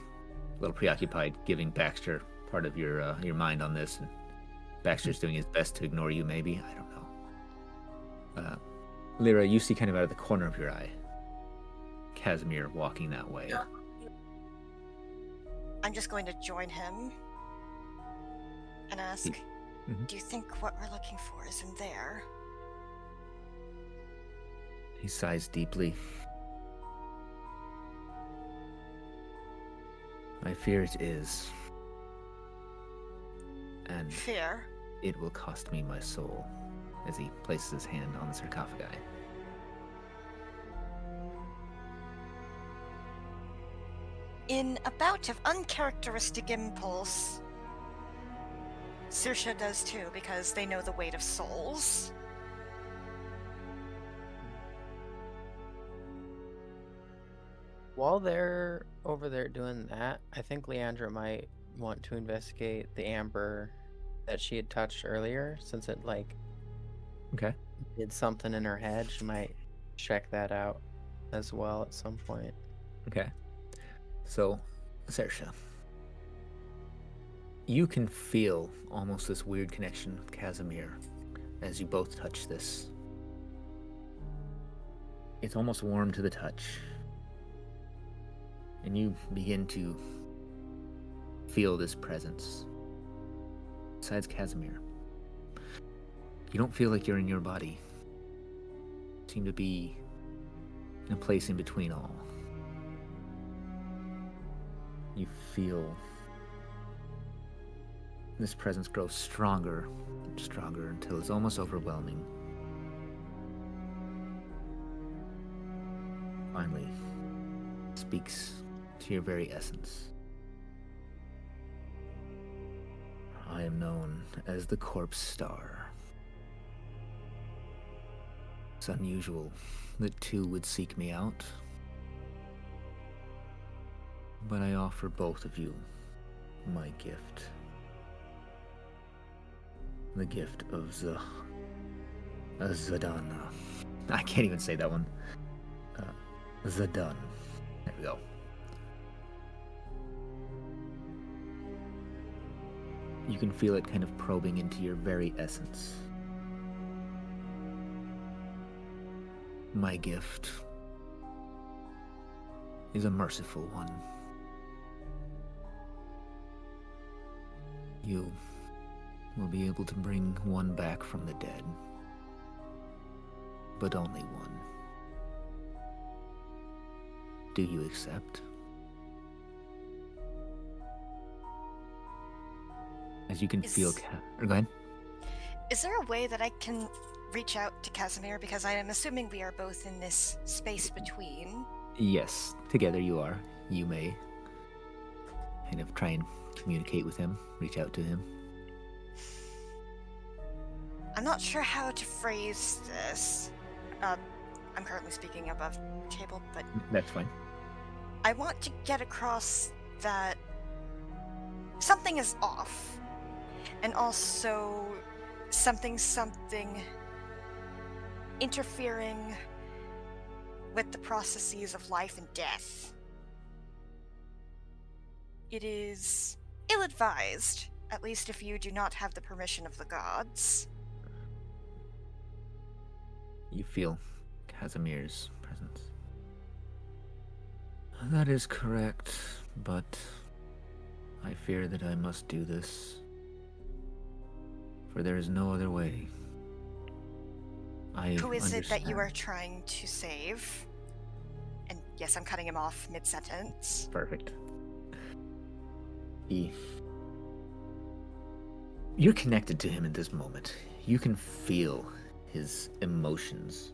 S1: a little preoccupied giving Baxter part of your mind on this, and Baxter's doing his best to ignore you. Maybe, I don't know. Lyra, you see kind of out of the corner of your eye Casimir walking that way.
S4: I'm just going to join him and ask,
S1: Mhm.
S4: do you think what we're looking for is in there?
S1: He sighs deeply. I fear it is. And
S4: Fear?
S1: it will cost me my soul, as he places his hand on the sarcophagi.
S4: In a bout of uncharacteristic impulse, Saoirse does too, because they know the weight of souls.
S5: While they're over there doing that, I think Leandra might want to investigate the amber that she had touched earlier, since it like
S1: Okay.
S5: did something in her head. She might check that out as well at some point.
S1: Okay. So, Saoirse, you can feel almost this weird connection with Casimir as you both touch this. It's almost warm to the touch. And you begin to feel this presence. Besides Casimir, you don't feel like you're in your body. You seem to be in a place in between all. You feel this presence grows stronger and stronger until it's almost overwhelming. Finally, speaks to your very essence. I am known as the Corpse Star. It's unusual that two would seek me out, but I offer both of you my gift. The gift of Zadana. I can't even say that one. Zadan. There we go. You can feel it kind of probing into your very essence. My gift is a merciful one. You will be able to bring one back from the dead, but only one. Do you accept? As you can feel... Or go ahead.
S4: Is there a way that I can reach out to Casimir? Because I am assuming we are both in this space between.
S1: Yes, together you are. You may kind of try and communicate with him, reach out to him.
S4: I'm not sure how to phrase this. I'm currently speaking above table, but
S1: That's fine.
S4: I want to get across that something is off. And also something interfering with the processes of life and death. It is ill-advised, at least if you do not have the permission of the gods.
S1: You feel Casimir's presence. That is correct, but I fear that I must do this, for there is no other way.
S4: Who is it that you are trying to save? And yes, I'm cutting him off mid-sentence.
S1: Perfect. You're connected to him in this moment. You can feel his emotions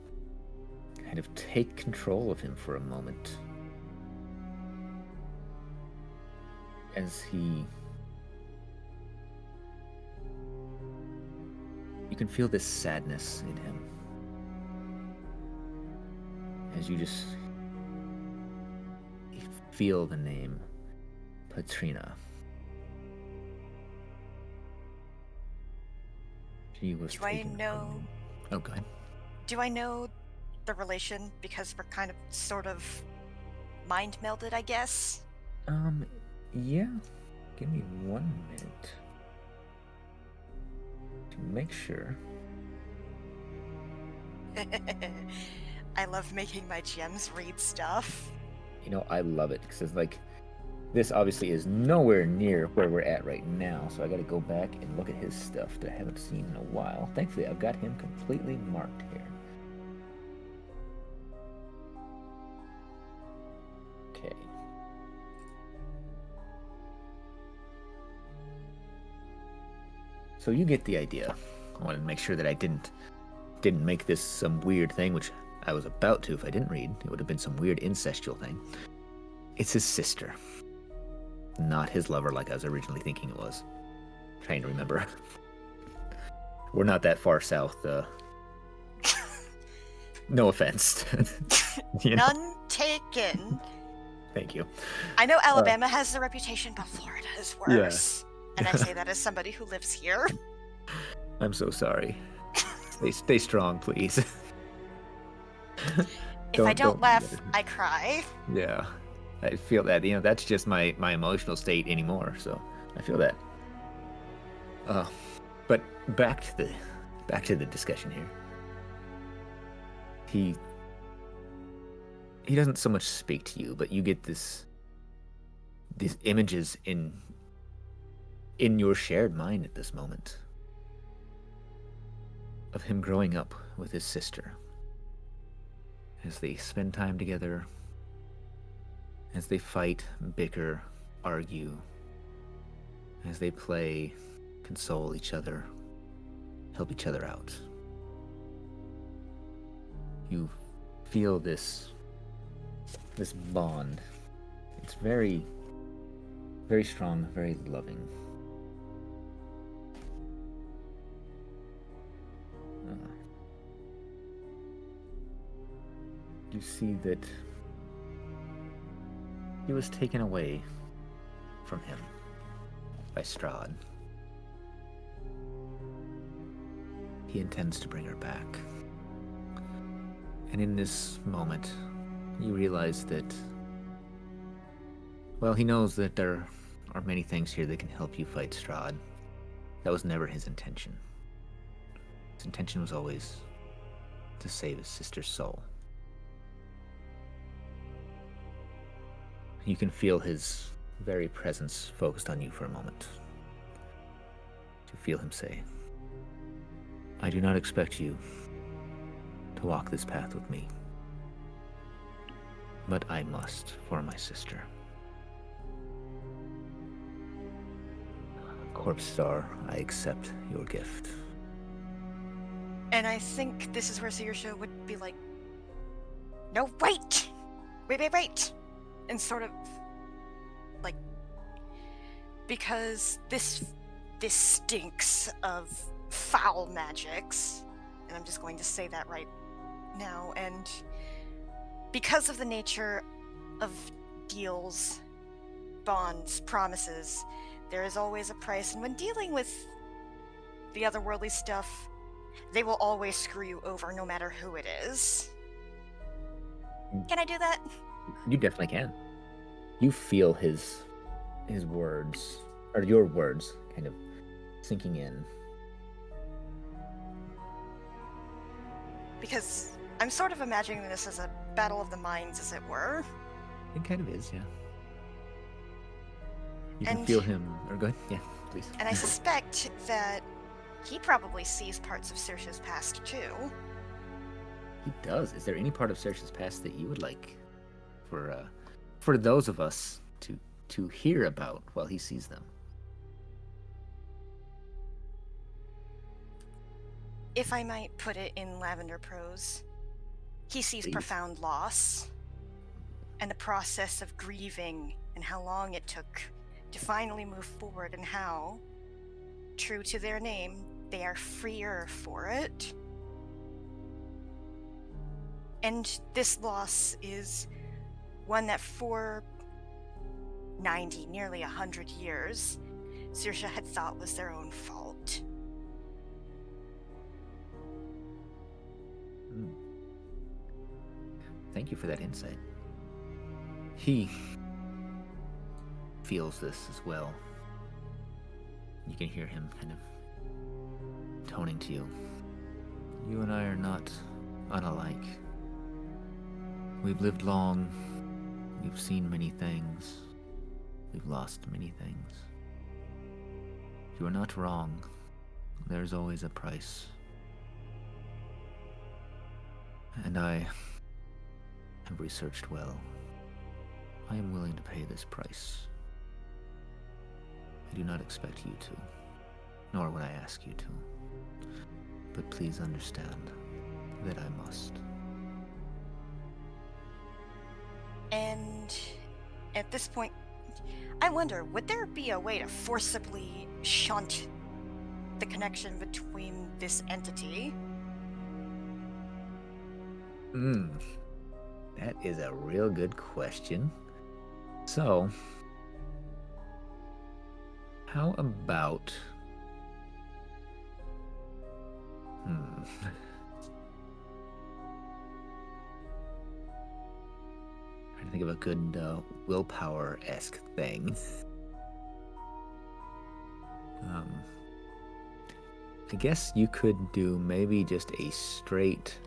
S1: kind of take control of him for a moment. As he You can feel this sadness in him as you just feel the name Patrina. She was
S4: Do I
S1: taken
S4: know?
S1: from... Oh, go ahead.
S4: Do I know the relation because we're kind of sort of mind melded, I guess?
S1: Yeah. Give me 1 minute to make sure.
S4: I love making my GMs read stuff.
S1: You know, I love it because it's like, this obviously is nowhere near where we're at right now, so I got to go back and look at his stuff that I haven't seen in a while. Thankfully, I've got him completely marked here. Okay. So you get the idea. I wanted to make sure that I didn't make this some weird thing, which I was about to if I didn't read. It would have been some weird incestual thing. It's his sister. Not his lover like I was originally thinking it was. Trying to remember. We're not that far south. No offense. You know?
S4: None taken.
S1: Thank you.
S4: I know Alabama has the reputation, but Florida is
S1: Yeah.
S4: worse. And I say that as somebody who lives here.
S1: I'm so sorry. Stay strong, please.
S4: If I don't laugh,
S1: let it-
S4: I cry.
S1: Yeah. I feel that, that's just my emotional state anymore, so I feel that. But back to the discussion here. He doesn't so much speak to you, but you get these images in your shared mind at this moment of him growing up with his sister as they spend time together, as they fight, bicker, argue, as they play, console each other, help each other out. You feel this bond. It's very, very strong, very loving. You see that he was taken away from him by Strahd. He intends to bring her back. And in this moment, you realize that, well, he knows that there are many things here that can help you fight Strahd. That was never his intention. His intention was always to save his sister's soul. You can feel his very presence focused on you for a moment. To feel him say, I do not expect you to walk this path with me, but I must for my sister. Corpse Star, I accept your gift.
S4: And I think this is where Saoirse would be like, no, wait! Wait! And sort of, like, because this stinks of foul magics, and I'm just going to say that right now, and because of the nature of deals, bonds, promises, there is always a price, and when dealing with the otherworldly stuff, they will always screw you over no matter who it is. Can I do that?
S1: You definitely can. You feel his words, or your words, kind of sinking in.
S4: Because I'm sort of imagining this as a battle of the minds, as it were.
S1: It kind of is, yeah. You can
S4: And-
S1: feel him, or go ahead, yeah, please.
S4: And I suspect that he probably sees parts of Saoirse's past too.
S1: He does. Is there any part of Saoirse's past that you would like for those of us to hear about while he sees them?
S4: If I might put it in lavender prose, he sees
S1: Please.
S4: profound loss and the process of grieving and how long it took to finally move forward, and how, true to their name, they are freer for it. And this loss is one that for 90, nearly 100 years, Saoirse had thought was their own fault.
S1: Thank you for that insight. He feels this as well. You can hear him kind of toning to you. You and I are not unalike. We've lived long. We've seen many things. We've lost many things. You are not wrong. There's always a price. And I have researched well. I am willing to pay this price. I do not expect you to, nor would I ask you to. But please understand that I must.
S4: And at this point, I wonder, would there be a way to forcibly shunt the connection between this entity?
S1: That is a real good question. So, how about... Trying to think of a good willpower-esque thing. I guess you could do maybe just a straight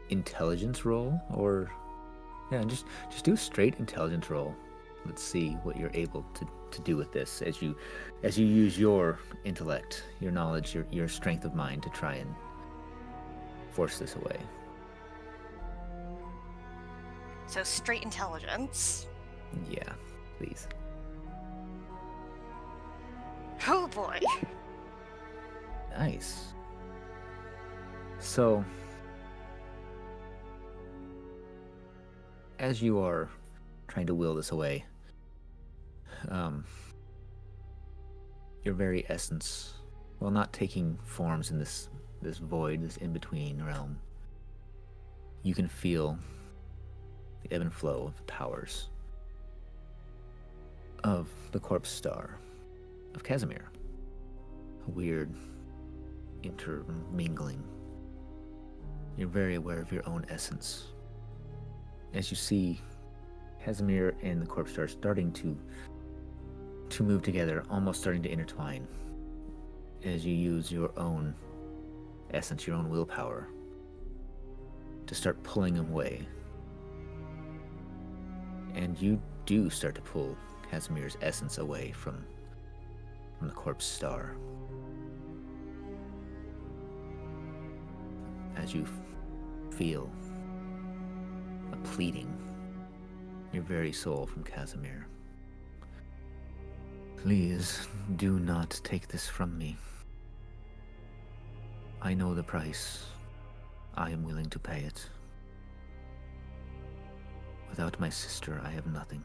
S1: intelligence roll, or yeah, just do a straight intelligence roll. Let's see what you're able to do with this as you use your intellect, your knowledge, your strength of mind to try and force this away.
S4: So straight intelligence.
S1: Yeah, please.
S4: Oh boy.
S1: Nice. So, as you are trying to will this away, your very essence, while not taking forms in this void, this in-between realm, you can feel the ebb and flow of the powers of the corpse star of Casimir. A weird intermingling. You're very aware of your own essence. As you see Casimir and the corpse star starting to move together, almost starting to intertwine, as you use your own essence, your own willpower, to start pulling them away. And you do start to pull Casimir's essence away from the corpse star. As you feel a pleading, your very soul from Casimir. Please do not take this from me. I know the price. I am willing to pay it. Without my sister, I have nothing.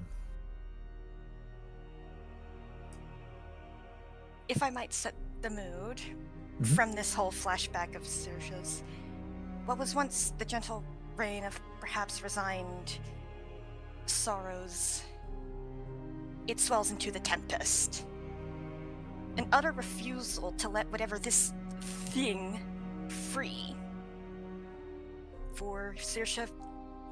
S4: If I might set the mood from this whole flashback of Saoirse's, what was once the gentle reign of perhaps resigned sorrows, it swells into the tempest. An utter refusal to let whatever this thing free. For Saoirse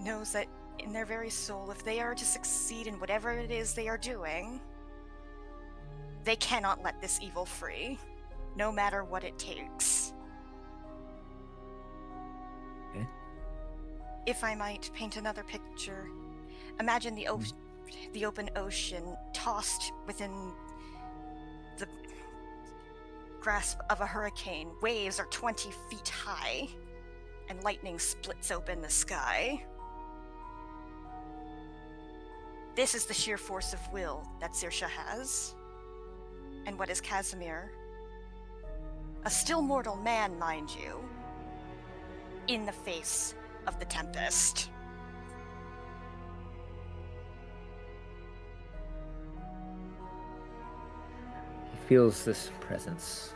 S4: knows that in their very soul, if they are to succeed in whatever it is they are doing, they cannot let this evil free, no matter what it takes.
S1: Okay.
S4: If I might paint another picture, imagine the open ocean tossed within the grasp of a hurricane. Waves are 20 feet high, and lightning splits open the sky. This is the sheer force of will that Saoirse has. And what is Casimir? A still mortal man, mind you, in the face of the tempest.
S1: He feels this presence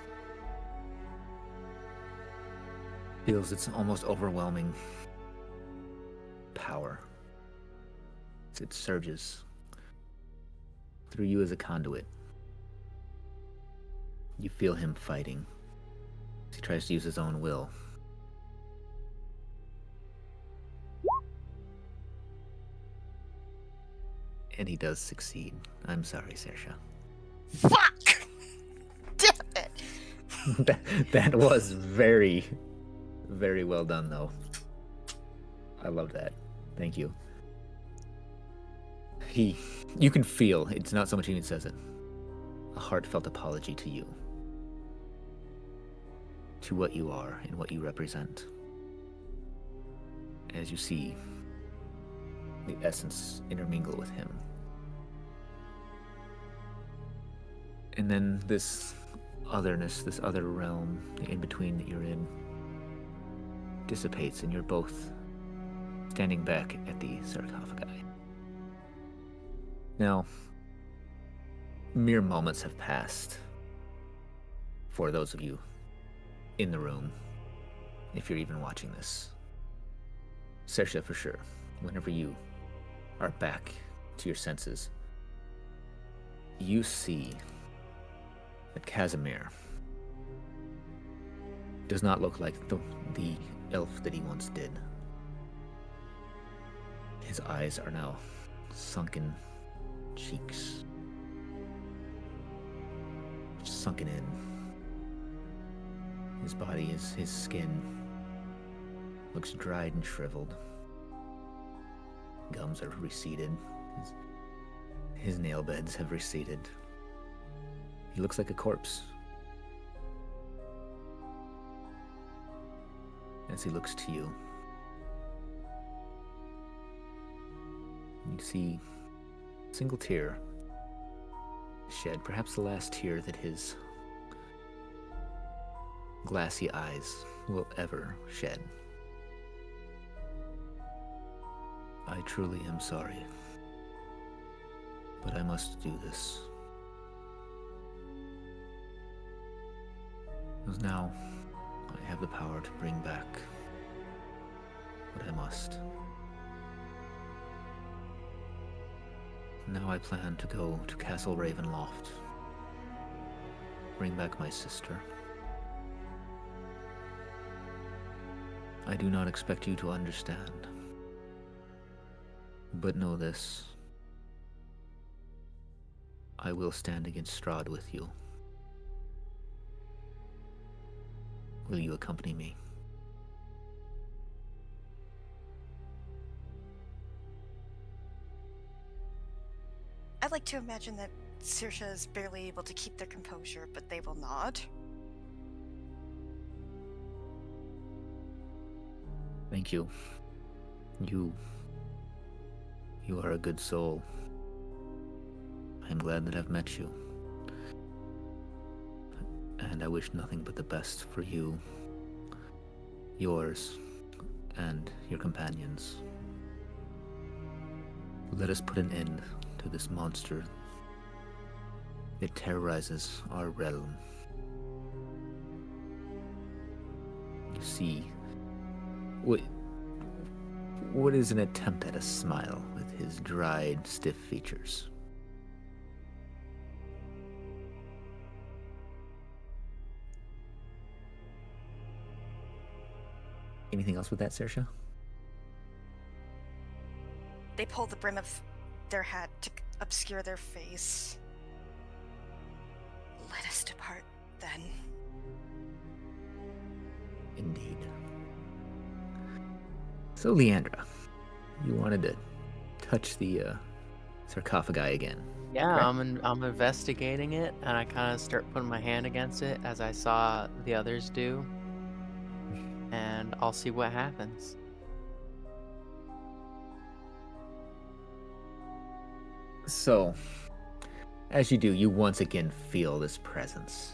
S1: feels its almost overwhelming power as it surges through you as a conduit. You feel him fighting as he tries to use his own will. And he does succeed. I'm sorry, Saoirse.
S4: Fuck! Damn it!
S1: That was very, very well done, though. I love that. Thank you. You can feel, it's not so much he says it, a heartfelt apology to you, to what you are and what you represent. As you see the essence intermingle with him. And then this otherness, this other realm, the in-between that you're in, dissipates, and you're both standing back at the sarcophagi. Now, mere moments have passed for those of you in the room, if you're even watching this. Saoirse, for sure, whenever you are back to your senses, you see that Casimir does not look like the elf that he once did. His eyes are now sunken cheeks, sunken in. His body, his skin looks dried and shriveled. Gums are receded. His nail beds have receded. He looks like a corpse. As he looks to you, you see a single tear shed, perhaps the last tear that his glassy eyes will ever shed. I truly am sorry, but I must do this. Because now I have the power to bring back what I must. Now I plan to go to Castle Ravenloft, bring back my sister. I do not expect you to understand, but know this. I will stand against Strahd with you. Will you accompany me?
S4: I'd like to imagine that Saoirse is barely able to keep their composure, but they will nod.
S1: Thank you. You are a good soul. I'm glad that I've met you. And I wish nothing but the best for you, yours, and your companions. Let us put an end to this monster that terrorizes our realm. You see, what is an attempt at a smile with his dried, stiff features? Anything else with that, Saoirse?
S4: They pull the brim of their hat to obscure their face. Let us depart, then.
S1: Indeed. So, Leandra, you wanted to touch the sarcophagi again.
S5: Yeah,
S1: correct?
S5: I'm investigating it, and I kind of start putting my hand against it as I saw the others do, and I'll see what happens.
S1: So, as you do, you once again feel this presence.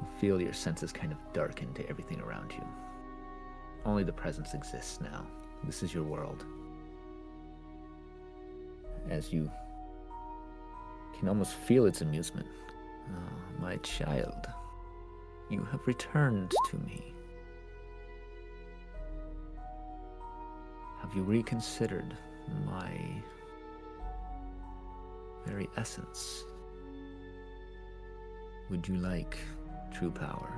S1: You feel your senses kind of darken to everything around you. Only the presence exists now. This is your world. As you can almost feel its amusement. Oh, my child. You have returned to me. Have you reconsidered my very essence? Would you like true power?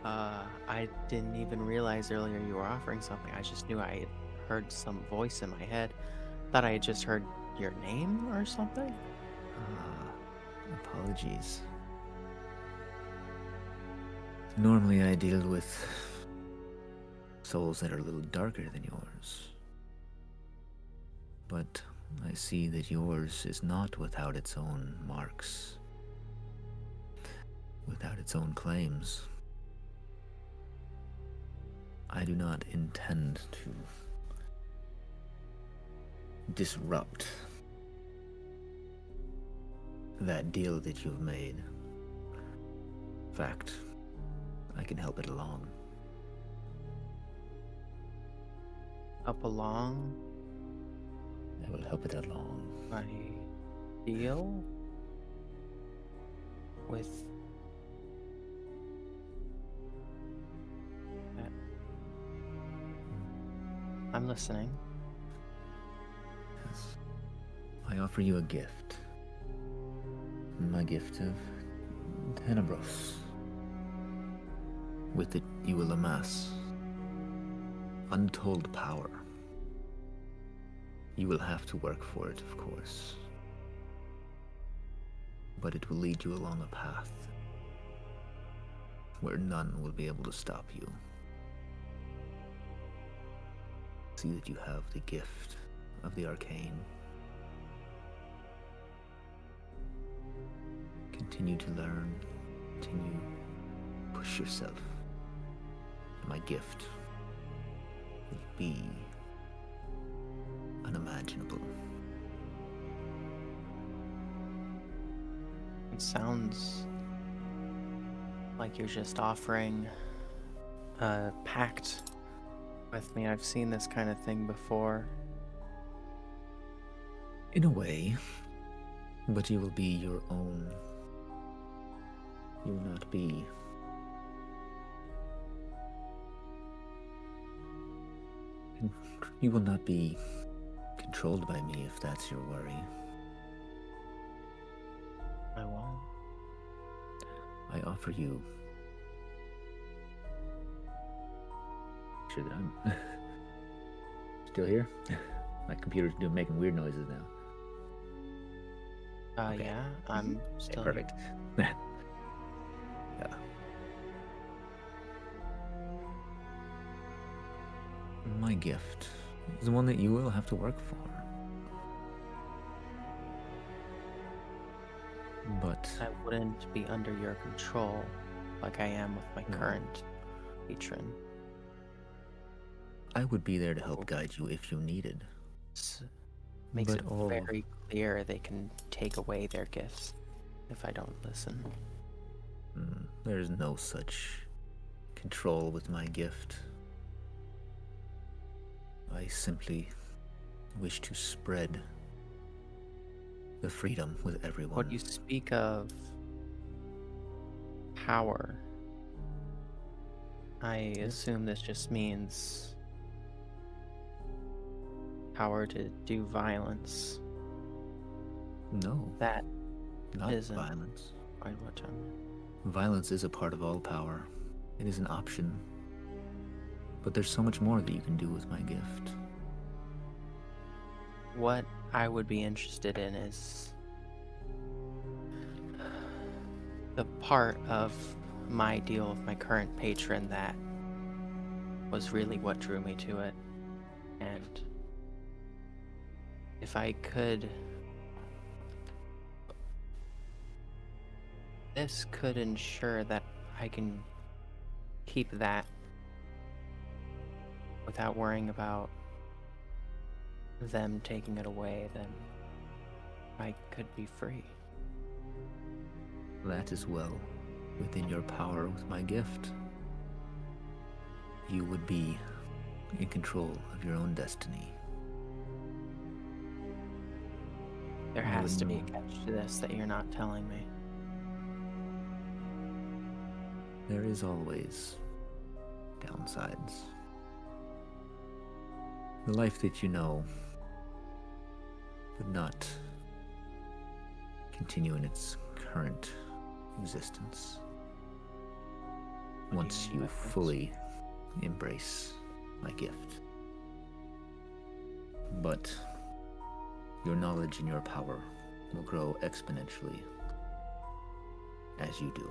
S5: I didn't even realize earlier you were offering something. I just knew I had heard some voice in my head. Thought I had just heard your name or something.
S1: Apologies. Normally I deal with souls that are a little darker than yours. But I see that yours is not without its own marks, without its own claims. I do not intend to disrupt that deal that you've made. In fact, I can help it along.
S5: Up along
S1: I will help it along.
S5: my deal with that. I'm listening.
S1: Yes. I offer you a gift. My gift of Tenebros. With it, you will amass untold power. You will have to work for it, of course. But it will lead you along a path where none will be able to stop you. See that you have the gift of the arcane. Continue to learn. Continue to push yourself. My gift will be unimaginable.
S5: It sounds like you're just offering a pact with me. I've seen this kind of thing before.
S1: In a way, but you will be your own. You will not be you will not be controlled by me if that's your worry.
S5: I won't.
S1: I offer you. Sure that I'm still here. My computer's making weird noises now. Okay.
S5: Yeah, I'm still
S1: Okay, perfect. Yeah. My gift is the one that you will have to work for. But
S5: I wouldn't be under your control like I am with my current patron.
S1: I would be there to help guide you if you needed.
S5: Makes
S1: But
S5: it
S1: all-
S5: very clear they can take away their gifts if I don't listen.
S1: There's no such control with my gift. I simply wish to spread the freedom with everyone.
S5: When you speak of power, I assume this just means power to do violence.
S1: No,
S5: That
S1: not
S5: isn't
S1: violence.
S5: quite what I'm...
S1: Violence is a part of all power. It is an option. But there's so much more that you can do with my gift.
S5: What I would be interested in is the part of my deal with my current patron that was really what drew me to it. And if I could... This could ensure that I can keep that without worrying about them taking it away, then I could be free.
S1: That is well within your power with my gift. You would be in control of your own destiny.
S5: There
S1: I
S5: has to be a
S1: wouldn't-
S5: catch to this that you're not telling me.
S1: there is always downsides. The life that you know would not continue in its current existence once you fully embrace my gift. But your knowledge and your power will grow exponentially as you do.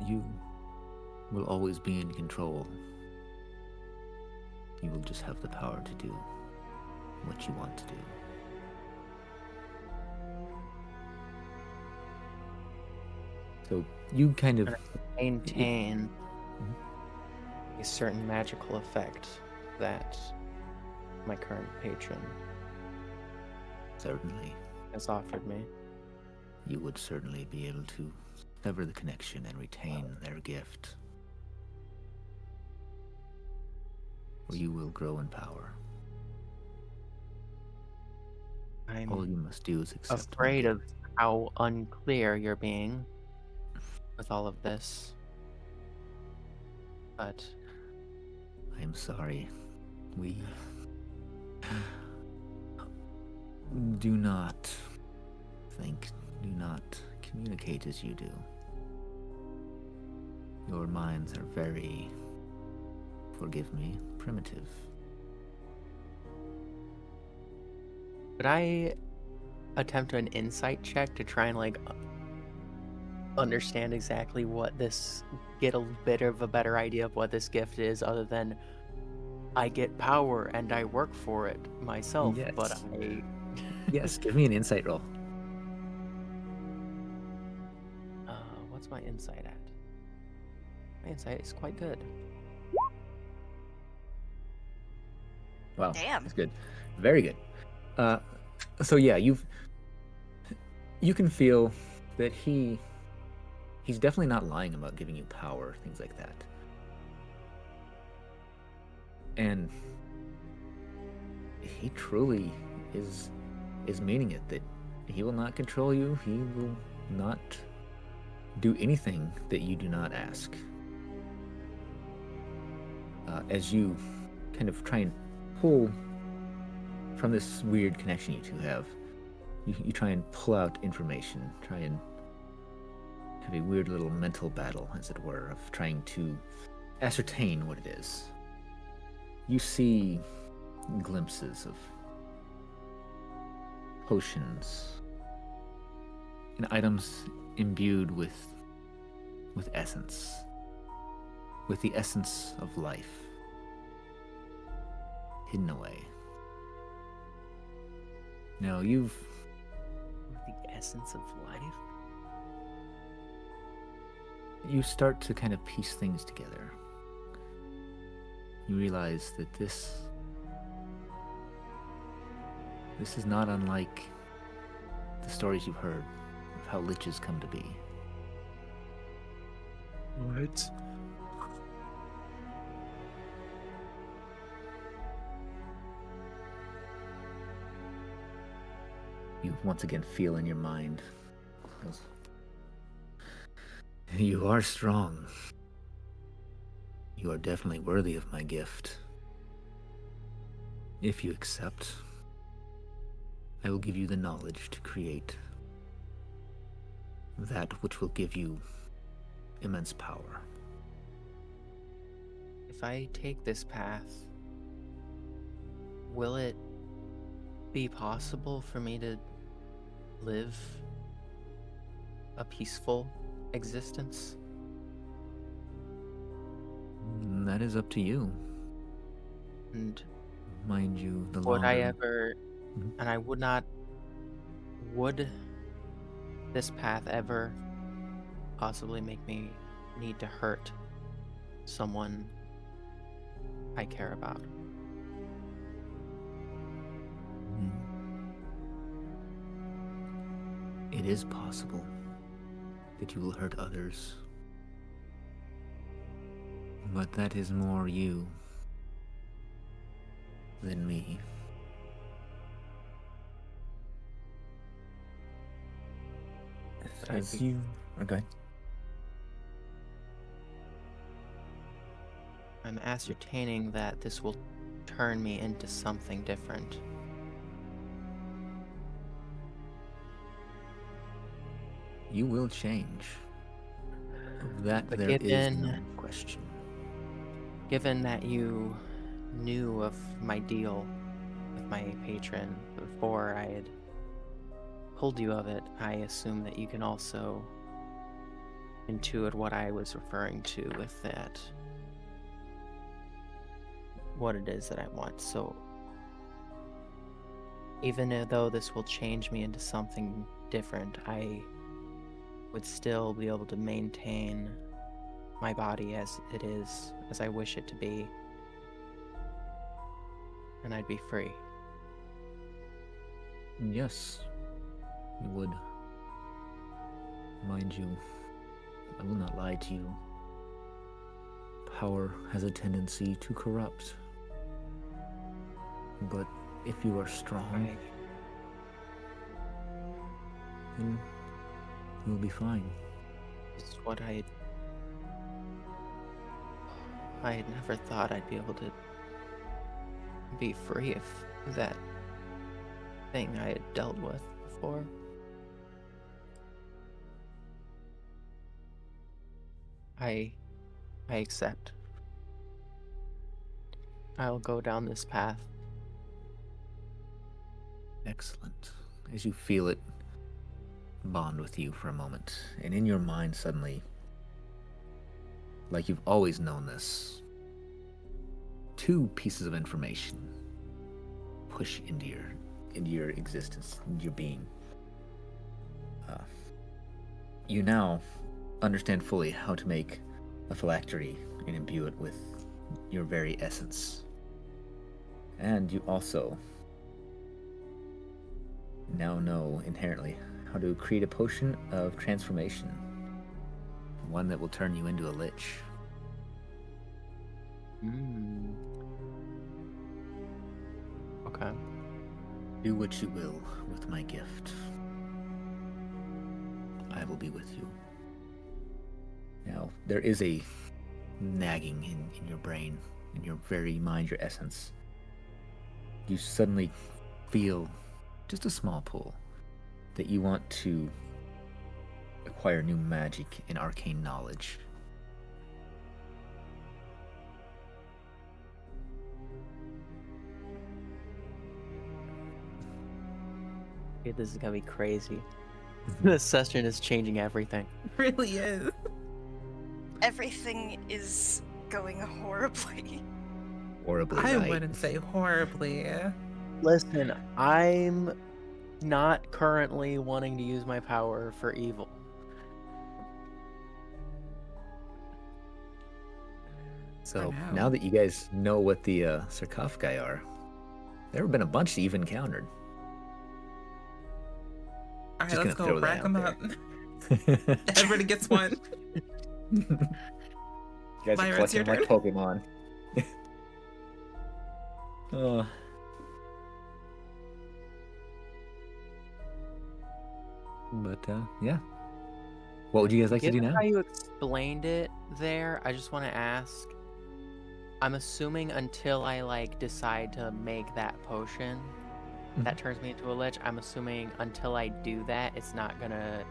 S1: You will always be in control. You will just have the power to do what you want to do. So you kind of
S5: Maintain a certain magical effect that my current patron
S1: certainly,
S5: has offered me.
S1: you would certainly be able to sever the connection and retain their gift. Or you will grow in power.
S5: I'm
S1: All you must do is accept my
S5: afraid of
S1: gift.
S5: how unclear you're being with all of this. But
S1: I am sorry. We do not think, do not communicate as you do. Your minds are very, forgive me, primitive.
S5: could I attempt an insight check to try and understand exactly what this, get a bit of a better idea of what this gift is, other than I get power and I work for it myself, but
S1: Yes.
S5: I
S1: Yes, give me an insight roll.
S5: what's my insight at? My insight is quite good.
S1: Wow,
S4: Damn.
S1: that's good. Very good. So yeah, you can feel that he's definitely not lying about giving you power, things like that. And he truly is meaning it, that he will not control you. He will not do anything that you do not ask. As you kind of try and pull from this weird connection you two have, you try and pull out information, try and have a weird little mental battle, as it were, of trying to ascertain what it is. You see glimpses of potions and items imbued with essence, with the essence of life hidden away. Now
S5: With the essence of life?
S1: you start to kind of piece things together. You realize that this is not unlike the stories you've heard of how liches come to be.
S6: What?
S1: You once again feel in your mind, you are strong. You are definitely worthy of my gift. If you accept, I will give you the knowledge to create that which will give you immense power.
S5: If I take this path, will it be possible for me to live a peaceful existence?
S1: That is up to you.
S5: And
S1: Mind you, the
S5: would
S1: longer...
S5: I ever,
S1: Mhm.
S5: and I would not, would this path ever possibly make me need to hurt someone I care about?
S1: It is possible that you will hurt others, but that is more you than me. As you... Okay.
S5: I'm ascertaining that this will turn me into something different.
S1: You will change. Of that
S5: But
S1: there is
S5: given-
S1: no question.
S5: Given that you knew of my deal with my patron before I had told you of it, I assume that you can also intuit what I was referring to with that. What it is that I want. So even though this will change me into something different, I would still be able to maintain my body as it is, as I wish it to be. And I'd be free.
S1: Yes, you would. Mind you, I will not lie to you. Power has a tendency to corrupt. But if you are strong,
S5: Right.
S1: then you'll be fine.
S5: This is what I had never thought I'd be able to be free of that thing I had dealt with before. I accept. I'll go down this path.
S1: Excellent. As you feel it bond with you for a moment, and in your mind suddenly, like you've always known this, two pieces of information push into your existence, into your being. You now understand fully how to make a phylactery and imbue it with your very essence. And you also now know inherently how to create a potion of transformation. One that will turn you into a lich.
S5: Okay.
S1: Do what you will with my gift. I will be with you. Now, there is a nagging in your brain, in your very mind, your essence. You suddenly feel just a small pull that you want to acquire new magic and arcane knowledge.
S5: Okay, this is gonna be crazy. This session is changing everything.
S2: It really is.
S4: Everything is going horribly.
S1: Horribly,
S2: I
S1: right?
S2: wouldn't say horribly.
S5: Listen, I'm not currently wanting to use my power for evil.
S1: So
S2: For now.
S1: now that you guys know what the sarcophagi are, there have been a bunch that you've encountered.
S2: All right,
S1: Just
S2: let's
S1: gonna
S2: go
S1: throw that
S2: rack
S1: out
S2: them
S1: there.
S2: up. Everybody gets one.
S1: You guys
S2: Lyra,
S1: are
S2: it's your
S1: collecting like Pokemon. Oh. But yeah. What would you guys like to do
S5: Given
S1: now?
S5: how you explained it there, I just want to ask. I'm assuming until I like decide to make that potion that turns me into a lich, I'm assuming until I do that, it's not gonna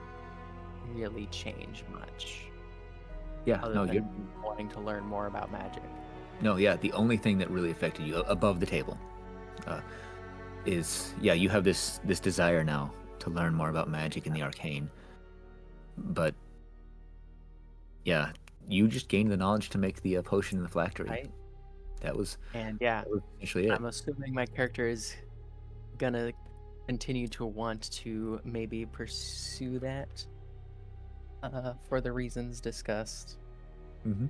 S5: really change much.
S1: Yeah,
S5: Other
S1: no,
S5: than
S1: you're
S5: wanting to learn more about magic.
S1: no, yeah. The only thing that really affected you above the table is you have this desire now to learn more about magic and the arcane. But yeah, you just gained the knowledge to make the potion in the phylactery.
S5: Right.
S1: That was
S5: And yeah,
S1: essentially it.
S5: I'm assuming my character is gonna continue to want to maybe pursue that for the reasons discussed.
S1: Mm-hmm.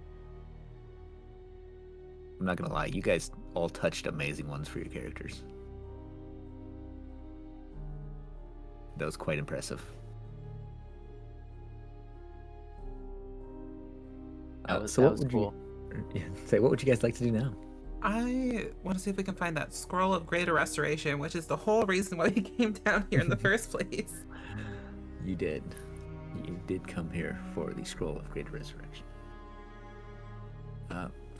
S1: I'm not gonna lie, you guys all touched amazing ones for your characters. That was quite impressive.
S5: That was,
S1: so
S5: that
S1: what
S5: was
S1: would
S5: cool.
S1: what would you guys like to do now?
S2: I want to see if we can find that scroll of greater restoration, which is the whole reason why we came down here in the first place.
S1: You did. did come here for the Scroll of Great Resurrection.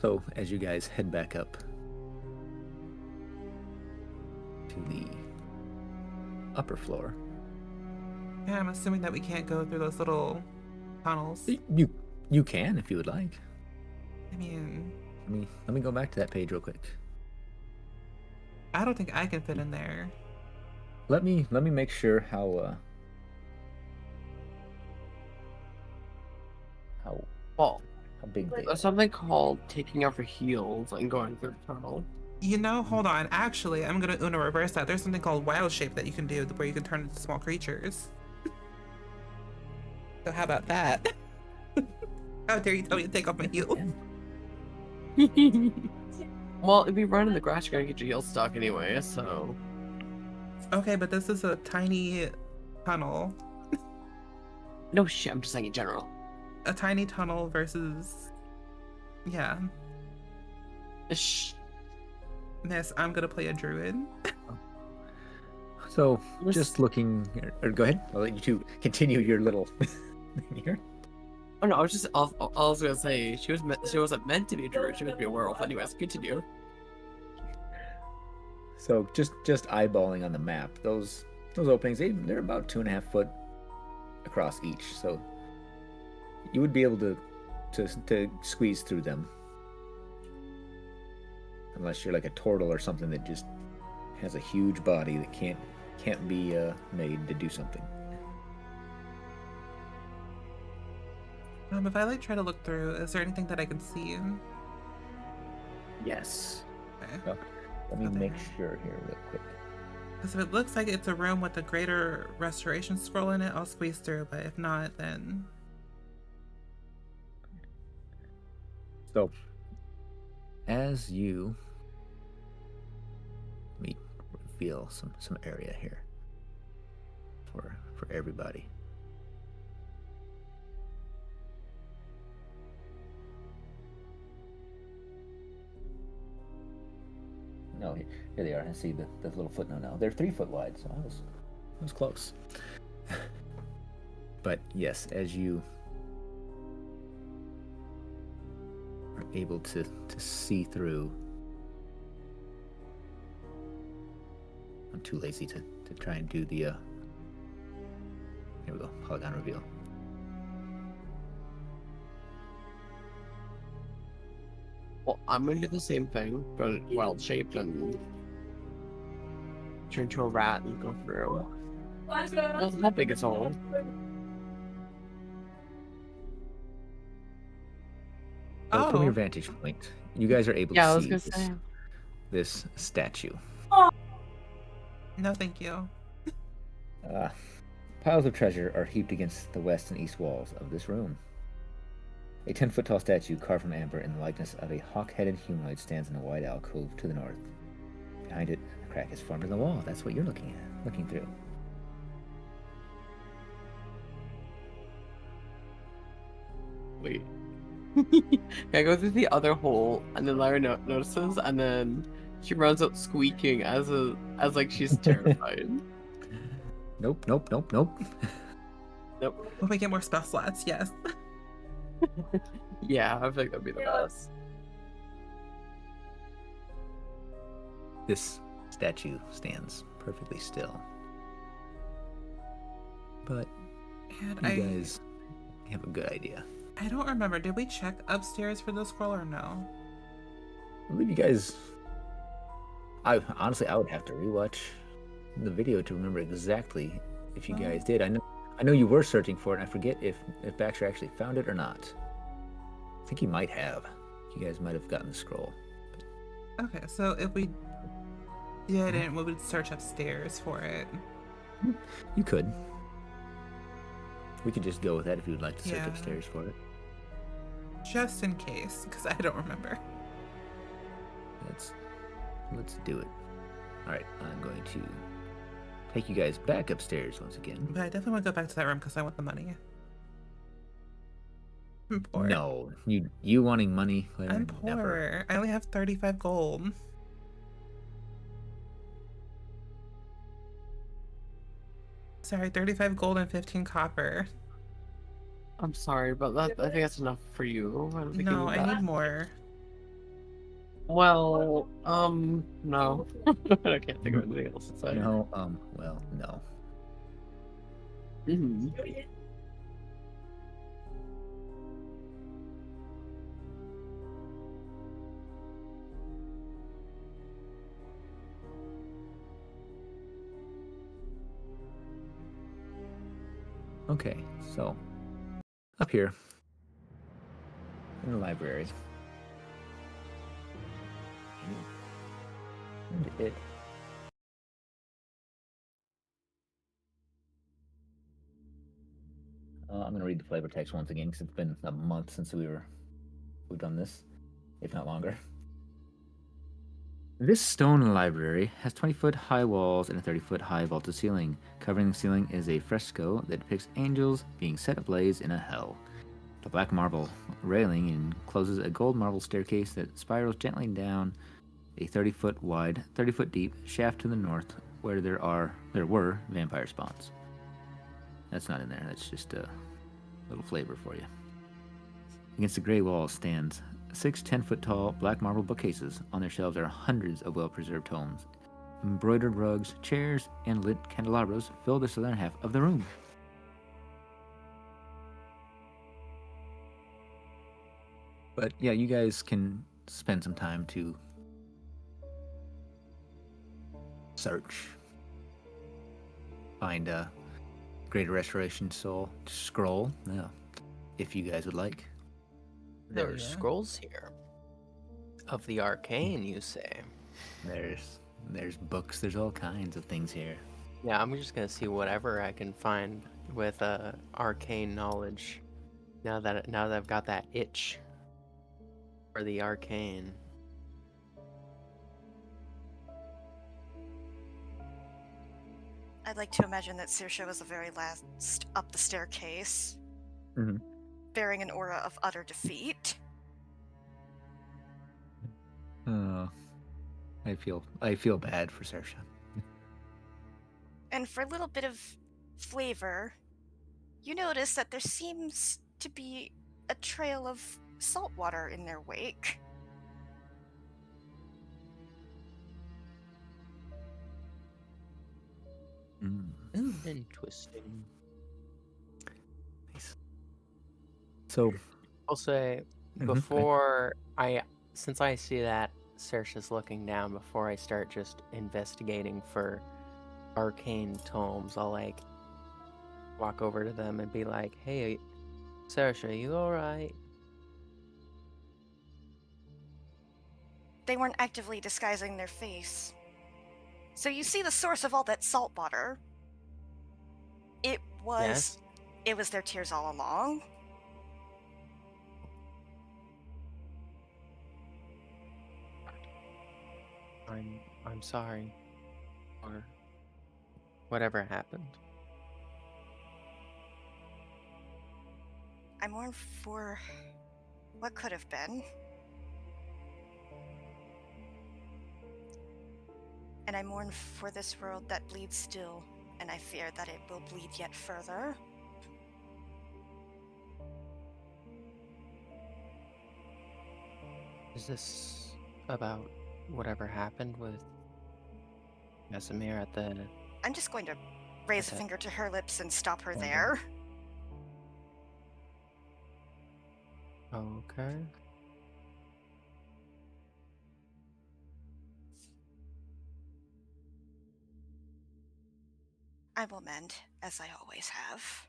S1: So as you guys head back up to the upper floor,
S2: Yeah, I'm assuming that we can't go through those little tunnels.
S1: you can if you would like.
S2: I mean,
S1: Let me go back to that page real quick.
S2: I don't think I can fit in there.
S1: Let me make sure how
S6: Well,
S1: big they are.
S6: there's something called taking off your heels and going through the tunnel.
S2: You know, hold on. Actually, I'm gonna Uno reverse that. There's something called wild shape that you can do where you can turn into small creatures. So how about that? How dare you tell me to take off my heels?
S6: Well, if you run in the grass, you're gonna get your heels stuck anyway, so.
S2: Okay, but this is a tiny tunnel.
S6: No shit, I'm just saying in general.
S2: A tiny tunnel versus... Yeah.
S6: Shh.
S2: Miss, I'm gonna play a druid.
S1: So, just looking, or go ahead. I'll let you two continue your little thing here.
S6: Oh no, I was gonna say she wasn't meant to be a druid. She was meant to be a werewolf. Anyways, continue.
S1: So, just eyeballing on the map, those openings, they're about 2.5 foot across each. So, you would be able to squeeze through them, unless you're like a turtle or something that just has a huge body that can't be made to do something.
S2: If I like try to look through, is there anything that I can see?
S1: Yes.
S2: Okay.
S1: So, let me make sure here real quick.
S2: Because if it looks like it's a room with a greater restoration scroll in it, I'll squeeze through. But if not, then
S1: So, as you let me reveal some area here for everybody. No, here they are. I see the little footnote now. They're 3 foot wide, so I was close. But yes, as you are able to see through, I'm too lazy to try and do the here we go, polygon reveal.
S6: Well, I'm gonna do the same thing, but wild shaped and turn into a rat and go through. Well, how big is all?
S1: So from your
S2: oh,
S1: vantage point, you guys are able
S6: Yeah, I
S1: to
S6: was
S1: see
S6: gonna say.
S1: this statue.
S2: no, thank you.
S1: Piles of treasure are heaped against the west and east walls of this room. A 10-foot tall statue carved from amber in the likeness of a hawk-headed humanoid stands in a wide alcove to the north. Behind it, a crack is formed in the wall. That's what you're looking through.
S6: Wait. Can I go through the other hole and then Lyra notices and then she runs out squeaking as like she's terrified.
S1: Nope.
S6: Nope.
S2: When we get more spell slots, yes.
S6: Yeah, I feel like that'd be the best.
S1: This statue stands perfectly still. But
S2: And
S1: you guys have a good idea.
S2: I don't remember. Did we check upstairs for the scroll or no?
S1: I believe you guys... I would have to rewatch the video to remember exactly if you guys did. I know you were searching for it, and I forget if Baxter actually found it or not. I think he might have. You guys might have gotten the scroll.
S2: Okay, so if we didn't, we would search upstairs for it.
S1: You could. We could just go with that if you would like to search
S2: Yeah.
S1: upstairs for it.
S2: Just in case, because I don't remember.
S1: Let's do it. All right, I'm going to take you guys back upstairs once again.
S2: But I definitely want to go back to that room because I want the money. I'm poor.
S1: No, you wanting money? Later?
S2: I'm poor.
S1: Never.
S2: I only have 35 gold. Sorry, 35 gold and 15 copper.
S6: I'm sorry, but I think that's enough for you. I don't think you
S2: No,
S6: need
S2: I
S6: that.
S2: need more.
S6: Well, no. I can't think of anything else to say.
S1: No, well, no.
S6: Mhm.
S1: Okay, so up here in the library. It, I'm gonna read the flavor text once again because it's been a month since we've done this, if not longer. This stone library has 20-foot high walls and a 30-foot high vaulted ceiling. Covering the ceiling is a fresco that depicts angels being set ablaze in a hell. The black marble railing encloses a gold marble staircase that spirals gently down a 30-foot wide, 30-foot deep shaft to the north, where there were vampire spawns. That's not in there. That's just a little flavor for you. Against the gray wall stands 6 10-foot tall black marble bookcases. On their shelves are hundreds of well-preserved tomes. Embroidered rugs, chairs, and lit candelabras fill the southern half of the room. But yeah, you guys can spend some time to search, find a Greater Restoration Soul scroll, yeah, if you guys would like.
S5: There's
S2: yeah.
S5: scrolls here. Of the arcane, you say?
S1: There's books, there's all kinds of things here.
S5: Yeah, I'm just gonna see whatever I can find with arcane knowledge. Now that I've got that itch for the arcane.
S4: I'd like to imagine that Saoirse was the very last up the staircase,
S1: Mhm.
S4: bearing an aura of utter defeat.
S1: Oh, I feel bad for Saoirse.
S4: And for a little bit of flavor, you notice that there seems to be a trail of salt water in their wake.
S5: Interesting.
S1: Nice. So,
S5: I'll say since I see that Saoirse's looking down, before I start just investigating for arcane tomes, I'll like walk over to them and be like, "Hey, Saoirse, you all right?"
S4: They weren't actively disguising their face. So you see the source of all that salt water. It was their tears all along.
S5: I'm sorry, or whatever happened.
S4: I mourn for what could have been. And I mourn for this world that bleeds still, and I fear that it will bleed yet further.
S5: Is this about whatever happened with Casimir at the...
S4: I'm just going to raise a
S5: Okay.
S4: finger to her lips and stop her
S5: Okay.
S4: there.
S5: Okay.
S4: I will mend, as I always have.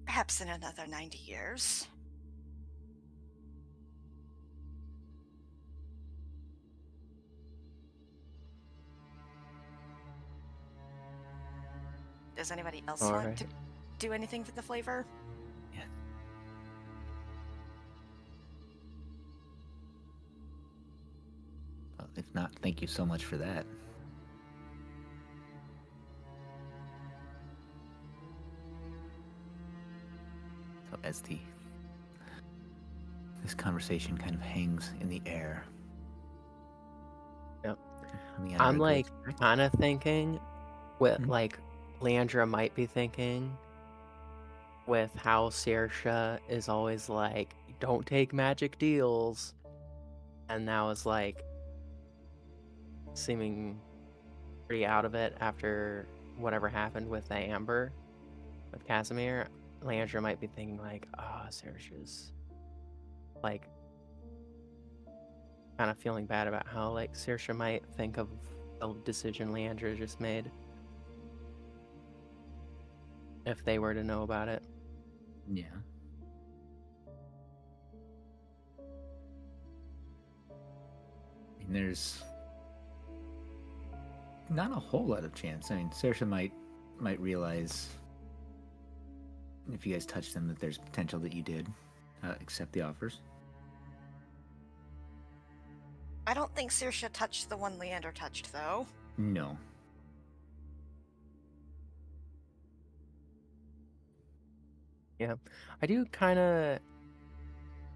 S4: Perhaps in another 90 years. Does anybody else
S5: All
S4: want
S5: right.
S4: to do anything for the flavor?
S1: yeah. Well, if not, thank you so much for that. So as this conversation kind of hangs in the air.
S5: Yep.
S1: Leanna
S5: I'm
S1: goes,
S5: like kind of thinking with
S1: Mhm.
S5: like Leandra might be thinking with how Saoirse is always like, don't take magic deals, and now is like seeming pretty out of it after whatever happened with the Amber with Casimir. Leandra might be thinking like, oh, Saoirse's like kind of feeling bad about how like Saoirse might think of the decision Leandra just made if they were to know about it.
S1: Yeah. And there's not a whole lot of chance. I mean, Saoirse might realize if you guys touch them that there's potential that you did accept the offers.
S4: I don't think Saoirse touched the one Leander touched, though.
S1: No.
S5: Yeah, I do kind of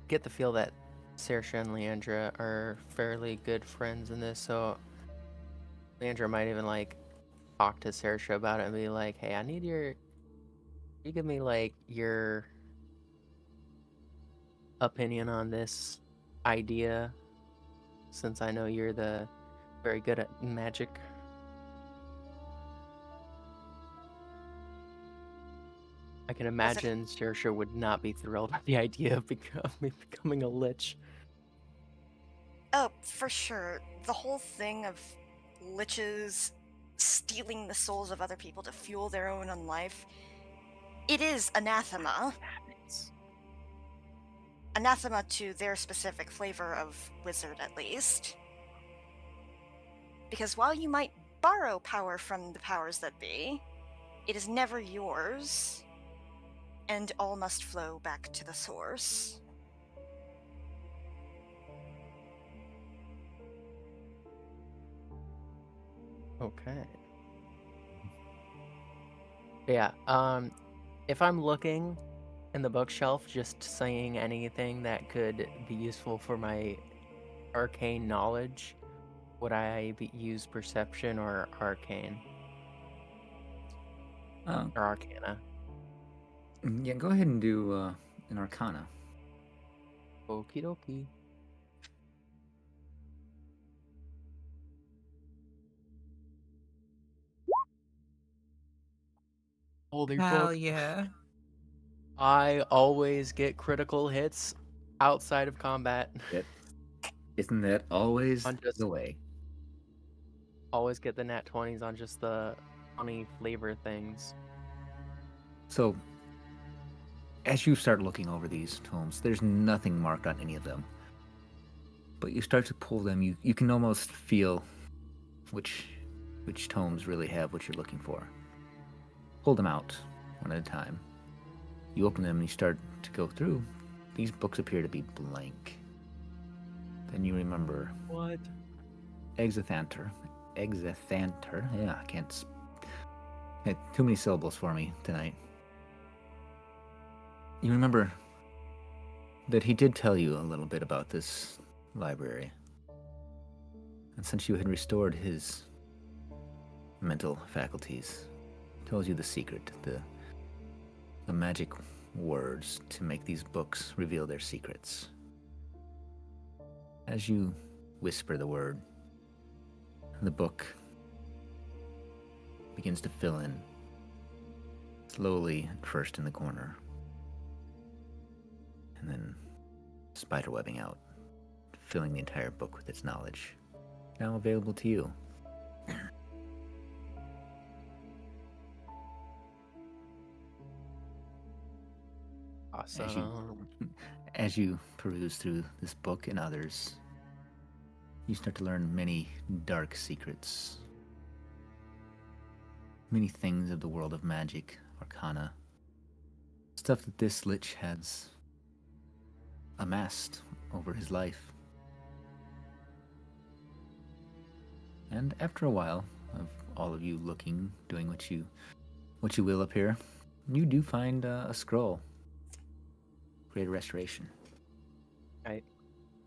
S5: get the feel that Saoirse and Leandra are fairly good friends in this, so Leandra might even like talk to Saoirse about it and be like, "Hey, I need you give me like your opinion on this idea, since I know you're very good at magic." I can imagine Saoirse would not be thrilled with the idea of becoming a lich.
S4: Oh, for sure. The whole thing of liches stealing the souls of other people to fuel their own unlife, it is anathema. Anathema to their specific flavor of wizard, at least. Because while you might borrow power from the powers that be, it is never yours, and all must flow back to the source.
S5: Okay. Yeah, if I'm looking in the bookshelf, just saying anything that could be useful for my arcane knowledge, would I use perception or arcane? Or arcana?
S1: Yeah, go ahead and do an arcana.
S5: Okie dokie. Holy
S2: Hell
S5: fuck.
S2: yeah.
S5: I always get critical hits outside of combat.
S1: Isn't that always
S5: On just
S1: the way?
S5: always get the nat 20s on just the funny flavor things.
S1: So, as you start looking over these tomes, there's nothing marked on any of them. But you start to pull them, you can almost feel which tomes really have what you're looking for. Pull them out one at a time. You open them and you start to go through. These books appear to be blank. Then you remember
S5: What?
S1: Exithanter. Yeah, I can't. Too many syllables for me tonight. You remember that he did tell you a little bit about this library. And since you had restored his mental faculties, tells you the secret, the magic words to make these books reveal their secrets. As you whisper the word, the book begins to fill in, slowly at first in the corner, and then spiderwebbing out, filling the entire book with its knowledge. Now available to you.
S5: Awesome.
S1: As you peruse through this book and others, you start to learn many dark secrets, many things of the world of magic, arcana, stuff that this lich has amassed over his life. And after a while of all of you looking, doing what you will up here, you do find a scroll. Greater restoration.
S5: Right.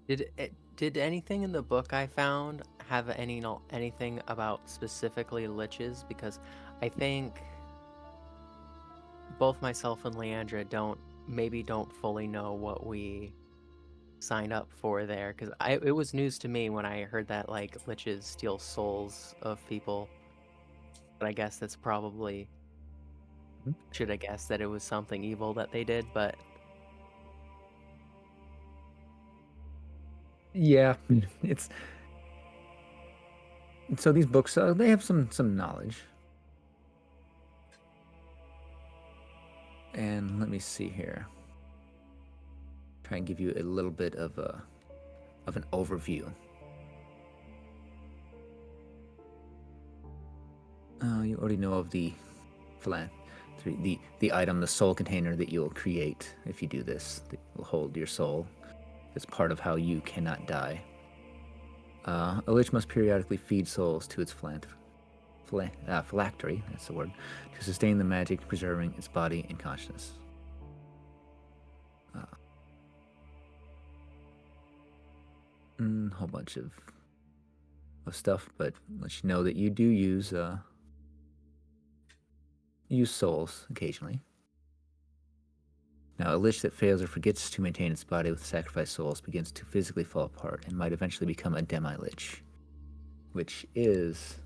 S5: Did anything in the book I found have anything about specifically liches? Because I think both myself and Leandra don't fully know what we signed up for there, because it was news to me when I heard that like liches steal souls of people. But I guess that's probably should have guessed that it was something evil that they did, but
S1: Yeah, it's so these books they have some knowledge. And let me see here. Try and give you a little bit of an overview. You already know of the item, the soul container that you'll create if you do this. That will hold your soul. It's part of how you cannot die. A lich must periodically feed souls to its phylactery, that's the word, to sustain the magic, preserving its body and consciousness. A whole bunch of stuff, but let you know that you do use souls occasionally. Now, a lich that fails or forgets to maintain its body with sacrificed souls begins to physically fall apart and might eventually become a demi-lich, which is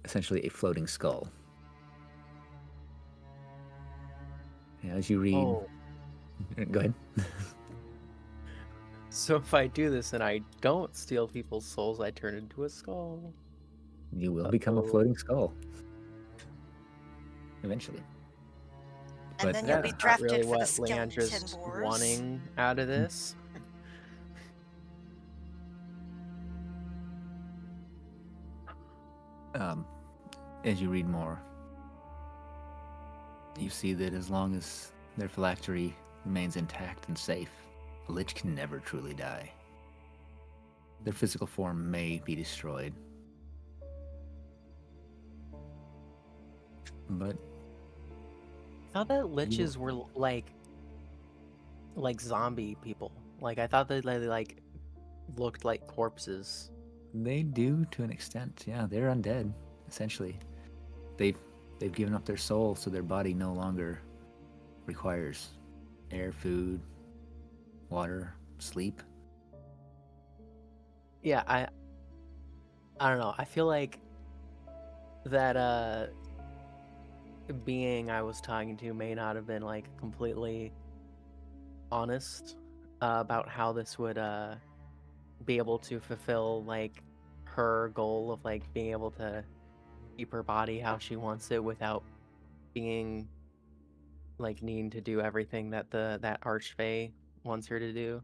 S1: essentially a floating skull. As you read...
S5: Oh.
S1: Go ahead.
S5: So if I do this and I don't steal people's souls, I turn into a skull.
S1: You will become a floating skull. Eventually.
S4: And then you'll be
S5: That's not
S4: drafted
S5: really
S4: for
S5: what
S4: the Skeleton
S5: Leandra's
S4: Wars.
S5: wanting out of this.
S1: As you read more, you see that as long as their phylactery remains intact and safe, a lich can never truly die. Their physical form may be destroyed, but
S5: I thought that liches were like zombie people. Like I thought they like looked like corpses.
S1: they do to an extent. Yeah, they're undead, essentially. They've given up their soul, so their body no longer requires air, food, water, sleep.
S5: Yeah, I don't know. I feel like that being I was talking to may not have been like completely honest about how this would be able to fulfill like her goal of like being able to keep her body how she wants it without being like needing to do everything that that archfey wants her to do.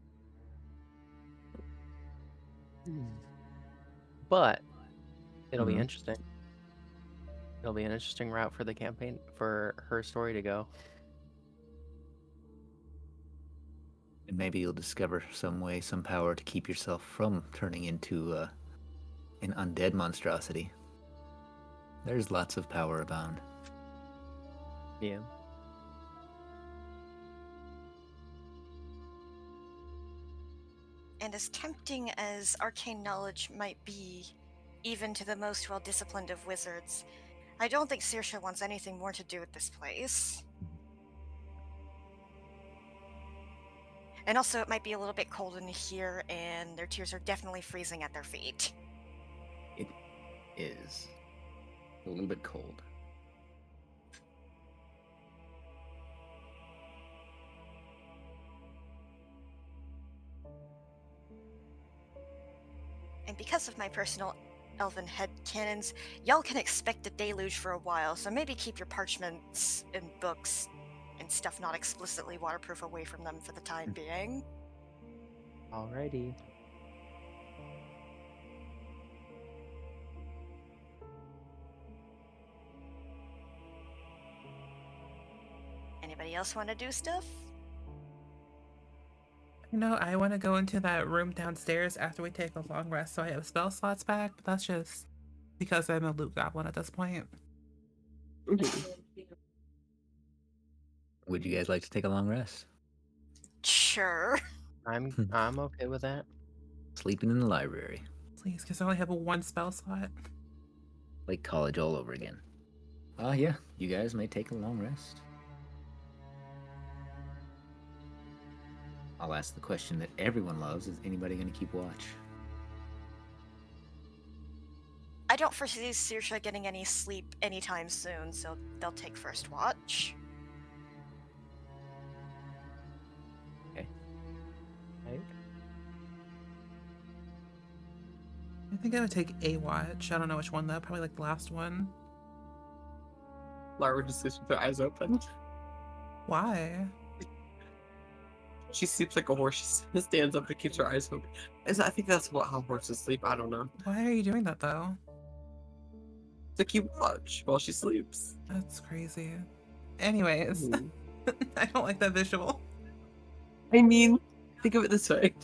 S5: But it'll be interesting. It'll be an interesting route for the campaign for her story to go.
S1: And maybe you'll discover some way, some power to keep yourself from turning into an undead monstrosity. There's lots of power abound.
S5: Yeah.
S4: And as tempting as arcane knowledge might be, even to the most well-disciplined of wizards, I don't think Saoirse wants anything more to do with this place. And also, it might be a little bit cold in here, and their tears are definitely freezing at their feet.
S1: It is a little bit cold.
S4: And because of my personal elven headcanons, y'all can expect a deluge for a while, so maybe keep your parchments and books and stuff not explicitly waterproof away from them for the time being.
S5: Alrighty.
S4: Anybody else want to do stuff?
S2: No, I want to go into that room downstairs after we take a long rest so I have spell slots back, but that's just because I'm a loot goblin at this point.
S1: Would you guys like to take a long rest?
S4: Sure.
S5: I'm okay with that.
S1: Sleeping in the library.
S2: Please, because I only have one spell slot.
S1: Like college all over again. Yeah, you guys may take a long rest. I'll ask the question that everyone loves: is anybody going to keep watch?
S4: I don't foresee Saoirse getting any sleep anytime soon, so they'll take first watch.
S5: Right.
S2: I think I would take a watch. I don't know which one though. Probably like the last one.
S6: Lyra just sleeps with her eyes open.
S2: Why?
S6: She sleeps like a horse. She stands up and keeps her eyes open. I think that's how horses sleep. I don't know.
S2: Why are you doing that though?
S6: To keep watch while she sleeps.
S2: That's crazy. Anyways,
S6: Mhm.
S2: I don't like that visual.
S6: I mean, think of it this way.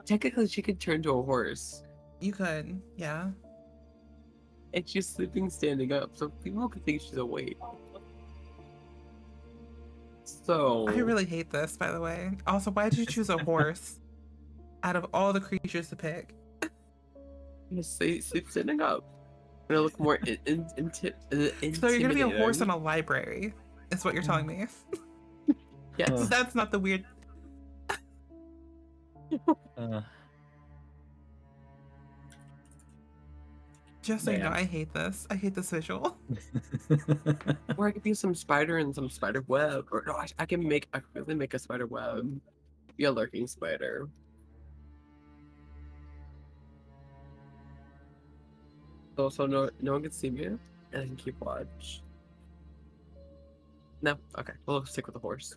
S6: Technically, she could turn to a horse,
S2: You could, yeah.
S6: and she's sleeping standing up, so people could think she's awake. So
S2: I really hate this, by the way. Also, why did you choose a horse out of all the creatures to pick?
S6: just sleep standing up. Gonna look more
S2: So you're gonna be a horse in
S6: intimidating.
S2: a library, is what you're telling me.
S6: Yes.
S2: That's not the weird. Just so you know,
S1: Man.
S2: I hate this. I hate this visual.
S6: Or I could be some spider in some spider web. Or no, I can really make a spider web. Be a lurking spider. So no one can see me, and I can keep watch. No, okay, we'll stick with the horse.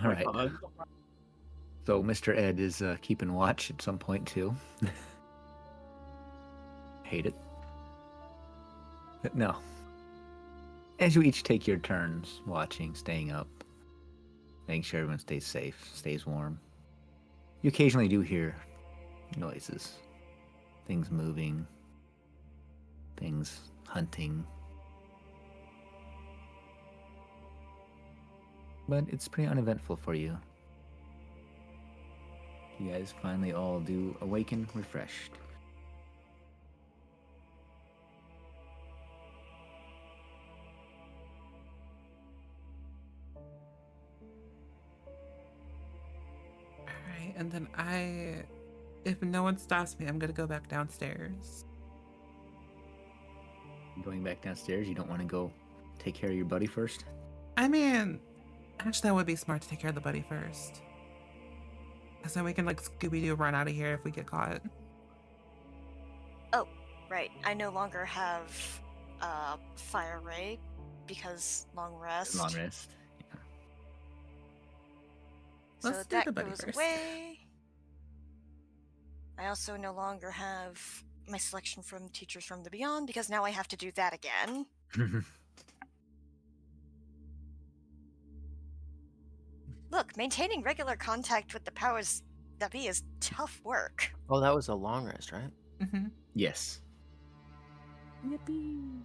S1: All right.
S6: God.
S1: So Mr. Ed is keeping watch at some point too. Hate it. But no. As you each take your turns watching, staying up, making sure everyone stays safe, stays warm, you occasionally do hear noises. Things moving, things hunting. But it's pretty uneventful for you. You guys finally all do awaken refreshed.
S2: Alright, and then if no one stops me, I'm gonna go back downstairs.
S1: Going back downstairs, you don't want to go take care of your buddy first?
S2: I mean, actually, that would be smart to take care of the buddy first. Because then we can, like, Scooby-Doo run out of here if we get caught.
S4: Oh, right. I no longer have Fire Ray because long rest.
S1: Long rest.
S4: So
S2: Let's do
S4: that
S2: the buddy
S4: goes
S2: first.
S4: away. I also no longer have my selection from Teachers from the Beyond because now I have to do that again. Look, maintaining regular contact with the powers that be is tough work.
S5: Oh, that was a long rest, right?
S2: Mm-hmm.
S1: Yes.
S5: Yippee!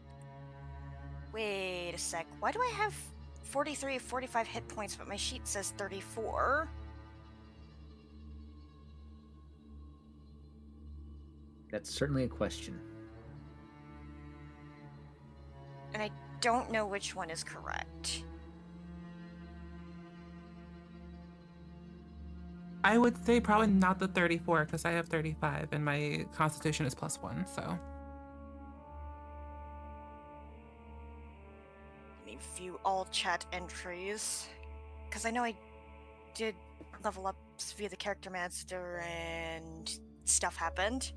S4: Wait a sec. Why do I have 43, 45 hit points, but my sheet says 34?
S1: That's certainly a question.
S4: And I don't know which one is correct.
S2: I would say probably not the 34 because I have 35 and my constitution is +1, so.
S4: Let me view all chat entries. Because I know I did level up via the character master and stuff happened.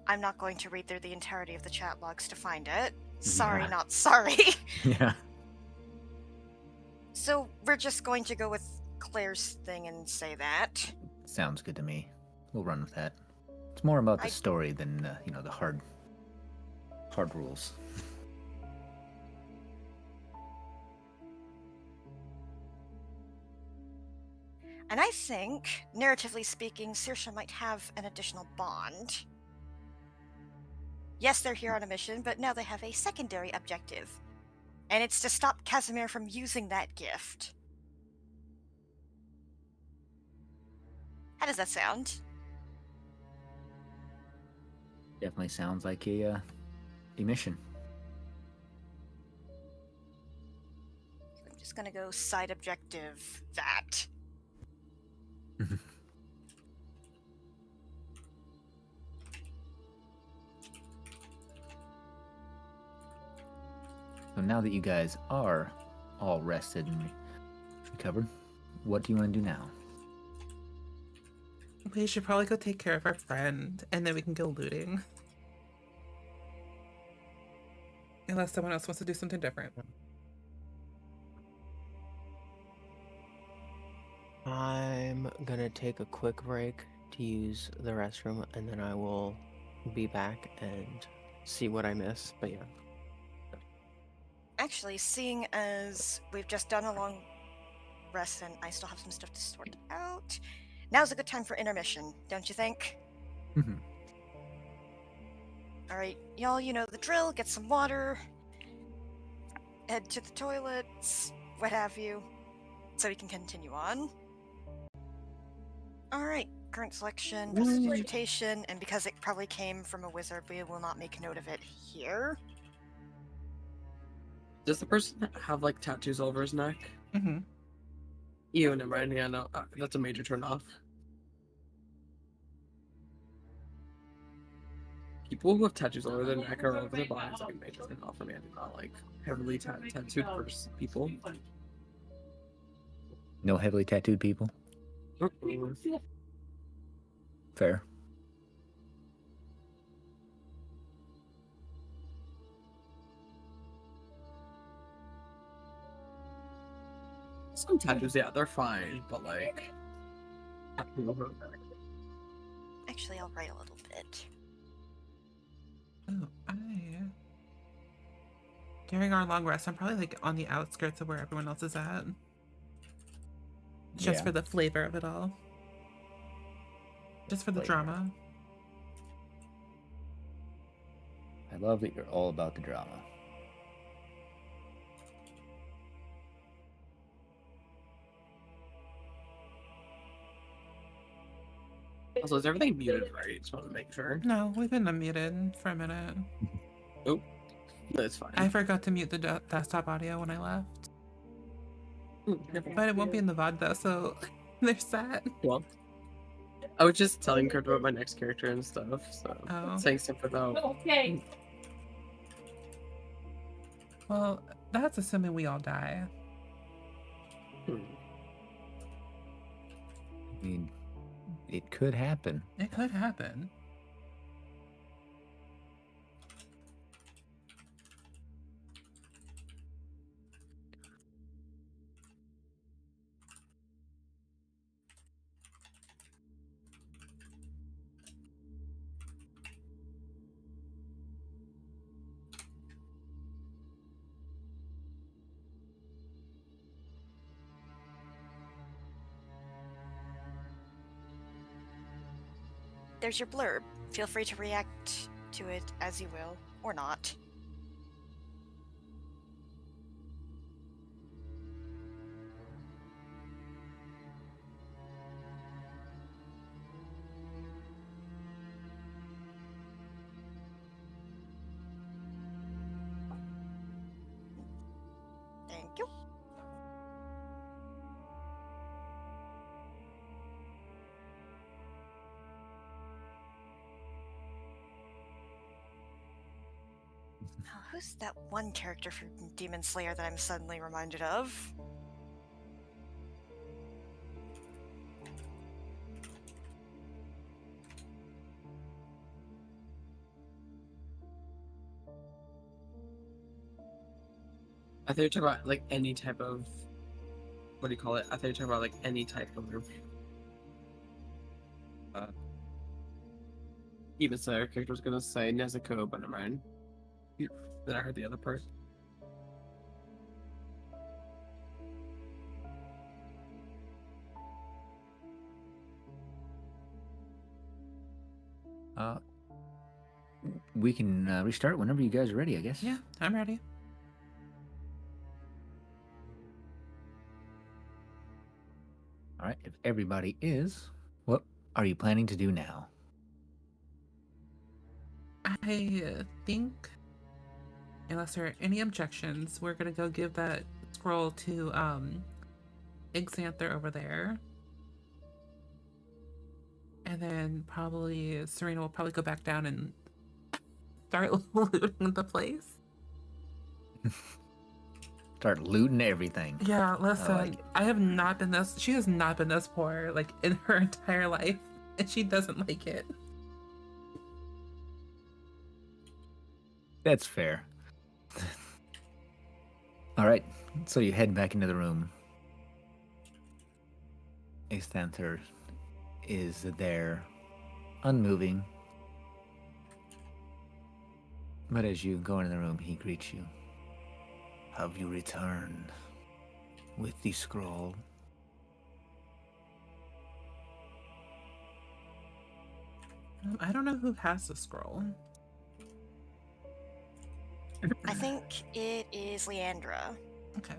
S4: I'm not going to read through the entirety of the chat logs to find it. Sorry,
S1: Yeah.
S4: not sorry.
S1: Yeah.
S4: So we're just going to go with Claire's thing and say that.
S1: Sounds good to me. We'll run with that. It's more about the
S4: I-
S1: story than the hard rules.
S4: And I think, narratively speaking, Saoirse might have an additional bond. Yes, they're here on a mission, but now they have a secondary objective. And it's to stop Casimir from using that gift. How does that sound?
S1: Definitely sounds like a mission.
S4: I'm just gonna go side objective that.
S1: So now that you guys are all rested and recovered, what do you want to do now?
S2: We should probably go take care of our friend, and then we can go looting. Unless someone else wants to do something different.
S5: I'm gonna take a quick break to use the restroom, and then I will be back and see what I miss. But yeah.
S4: Actually, seeing as we've just done a long rest and I still have some stuff to sort out, now's a good time for intermission, don't you think? Alright, y'all, you know the drill. Get some water, head to the toilets, what have you, so we can continue on. Alright, current selection, prestidigitation, and because it probably came from a wizard, we will not make note of it here.
S6: Does the person have like tattoos all over his neck?
S2: Mm-hmm.
S6: Ew, never mind. Yeah, no, that's a major turn off. People who have tattoos all over their neck or all over their body is like a major turn off for me. I do not like heavily tattooed people.
S1: No heavily tattooed people? Fair.
S6: Some tattoos, yeah, they're fine, but like.
S4: Actually, I'll write a little bit.
S2: Oh, during our long rest, I'm probably like on the outskirts of where everyone else is at. Just for the flavor of it all. Just for the drama.
S1: I love that you're all about the drama.
S6: Also, is everything muted right? Just want to make sure.
S2: No, we've been unmuted for a minute.
S6: Oh, that's fine.
S2: I forgot to mute the desktop audio when I left. But it won't be in the VOD though, so there's that.
S6: Well, I was just telling Kurt about my next character and stuff, so saying stuff without.
S7: Okay.
S2: Well, that's assuming we all die.
S1: I mean, it could happen.
S2: It could happen.
S4: There's your blurb. Feel free to react to it as you will, or not. Thank you. Now, who's that one character from Demon Slayer that I'm suddenly reminded of?
S6: I thought you were talking about like any type of. What do you call it? I thought you were talking about like any type of. Even Slayer character was gonna say Nezuko, but never mind. Then I heard the other part.
S1: We can restart whenever you guys are ready, I guess.
S2: Yeah, I'm ready.
S1: All right, if everybody is, what are you planning to do now?
S2: I think, unless there are any objections, we're gonna go give that scroll to Exanther over there. And then probably Serena will probably go back down and start looting the place.
S1: Start looting everything.
S2: Yeah,
S1: I
S2: listen,
S1: like it.
S2: I have not been this. She has not been this poor like in her entire life, and she doesn't like it.
S1: That's fair. All right, so you head back into the room. Exanther is there, unmoving. But as you go into the room, he greets you. Have you returned with the scroll?
S2: I don't know who has the scroll.
S4: I think it is Leandra.
S2: Okay.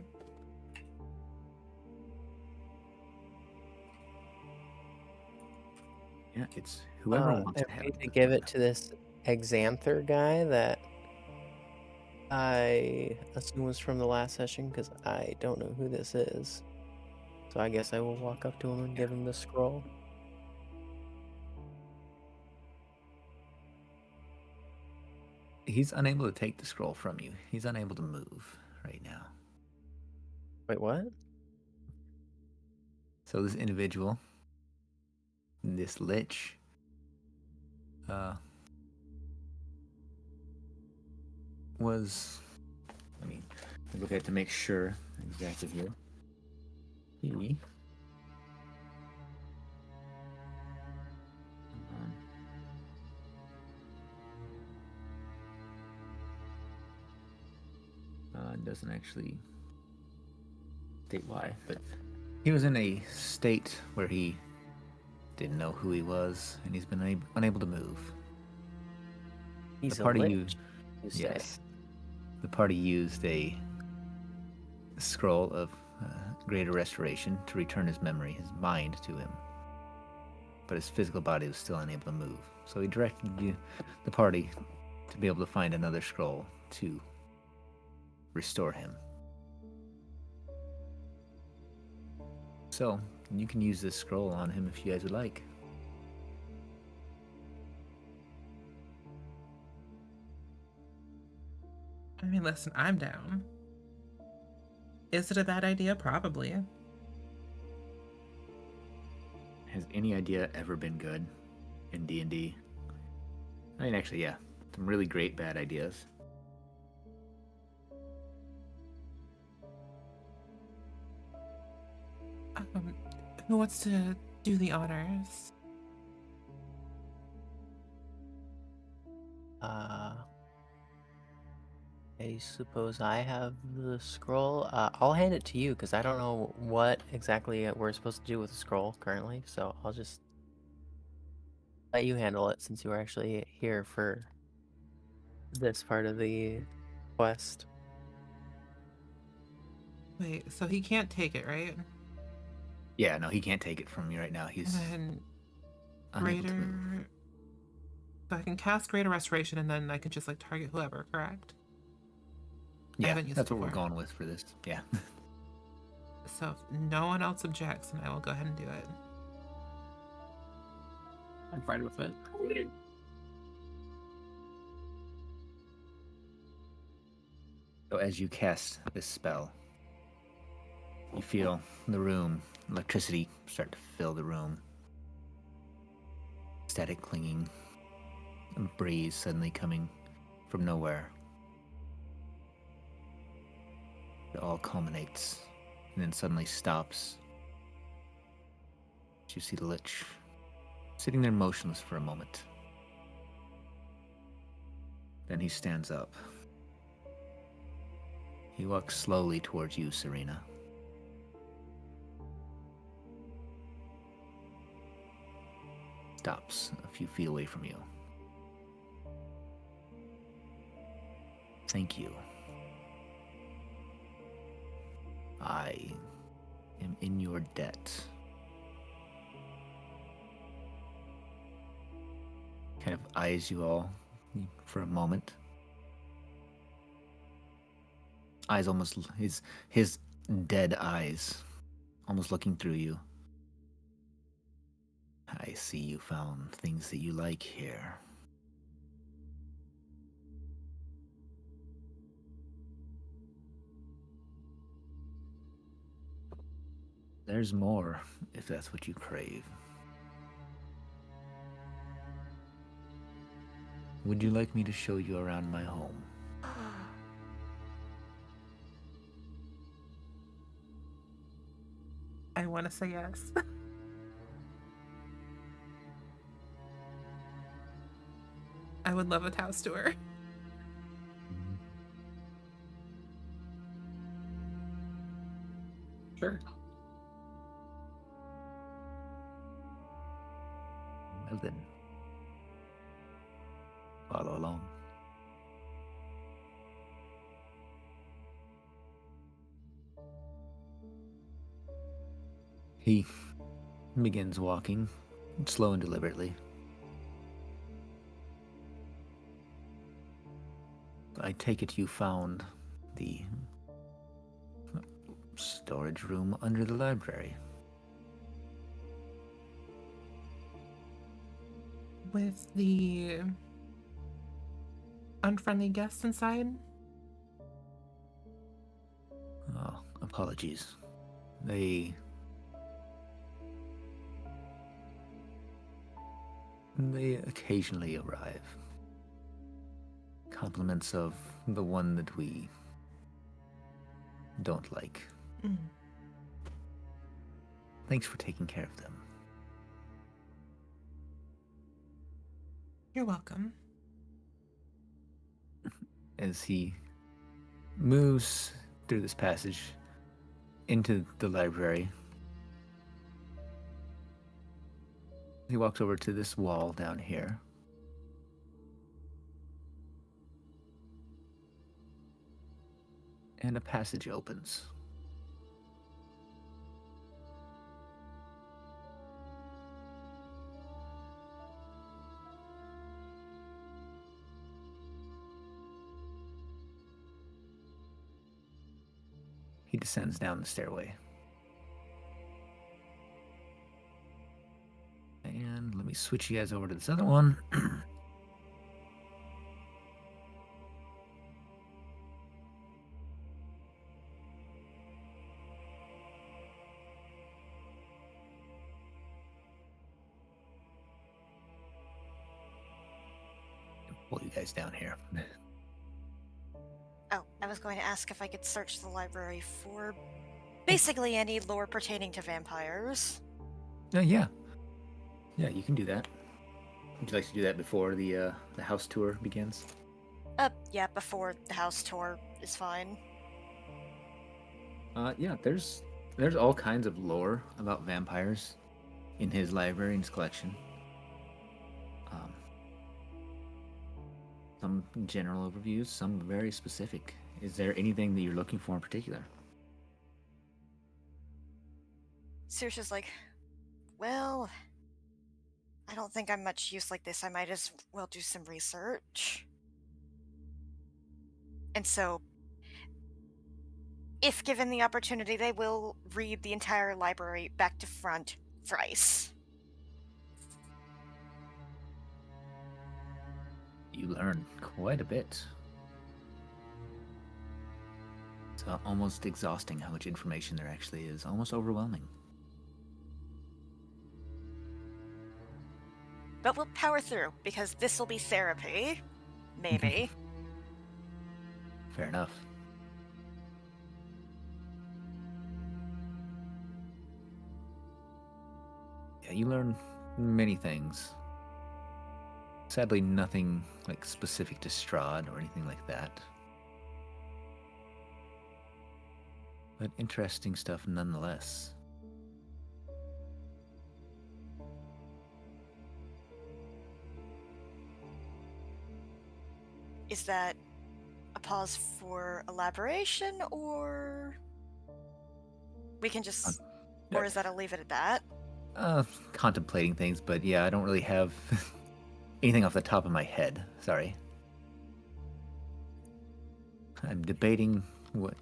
S1: Yeah, it's whoever wants
S5: I
S1: to have
S5: need to
S1: it.
S5: give it to this Exanther guy that I assume was from the last session because I don't know who this is. So I guess I will walk up to him and give him the scroll.
S1: He's unable to take the scroll from you. He's unable to move right now.
S5: Wait, what?
S1: So this individual, this lich, was, I mean, look at it to make sure exactly here. He doesn't actually state why, but he was in a state where he didn't know who he was, and he's been unable to move.
S5: He's
S1: the party
S5: a lich,
S1: used,
S5: you say.
S1: yes, the party used a scroll of greater restoration to return his memory, his mind to him. But his physical body was still unable to move. So he directed the party to be able to find another scroll to restore him. So you can use this scroll on him if you guys would like.
S2: I mean, listen, I'm down. Is it a bad idea? Probably.
S1: Has any idea ever been good in D&D? I mean, actually, yeah. Some really great bad ideas.
S2: Who wants to do the honors?
S5: I suppose I have the scroll. I'll hand it to you because I don't know what exactly we're supposed to do with the scroll currently. So I'll just let you handle it since you were actually here for this part of the quest.
S2: Wait, so he can't take it, right?
S1: Yeah, no, he can't take it from you right now. He's
S2: And then
S1: unable to move.
S2: greater. So I can cast greater restoration, and then I can just like target whoever, correct?
S1: Yeah,
S2: haven't used
S1: that's
S2: it
S1: what we're
S2: before.
S1: going with for this. Yeah.
S2: So if no one else objects, then I will go ahead and do it.
S6: I'm fine with it.
S1: So as you cast this spell, you feel the room, electricity start to fill the room. Static clinging, a breeze suddenly coming from nowhere. It all culminates and then suddenly stops. You see the lich sitting there motionless for a moment. Then he stands up. He walks slowly towards you, Serena. Stops a few feet away from you. Thank you. I am in your debt kind of eyes you all for a moment. Eyes almost his dead eyes, almost looking through you. I see you found things that you like here. There's more, if that's what you crave. Would you like me to show you around my home?
S2: I want to say yes. I would love a house tour.
S6: Sure.
S1: Well then, follow along. He begins walking, slow and deliberately. I take it you found the storage room under the library.
S2: With the unfriendly guests inside?
S1: Oh, apologies. They occasionally arrive. Compliments of the one that we don't like.
S2: Mm.
S1: Thanks for taking care of them.
S2: You're welcome.
S1: As he moves through this passage into the library, he walks over to this wall down here. And a passage opens. He descends down the stairway. And let me switch you guys over to this other one. Pull you guys down here.
S4: Oh, I was going to ask if I could search the library for basically any lore pertaining to vampires.
S1: Yeah. Yeah, you can do that. Would you like to do that before the house tour begins?
S4: Yeah, before the house tour is fine.
S1: Yeah, there's all kinds of lore about vampires in his library, in his collection. Some general overviews, some very specific. Is there anything that you're looking for in particular?
S4: Saoirse's like, well, I don't think I'm much use like this. I might as well do some research. And so, if given the opportunity, they will read the entire library back to front thrice.
S1: You learn quite a bit. It's almost exhausting how much information there actually is, almost overwhelming.
S4: But we'll power through, because this will be therapy. Maybe.
S1: Fair enough. Yeah, you learn many things. Sadly, nothing like specific to Strahd or anything like that. But interesting stuff nonetheless.
S4: Is that a pause for elaboration, or we can just... or is that a leave it at that?
S1: Contemplating things, but yeah, I don't really have anything off the top of my head. Sorry. I'm debating what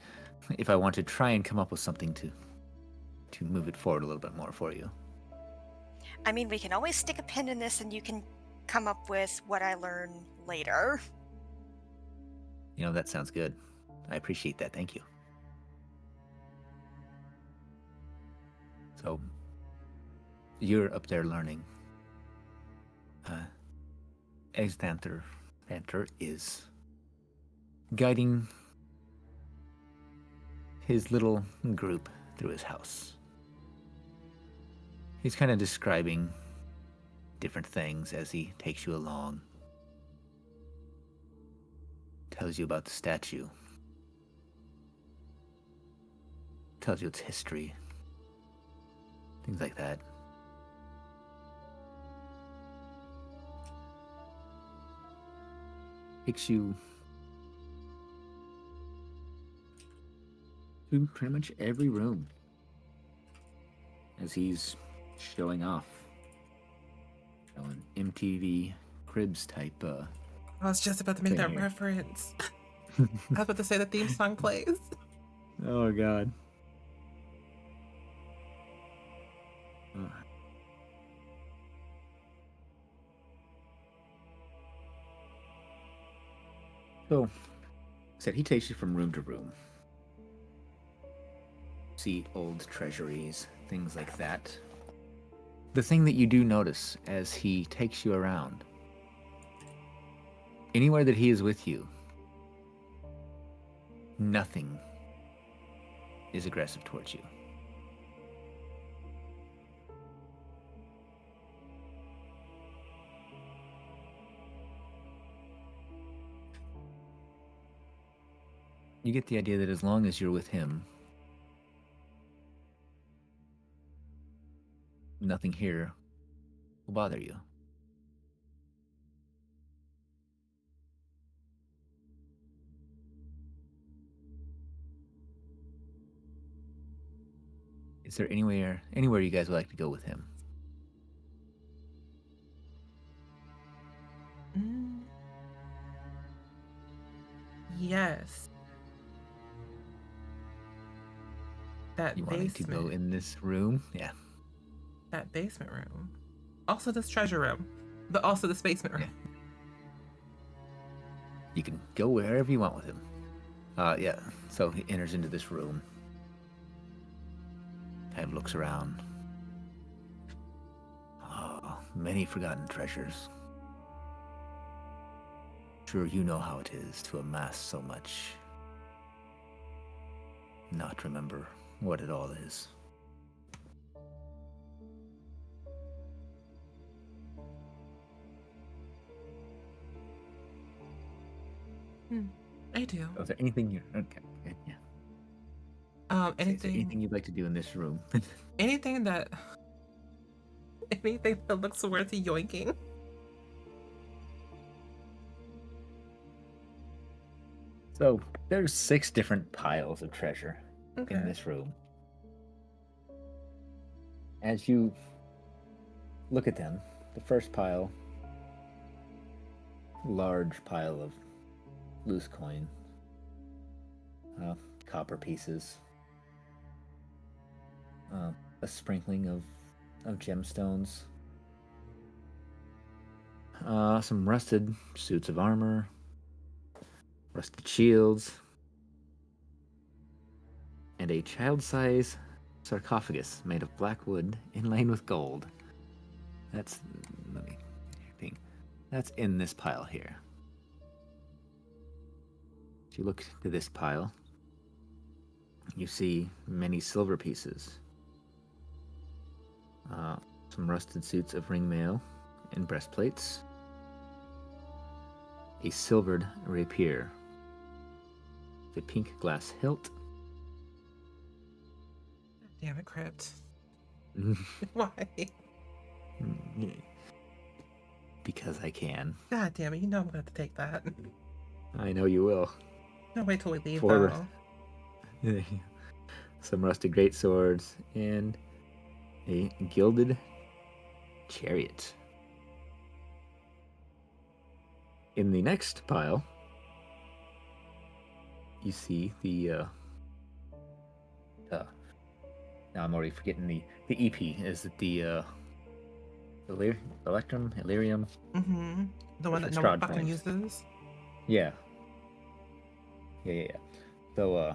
S1: if I want to try and come up with something to move it forward a little bit more for you.
S4: I mean, we can always stick a pin in this and you can come up with what I learn later.
S1: You know, that sounds good. I appreciate that. Thank you. So, you're up there learning. Extanther is guiding his little group through his house. He's kind of describing different things as he takes you along. Tells you about the statue. Tells you its history. Things like that. Takes you to pretty much every room as he's showing off. An MTV Cribs type.
S2: I was just about to make
S1: Same
S2: that
S1: here.
S2: reference. I was about to say the theme song plays.
S1: Oh God. So, said he takes you from room to room. See old treasuries, things like that. The thing that you do notice as he takes you around, anywhere that he is with you, nothing is aggressive towards you. You get the idea that as long as you're with him, nothing here will bother you. Is there anywhere you guys would like to go with him?
S2: Mm. Yes. That
S1: You wanting to
S2: basement.
S1: go in this room? Yeah.
S2: That basement room. Also this treasure room. But also this basement room.
S1: You can go wherever you want with him. Yeah. So he enters into this room. Kind of looks around. Oh, many forgotten treasures. Sure, you know how it is to amass so much. Not remember what it all is.
S2: I do.
S1: Oh, is there anything you're okay? Yeah. Is there
S2: Anything
S1: anything you'd like to do in this room?
S2: anything that looks worth yoinking.
S1: So there's 6 different piles of treasure
S2: Okay.
S1: in this room. As you look at them, the first pile, large pile of loose coin, copper pieces, a sprinkling of gemstones, some rusted suits of armor, rusted shields, and a child-size sarcophagus made of black wood inlaid with gold. Let me think. That's in this pile here. If you look to this pile, you see many silver pieces, some rusted suits of ringmail and breastplates, a silvered rapier, the pink glass hilt.
S2: Damn it, Crypt. Why?
S1: Because I can.
S2: God damn it, you know I'm gonna have to take that.
S1: I know you will.
S2: No, wait till we leave
S1: For-
S2: though.
S1: Some rusted greatswords and a gilded chariot. In the next pile, you see the now I'm already forgetting the EP. Is it the Electrum, Illyrium?
S2: Mm-hmm. The one that
S1: Different
S2: no one
S1: Strahd
S2: fucking
S1: flames.
S2: uses.
S1: Yeah. So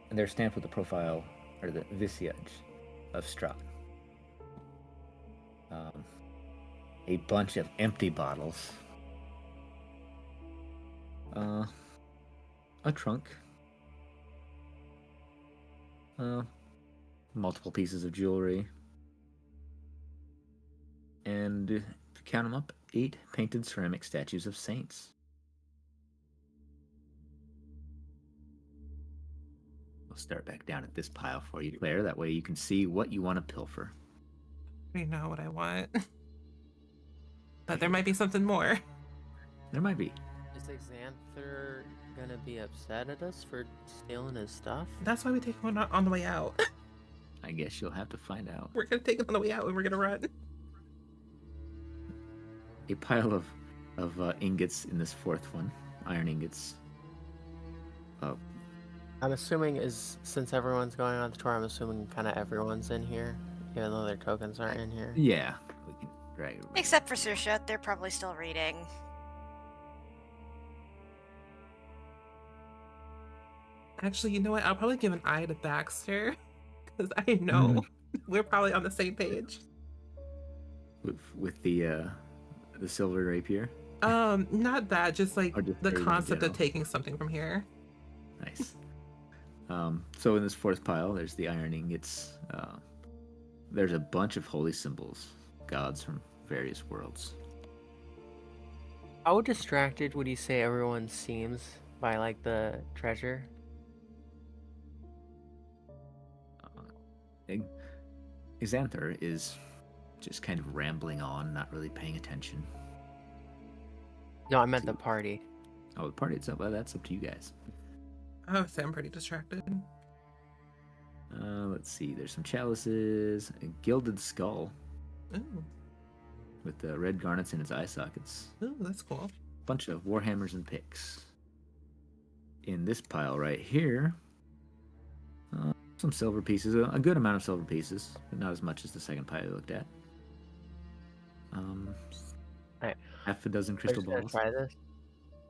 S1: and they're stamped with the profile or the visage of Strahd. A bunch of empty bottles. A trunk. Multiple pieces of jewelry. And if you count them up, 8 painted ceramic statues of saints. We'll start back down at this pile for you, Claire. That way you can see what you want to pilfer.
S2: I already know what I want. But there might be something more.
S1: There might be.
S5: Is Xanther gonna be upset at us for stealing his stuff?
S2: That's why we take one on the way out.
S1: I guess you'll have to find out.
S2: We're gonna take it on the way out and we're gonna run.
S1: A pile of ingots in this fourth one. Iron ingots.
S5: I'm assuming since everyone's going on the tour, I'm assuming kind of everyone's in here, even though their tokens aren't in here.
S1: Yeah. We can drag it.
S4: Except for Saoirse, they're probably still reading.
S2: Actually, you know what? I'll probably give an eye to Baxter. Because I know we're probably on the same page.
S1: With the silver rapier.
S2: Not that, just like
S1: Or just
S2: the
S1: everything in
S2: concept of
S1: general.
S2: taking something from here.
S1: Nice. So in this fourth pile, there's the iron ingots. There's a bunch of holy symbols, gods from various worlds.
S5: How distracted would you say everyone seems by like the treasure?
S1: Xanther is just kind of rambling on, not really paying attention.
S5: No, I meant the party.
S1: Oh, the party itself, well, that's up to you guys.
S2: I would say I'm pretty distracted.
S1: Let's see, there's some chalices, a gilded skull
S2: Ooh,
S1: with the red garnets in its eye sockets,
S2: ooh, that's cool.
S1: a bunch of warhammers and picks. In this pile right here, some silver pieces, a good amount of silver pieces, but not as much as the second pile we looked at.
S5: Alright.
S1: Half a dozen crystal
S5: Gonna
S1: balls.
S5: try this.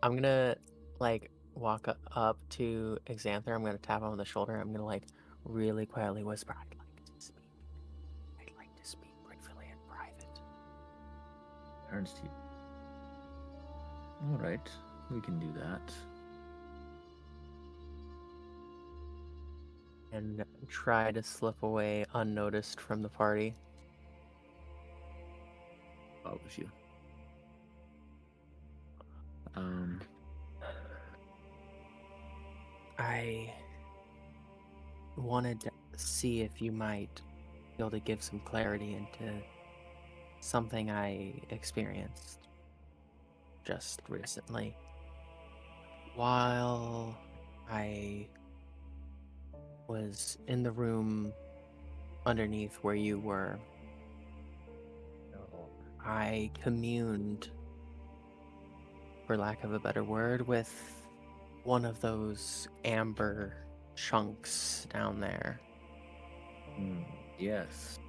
S5: I'm gonna like walk up to Xanther. I'm gonna tap him on the shoulder. I'm gonna like really quietly whisper, I'd like to speak. I'd like to speak briefly in private.
S1: Turns to you. All right, we can do that.
S5: And try to slip away unnoticed from the party.
S1: Follows you.
S5: I wanted to see if you might be able to give some clarity into something I experienced just recently. While I was in the room underneath where you were, I communed, for lack of a better word, with one of those amber chunks down there.
S1: Yes,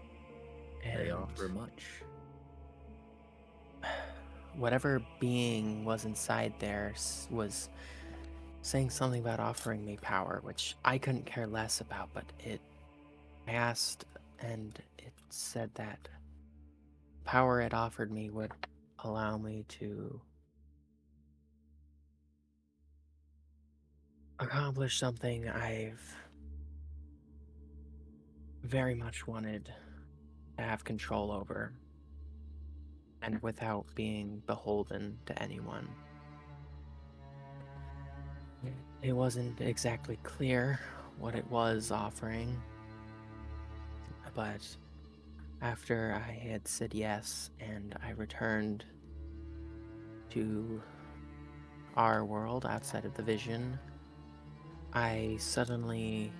S1: they
S5: And
S1: offer much.
S5: whatever being was inside there was saying something about offering me power, which I couldn't care less about, but I asked, and it said that power it offered me would allow me to accomplish something I've very much wanted to have control over, and without being beholden to anyone. It wasn't exactly clear what it was offering, but after I had said yes and I returned to our world outside of the vision, I suddenly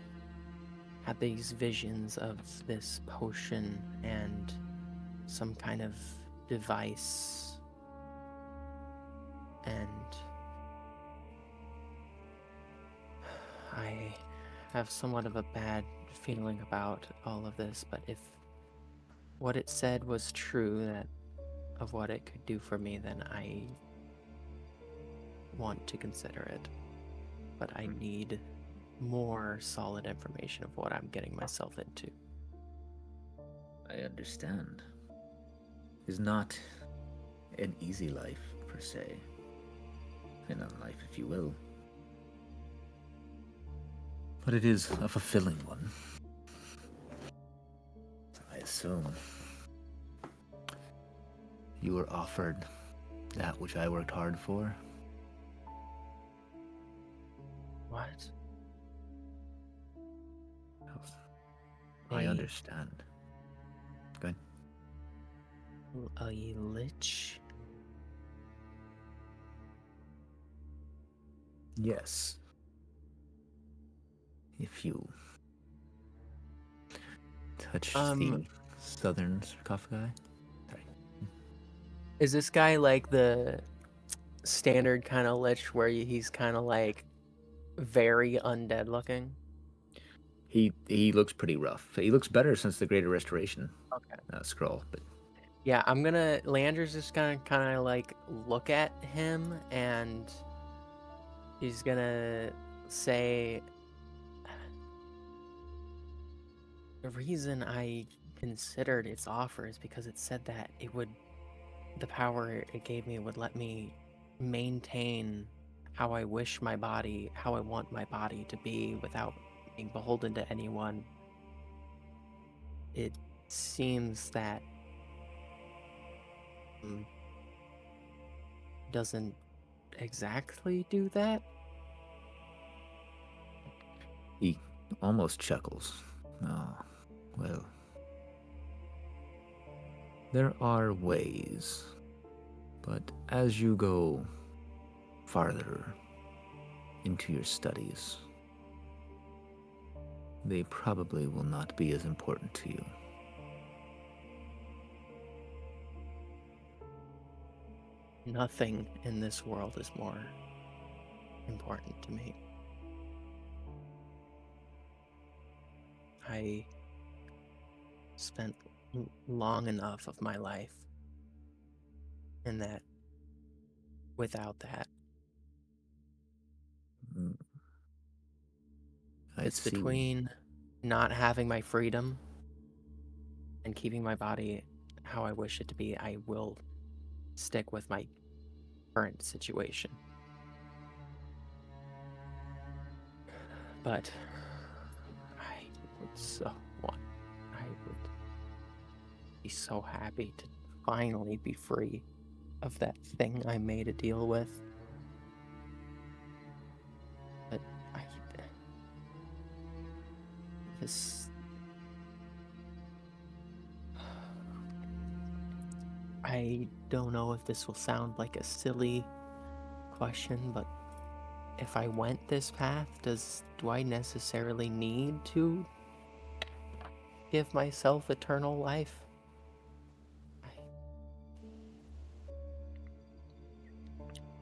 S5: had these visions of this potion and some kind of device And I have somewhat of a bad feeling about all of this, but if what it said was true, that of what it could do for me, then I want to consider it. But I need more solid information of what I'm getting myself into.
S1: I understand. It's not an easy life, per se. An life, if you will. But it is a fulfilling one. I assume. You were offered that which I worked hard for.
S5: What?
S1: I
S5: A-
S1: understand. Go ahead.
S5: A lich?
S1: Yes. If you touch the southern sarcophagi. Sorry.
S5: Is this guy like the standard kind of lich where he's kind of like very undead looking?
S1: He looks pretty rough. He looks better since the Greater Restoration
S5: Okay.
S1: scroll, but
S5: Yeah, Leander's just gonna kind of like look at him and he's gonna say, the reason I considered its offer is because it said that the power it gave me would let me maintain how I want my body to be without being beholden to anyone. It seems that doesn't exactly do that.
S1: he almost chuckles. Oh, well. There are ways, but as you go farther into your studies, they probably will not be as important to you.
S5: Nothing in this world is more important to me. I spent long enough of my life in that without that. It's
S1: see.
S5: between not having my freedom and keeping my body how I wish it to be. I will stick with my current situation. But I would be so happy to finally be free of that thing I made a deal with. But I don't know if this will sound like a silly question, but if I went this path, do I necessarily need to give myself eternal life?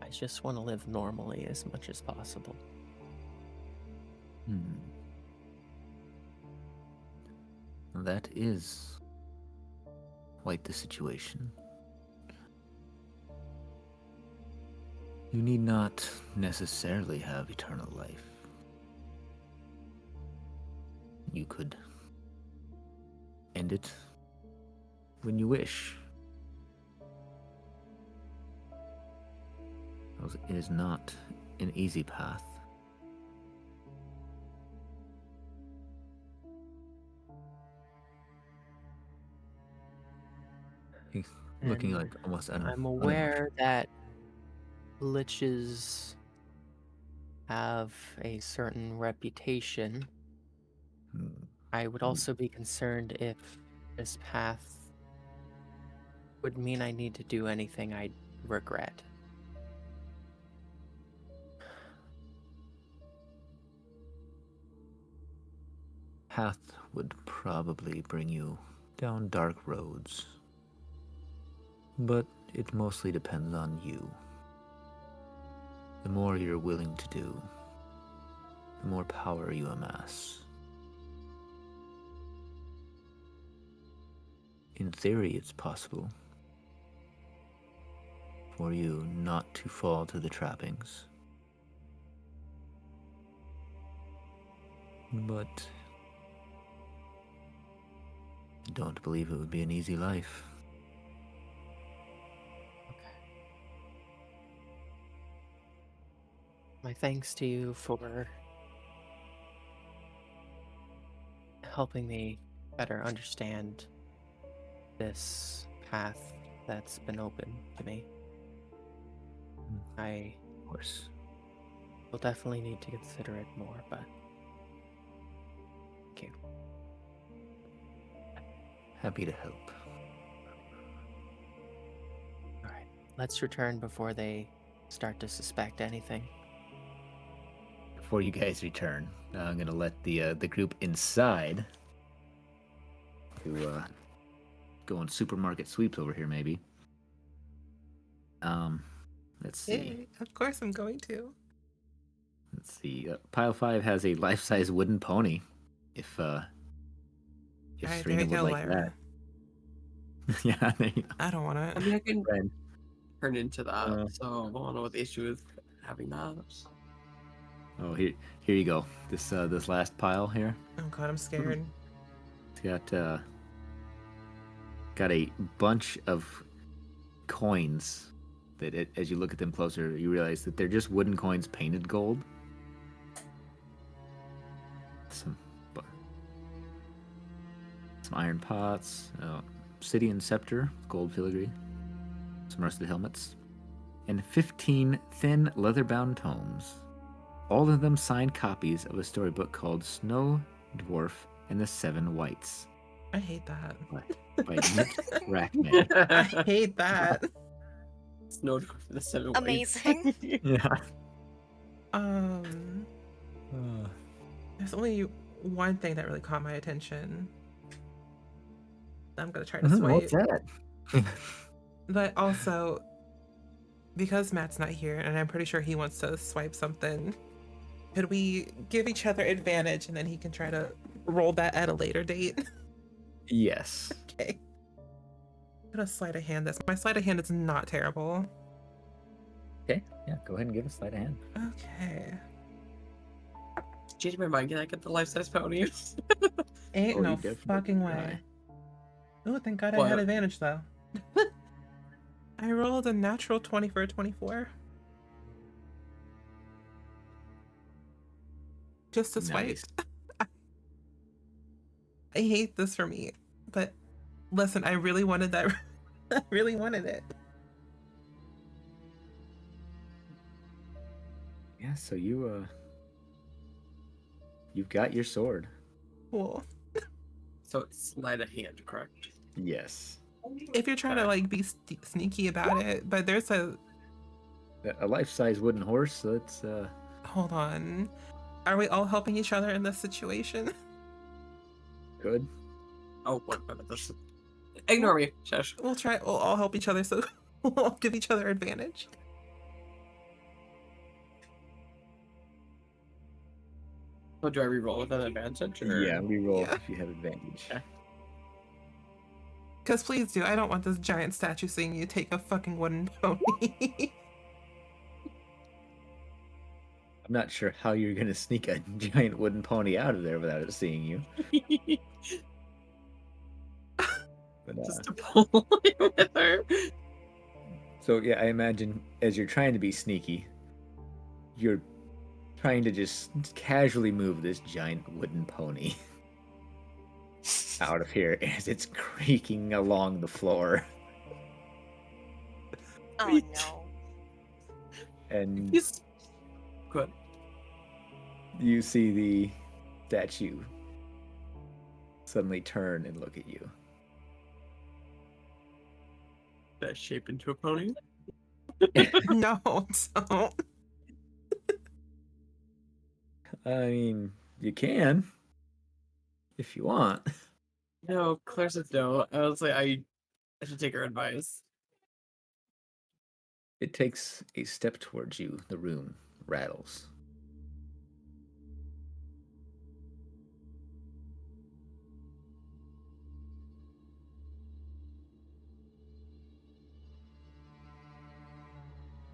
S5: I just want to live normally as much as possible.
S1: That is quite the situation. You need not necessarily have eternal life. You could end it when you wish. It is not an easy path. He's looking like almost
S5: I'm aware that liches have a certain reputation. I would also be concerned if this path would mean I need to do anything I regret.
S1: Path would probably bring you down dark roads, but it mostly depends on you. the more you're willing to do, the more power you amass. In theory, it's possible for you not to fall to the trappings. But I don't believe it would be an easy life.
S5: My thanks to you for helping me better understand this path that's been open to me. I
S1: Of course.
S5: will definitely need to consider it more, but thank you.
S1: Happy to help.
S5: All right, let's return before they start to suspect anything.
S1: Before you guys return, I'm gonna let the group inside to go on supermarket sweeps over here, maybe. Let's see.
S2: Yay, of course I'm going to.
S1: Let's see. Pile 5 has a life-size wooden pony. If
S2: All right, there
S1: Serena
S2: you
S1: would
S2: go,
S1: like
S2: Lyra.
S1: that. Yeah, there you go.
S2: I don't want
S6: I
S2: it.
S6: mean, I can
S1: Friend.
S6: turn into that,
S1: Uh,
S6: so I don't know what the issue is having that.
S1: Oh, here you go. This last pile here.
S2: Oh god, I'm scared.
S1: It's got a bunch of coins that as you look at them closer, you realize that they're just wooden coins painted gold. Some iron pots, obsidian scepter, gold filigree, some rusted helmets, and 15 thin leather-bound tomes. All of them signed copies of a storybook called Snow Dwarf and the Seven Whites
S2: I hate that.
S1: by Nick Rackman.
S2: I hate that.
S6: Snow for the 7
S4: Amazing.
S1: Yeah.
S2: There's only one thing that really caught my attention. I'm gonna try to
S1: What's
S2: swipe.
S1: that?
S2: But also, because Matt's not here, and I'm pretty sure he wants to swipe something, could we give each other advantage and then he can try to roll that at a later date?
S1: Yes.
S2: Okay. I'm gonna sleight of hand this. My sleight of hand is not terrible.
S1: Okay. Yeah. Go ahead and give a sleight of hand.
S2: Okay.
S6: Changed my mind. Can I get the life-size pony?
S2: Ain't
S1: Oh, you
S2: no
S1: definitely
S2: fucking
S1: can.
S2: way. Oh, thank God I
S6: What?
S2: had advantage though. I rolled a natural 20 for a 24. Just to swipe.
S1: Nice.
S2: I hate this for me, but listen, I really wanted that. I really wanted it.
S1: Yeah. So you've got your sword.
S2: Cool.
S6: So it's sleight of hand, correct?
S1: Yes.
S2: If you're trying to like be sneaky about it, but there's a
S1: A life-size wooden horse. So it's
S2: hold on. Are we all helping each other in this situation?
S1: good.
S6: Oh, what? This... Ignore me. Shush.
S2: We'll all help each other, so we'll all give each other advantage.
S6: So do I re-roll with an advantage? Or...
S1: Yeah. Reroll
S2: Yeah.
S1: if you have advantage.
S6: Okay.
S2: Because please do. I don't want this giant statue seeing you take a fucking wooden pony.
S1: I'm not sure how you're gonna sneak a giant wooden pony out of there without it seeing you. But,
S6: Just to pull with her.
S1: so yeah, I imagine as you're trying to be sneaky, you're trying to just casually move this giant wooden pony out of here as it's creaking along the floor.
S4: Oh no.
S1: And
S6: He's good.
S1: you see the statue suddenly turn and look at you.
S6: That shape into a pony.
S2: No, don't.
S1: I mean, you can if you want.
S6: No, Claire says no. I was like, I should take her advice.
S1: It takes a step towards you. The room rattles.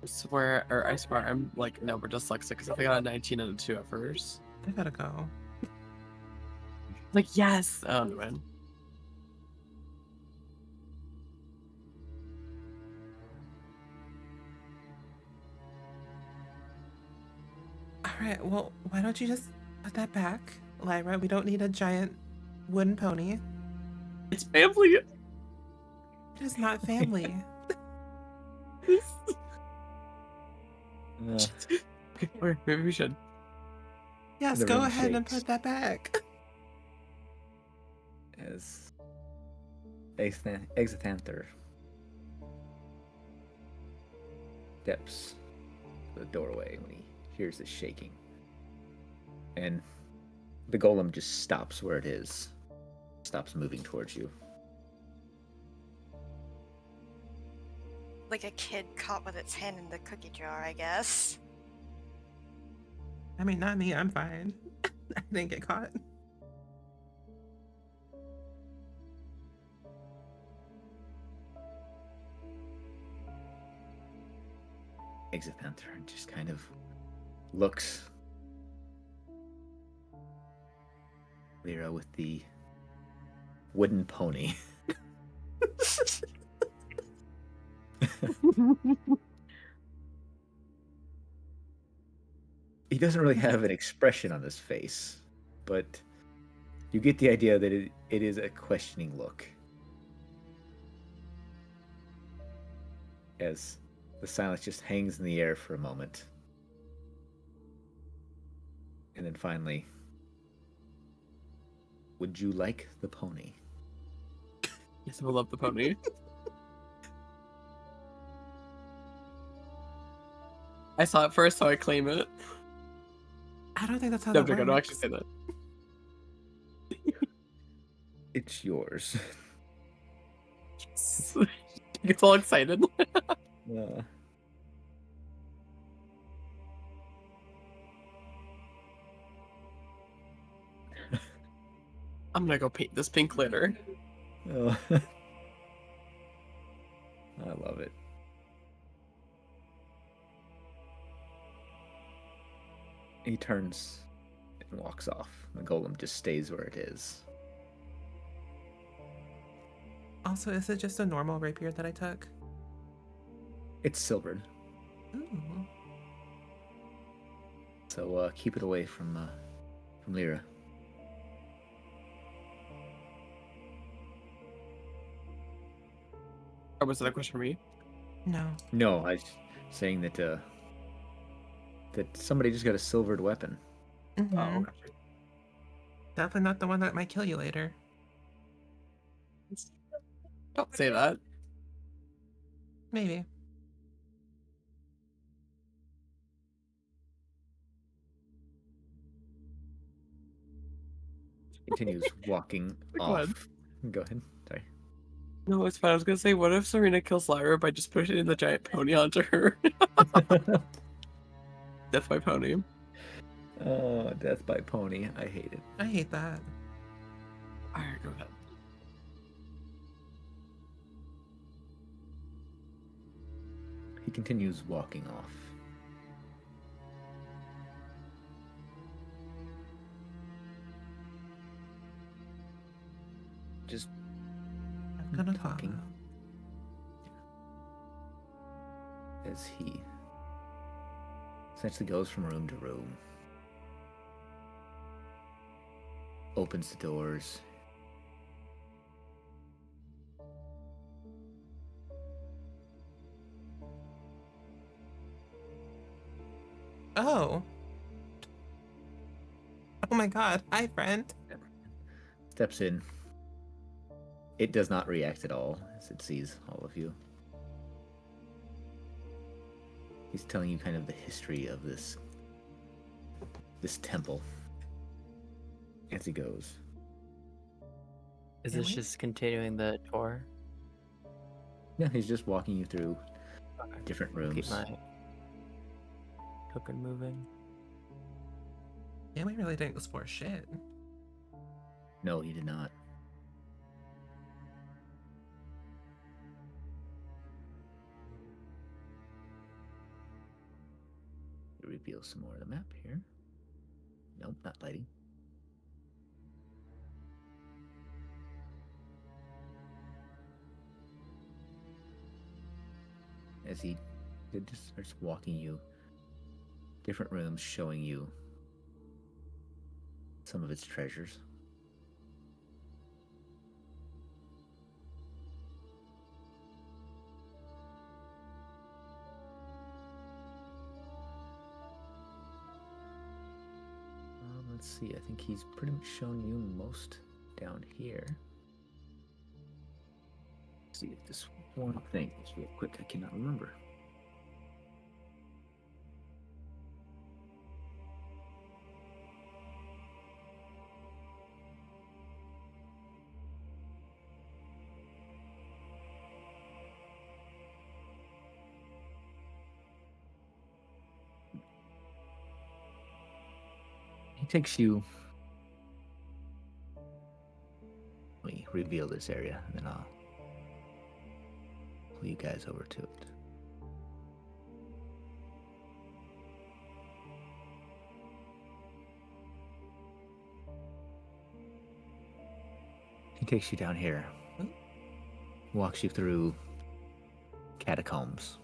S6: I swear, I'm like, no, we're dyslexic because I got a 19 and a 2 at first.
S2: I gotta go.
S6: Like, yes! Oh, man.
S2: All right, well, why don't you just put that back, Lyra? We don't need a giant wooden pony.
S6: It's family!
S2: It is not family.
S6: Okay, or maybe we should.
S2: Yes,
S1: The
S2: go
S1: room
S2: ahead and
S1: shakes.
S2: put that back.
S1: As Exithanther steps to the doorway when he hears this shaking. And the golem just stops where it is. Stops moving towards you.
S4: Like a kid caught with its hand in the cookie jar, I guess.
S2: I mean, not me. I'm fine. I didn't get caught.
S1: Exithanther just kind of looks. Lyra with the wooden pony. He doesn't really have an expression on his face, but you get the idea that it is a questioning look. As the silence just hangs in the air for a moment. And then finally, would you like the pony?
S6: Yes, I love the pony. I saw it first, so I claim it.
S2: I don't think that's how
S6: No,
S2: that
S6: Drake, I don't
S2: works.
S6: actually say that.
S1: It's yours.
S6: Yes. He gets all excited. I'm gonna go paint this pink later.
S1: Oh. I love it. He turns and walks off. The golem just stays where it is.
S2: Also, is it just a normal rapier that I took?
S1: It's silvered,
S2: Ooh.
S1: so keep it away from Lyra.
S6: Or was that a question for me?
S2: No.
S1: No, I was saying that that somebody just got a silvered weapon.
S2: Mhm.
S6: Oh, gotcha.
S2: Definitely not the one that might kill you later.
S6: Don't say that.
S2: Maybe.
S1: Continues walking
S6: Go
S1: off.
S6: ahead.
S1: Go ahead. Sorry.
S6: No, it's fine. I was gonna say, what if Serena kills Lyra by just pushing the giant pony onto her? Death by pony.
S1: Oh, death by pony. I hate it.
S2: I hate that.
S6: Alright, go ahead.
S1: He continues walking off. Just
S2: I'm gonna
S1: talking.
S2: follow.
S1: As he essentially goes from room to room, opens the doors.
S2: Oh. Oh my god. Hi, friend.
S1: Steps in. It does not react at all as it sees all of you. He's telling you kind of the history of this temple as he goes.
S5: Is
S2: Can
S5: this
S2: we?
S5: just continuing the tour?
S1: Yeah, he's just walking you through different
S5: Keep
S1: rooms.
S5: my token moving.
S2: Yeah, we really didn't explore shit.
S1: No, he did not. Reveal some more of the map here. Nope, not lighting. As he just starts walking you different rooms, showing you some of its treasures. Let's see, I think he's pretty much shown you most down here. Let's see if this one thing is real quick, I cannot remember. He takes you. Let me reveal this area, and then I'll pull you guys over to it. He takes you down here, walks you through catacombs,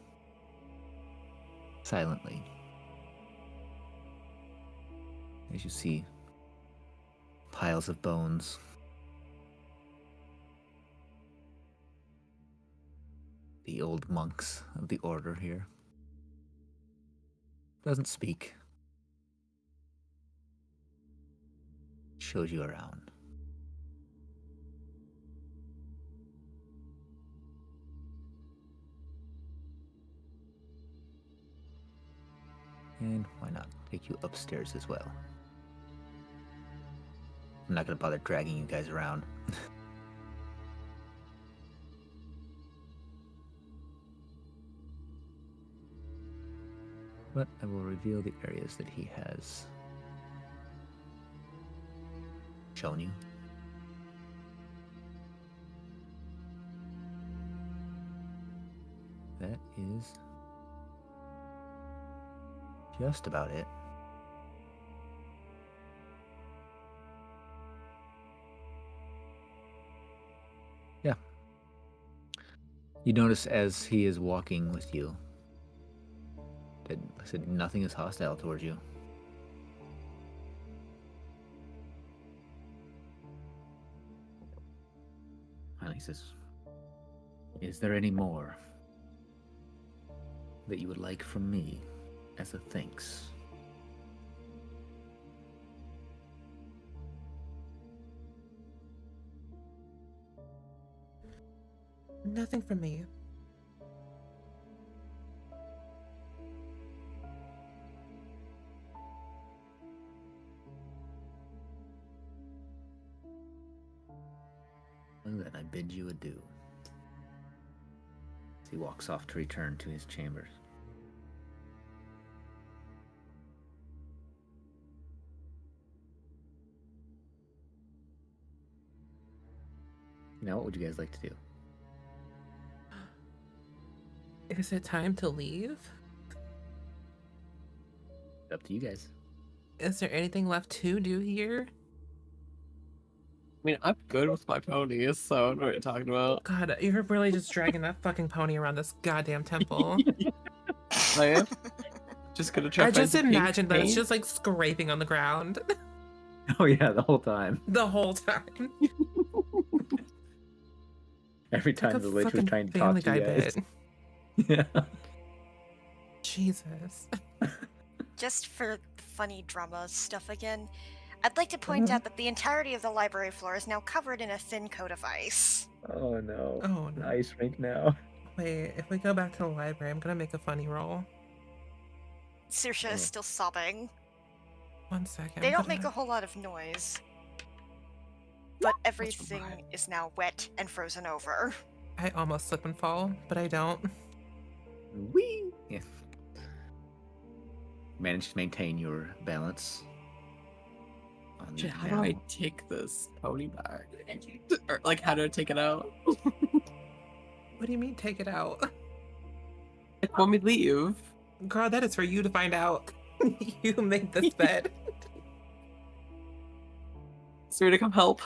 S1: silently. As you see piles of bones, the old monks of the order here. Doesn't speak. Shows you around. And why not take you upstairs as well? I'm not going to bother dragging you guys around. But I will reveal the areas that he has shown you. That is just about it. Yeah. You notice as he is walking with you that, like I said, nothing is hostile towards you. Finally he says, "Is there any more that you would like from me as a thanks?"
S2: Nothing from me.
S1: Well, then I bid you adieu. As he walks off to return to his chambers. Now, what would you guys like to do?
S2: Is it time to leave?
S1: Up to you guys.
S2: Is there anything left to do here?
S6: I mean, I'm good with my ponies, so I don't know what you're talking about.
S2: God, you're really just dragging that fucking pony around this goddamn temple.
S6: I am just gonna try.
S2: I
S6: to find
S2: just
S6: some pink
S2: imagine that it's
S6: paint.
S2: just like scraping on the ground
S1: Oh yeah, the whole time.
S2: the whole time.
S1: Every
S2: Like a
S1: time the lich was
S2: fucking
S1: trying to
S2: Family
S1: talk to
S2: Guy
S1: you guys.
S2: bit.
S1: Yeah.
S2: Jesus.
S4: Just for funny drama stuff again, I'd like to point out that the entirety of the library floor is now covered in a thin coat of ice.
S1: Oh no.
S2: Oh
S1: An
S2: no.
S1: ice rink now.
S2: Wait, if we go back to the library, I'm gonna make a funny roll.
S4: Saoirse is
S1: Oh.
S4: still sobbing.
S2: 1 second.
S4: They
S2: I'm
S4: don't make a
S2: gonna-
S4: whole lot of noise. But everything
S6: right.
S4: is now wet and frozen over.
S2: I almost slip and fall, but I don't.
S1: Whee! Yeah. Manage to maintain your balance. On
S6: Shit,
S1: that
S6: how do I
S1: now.
S6: take this pony back? Or like, how do I take it out?
S2: What do you mean, take it out?
S6: Like, when we leave.
S2: Girl, that is for you to find out. You made this bed.
S6: Sorry to come help.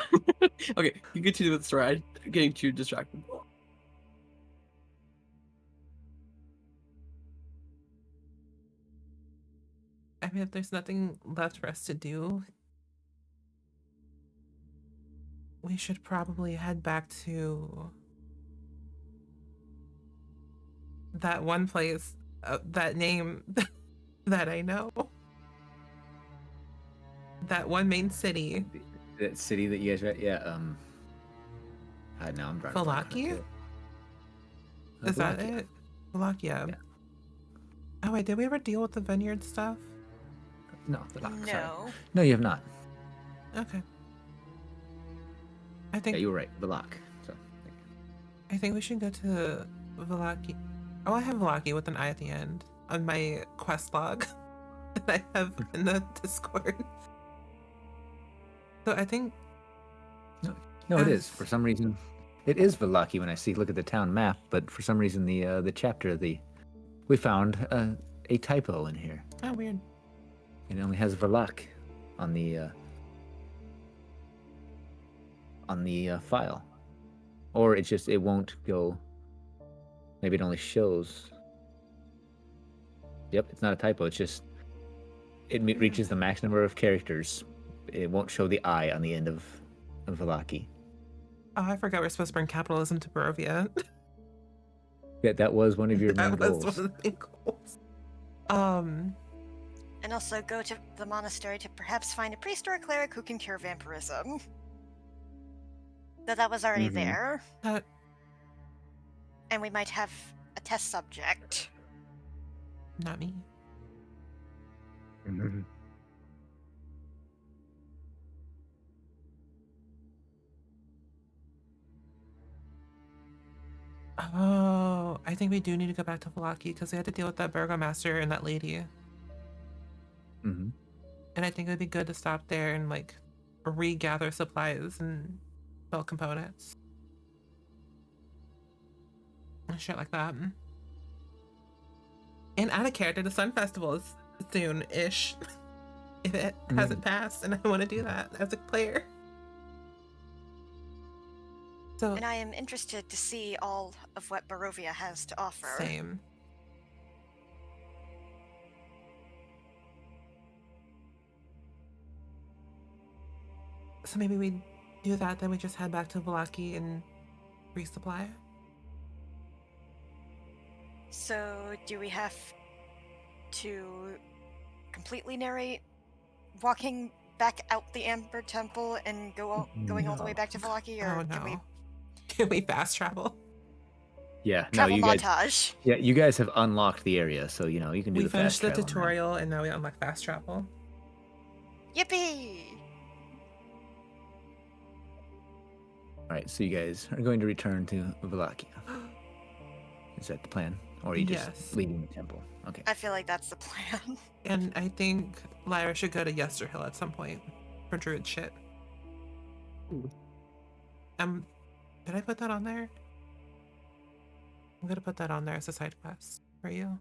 S6: Okay, you continue with the story. I'm getting too distracted.
S2: I mean, if there's nothing left for us to do, we should probably head back to that one place, that name that I know. That one main city.
S1: That city that you guys read? Yeah, now I'm drawing a blank on it,
S2: Valaki?
S1: too.
S2: Is that
S1: Valakia.
S2: it? Valakia.
S1: Yeah.
S2: Oh wait, did we ever deal with the vineyard stuff?
S1: No, Valak, sorry.
S4: No.
S1: No, you have not.
S2: Okay. I
S1: Yeah,
S2: think
S1: you were right. Valak. So,
S2: I think we should go to Valaki. Oh, I have Valaki with an I at the end on my quest log that I have in the Discord. So I think
S1: no, it is. For some reason, it is Valaki when I look at the town map, but for some reason the chapter we found a typo in here.
S2: oh weird.
S1: It only has Valak on the file, or it won't go. Maybe it only shows. Yep, it's not a typo. It's just it reaches the max number of characters. It won't show the I on the end of Valaki.
S2: Oh, I forgot we're supposed to bring capitalism to Barovia.
S1: Yeah, that was one of your main
S2: That was
S1: goals.
S2: one of the main goals.
S4: And also go to the monastery to perhaps find a priest or a cleric who can cure vampirism. Though that was already
S1: Mhm.
S4: there.
S2: That
S4: And we might have a test subject.
S2: not me.
S1: Mhm.
S2: Oh, I think we do need to go back to Valaki because we had to deal with that burgomaster and that lady.
S1: Mhm.
S2: And I think it would be good to stop there and like regather supplies and build components. And shit like that. And out of character, the Sun Festival is soon-ish. If it hasn't passed, and I want to do that as a player. So
S4: And I am interested to see all of what Barovia has to offer.
S2: same. So maybe we do that, then we just head back to Valaki and resupply.
S4: So, do we have to completely narrate walking back out the Amber Temple and going all the way
S1: No.
S4: back to Valaki, or
S2: Oh no.
S4: can we
S2: Can we fast travel?
S1: Yeah, no,
S4: travel
S1: you guys.
S4: montage?
S1: Yeah, you guys have unlocked the area, so you can do
S2: We
S1: the
S2: finished
S1: fast
S2: the
S1: travel now.
S2: tutorial and now we unlock fast travel.
S4: Yippee!
S1: All right, so you guys are going to return to Valakia. Is that the plan, or are you just
S2: Yes.
S1: leaving the temple? Okay.
S4: I feel like that's the plan.
S2: And I think Lyra should go to Yesterhill at some point for druid shit.
S6: Ooh.
S2: Did I put that on there? I'm gonna put that on there as a side quest for you.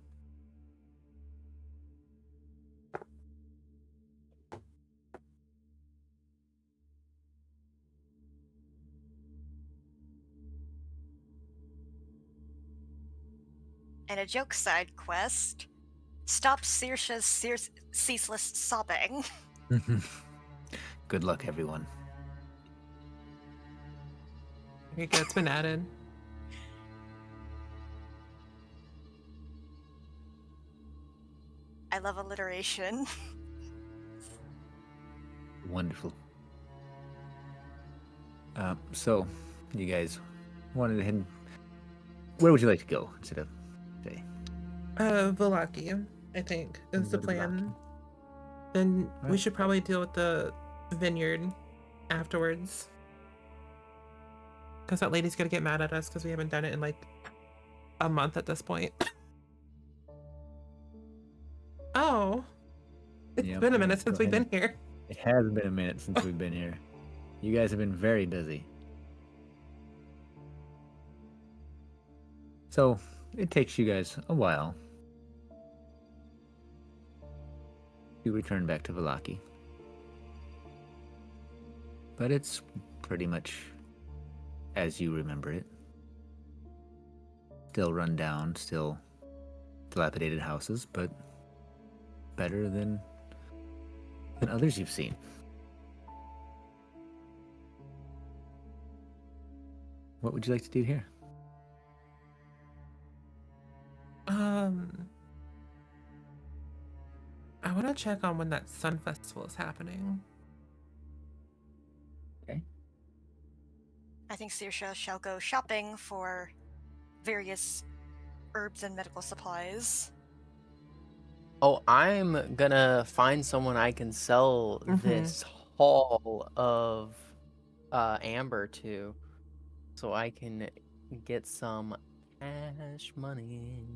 S4: And a joke side quest. Stop Sirsha's ceaseless sobbing.
S1: Good luck, everyone.
S2: There you go, it's been added.
S4: I love alliteration.
S1: Wonderful. So, you guys wanted to head. Where would you like to go instead of say?
S2: Valaki, I think, is the
S1: Go to
S2: plan. Then we
S1: Alright.
S2: should probably deal with the vineyard afterwards. Because that lady's gonna get mad at us because we haven't done it in like a month at this point. It's
S1: Yep,
S2: been a
S1: all
S2: minute
S1: right,
S2: since
S1: go
S2: we've
S1: ahead.
S2: been here.
S1: It has been a minute since we've been here. You guys have been very busy. So, it takes you guys a while to return back to Vallaki. But it's pretty much as you remember it. Still run down, still dilapidated houses, but better than others you've seen. What would you like to do here?
S2: I want to check on when that Sun Festival is happening.
S1: Okay.
S4: I think Saoirse shall go shopping for various herbs and medical supplies.
S5: Oh, I'm gonna find someone I can sell this haul of amber to, so I can get some cash money.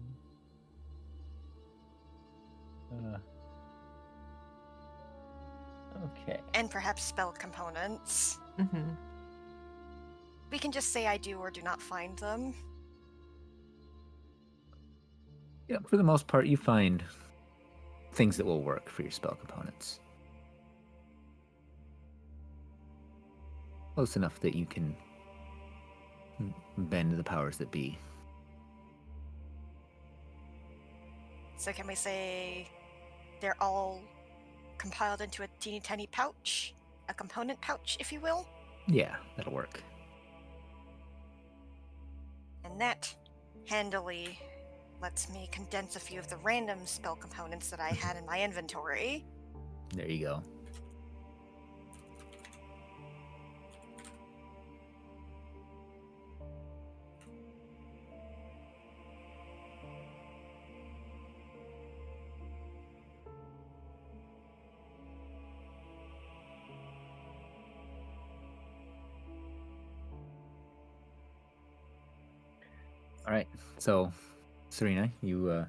S1: Okay.
S4: And perhaps spell components.
S2: Mm-hmm.
S4: We can just say I do or do not find them.
S1: Yeah, for the most part, you find things that will work for your spell components. Close enough that you can bend the powers that be.
S4: So can we say they're all compiled into a teeny tiny pouch? A component pouch, if you will?
S1: Yeah, that'll work.
S4: And that handily lets me condense a few of the random spell components that I had in my inventory.
S1: There you go. All right. So, Serena, you're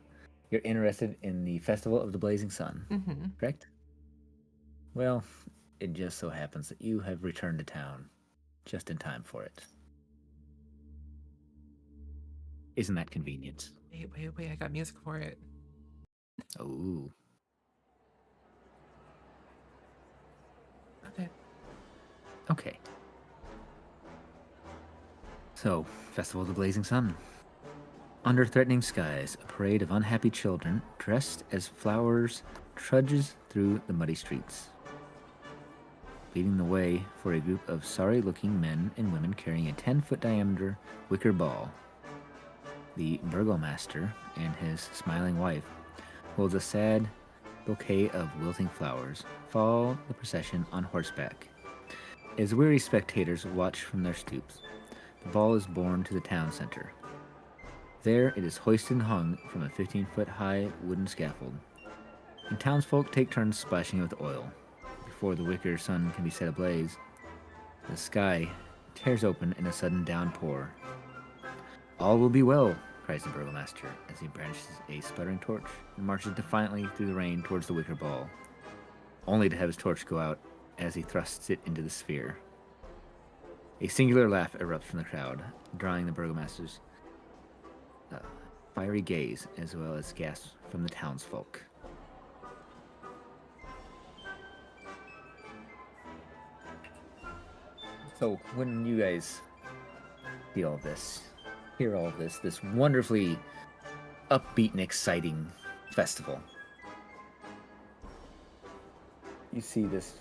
S1: interested in the Festival of the Blazing Sun,
S2: Mm-hmm.
S1: correct? Well, it just so happens that you have returned to town just in time for it. Isn't that convenient?
S2: Wait, I got music for it.
S1: Oh.
S2: Okay.
S1: Okay. So, Festival of the Blazing Sun. Under threatening skies, a parade of unhappy children, dressed as flowers, trudges through the muddy streets. Leading the way for a group of sorry-looking men and women carrying a 10-foot diameter wicker ball. The burgomaster and his smiling wife holds a sad bouquet of wilting flowers, follow the procession on horseback. As weary spectators watch from their stoops, the ball is borne to the town center. There it is hoisted and hung from a 15-foot-high wooden scaffold, and townsfolk take turns splashing it with oil. Before the wicker sun can be set ablaze, the sky tears open in a sudden downpour. All will be well, cries the burgomaster as he brandishes a sputtering torch and marches defiantly through the rain towards the wicker ball, only to have his torch go out as he thrusts it into the sphere. A singular laugh erupts from the crowd, drawing the burgomaster's fiery gaze as well as gasps from the townsfolk. So when you guys see all this, hear all this wonderfully upbeat and exciting festival, you see this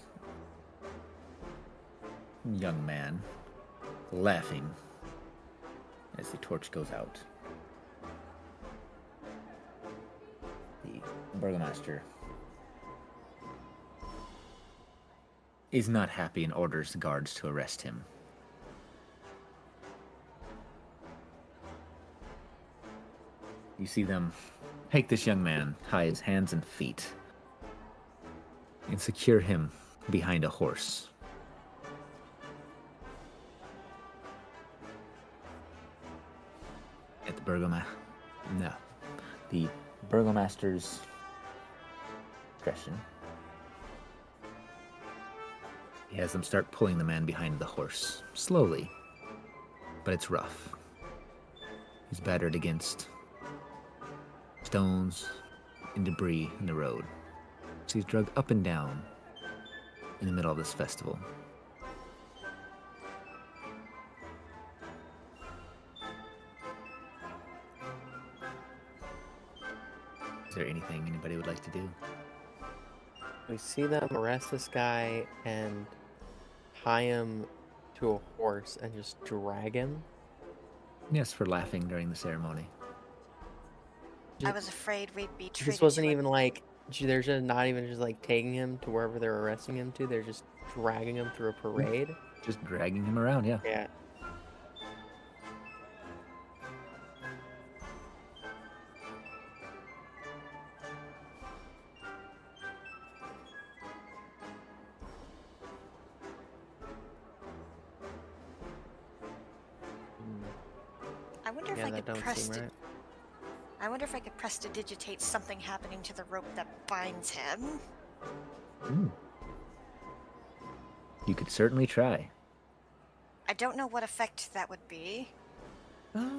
S1: young man laughing as the torch goes out. The burgomaster is not happy and orders the guards to arrest him. You see them take this young man, tie his hands and feet, and secure him behind a horse. At the burgomaster's discretion, He has them start pulling the man behind the horse, slowly, but it's rough. He's battered against stones and debris in the road. So he's dragged up and down in the middle of this festival. Is there anything anybody would like to do?
S5: We see them arrest this guy and tie him to a horse and just drag him.
S1: Yes, for laughing during the ceremony.
S4: I was afraid we'd be treated
S5: This wasn't
S4: to
S5: even like they're just not even just like taking him to wherever they're arresting him to. They're just dragging him through a parade.
S1: Just dragging him around, yeah.
S5: Yeah.
S4: I wonder if
S5: Yeah,
S4: I
S5: that
S4: could
S5: don't
S4: press
S5: seem
S4: to.
S5: right.
S4: I wonder if I could prestidigitate something happening to the rope that binds him.
S1: You could certainly try.
S4: I don't know what effect that would be.
S1: Yeah,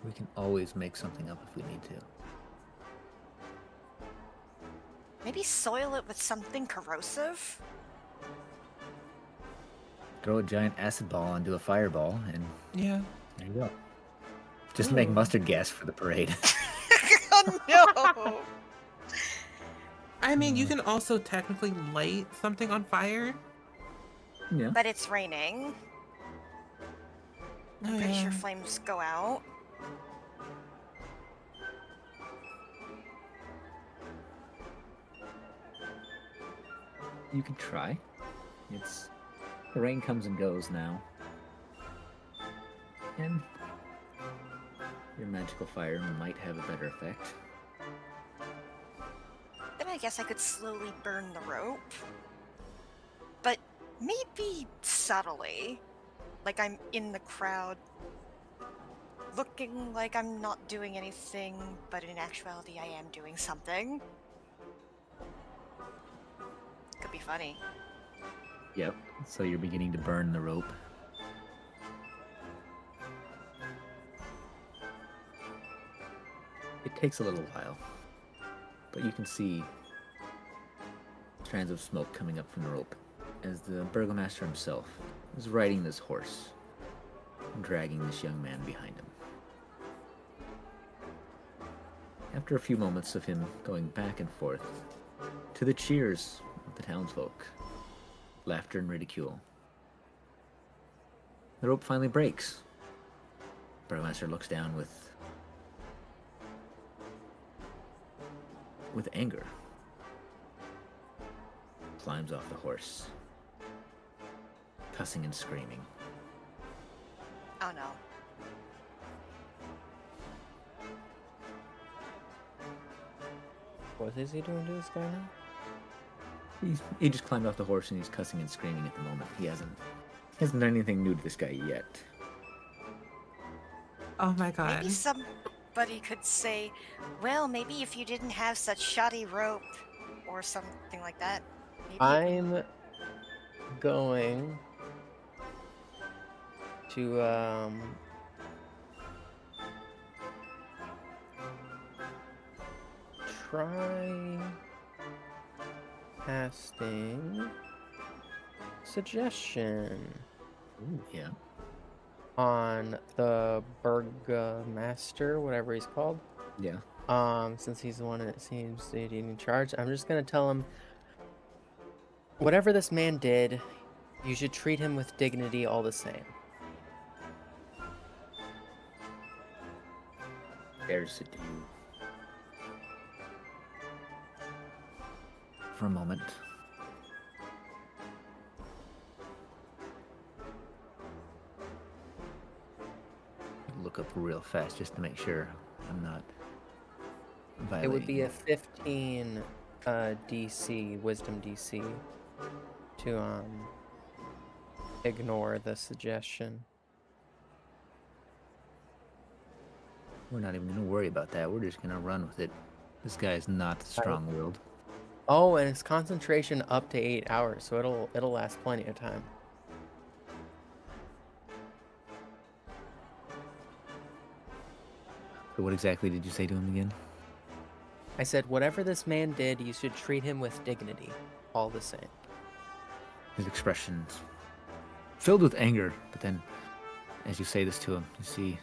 S1: we can always make something up if we need to.
S4: Maybe soil it with something corrosive?
S1: Throw a giant acid ball onto a fireball, and
S2: Yeah.
S1: there you go. Just make
S2: Ooh.
S1: mustard gas for the parade.
S4: Oh no!
S2: I mean, you can also technically light something on fire.
S1: Yeah.
S4: But it's raining. I'm pretty sure flames go out.
S1: You could try. The rain comes and goes now. And your magical fire might have a better effect.
S4: Then I guess I could slowly burn the rope. But maybe subtly. Like I'm in the crowd, looking like I'm not doing anything, but in actuality I am doing something. Could be funny.
S1: Yep. So you're beginning to burn the rope. It takes a little while, but you can see strands of smoke coming up from the rope as the burgomaster himself is riding this horse, dragging this young man behind him. After a few moments of him going back and forth, to the cheers of the townsfolk, laughter and ridicule, the rope finally breaks. Burgomaster looks down with anger, climbs off the horse, cussing and screaming.
S4: Oh no.
S5: What is he doing to this guy now?
S1: He just climbed off the horse and he's cussing and screaming at the moment. He hasn't done anything new to this guy yet.
S2: Oh my god.
S4: Maybe somebody could say, well, maybe if you didn't have such shoddy rope or something like that. Maybe
S5: I'm going to try casting suggestion
S1: Ooh, yeah.
S5: on the burgomaster, whatever he's called.
S1: Yeah.
S5: Since he's the one that seems to be in charge, I'm just gonna tell him whatever this man did, you should treat him with dignity all the same.
S1: There's it to you. For a moment. Look up real fast just to make sure I'm not violating.
S5: It would be a 15 DC, wisdom DC, to ignore the suggestion.
S1: We're not even going to worry about that. We're just going to run with it. This guy is not strong-willed.
S5: Oh, and it's concentration up to 8 hours, so it'll last plenty of time.
S1: So what exactly did you say to him again?
S5: I said, whatever this man did, you should treat him with dignity. All the same.
S1: His expression's filled with anger, but then as you say this to him, you see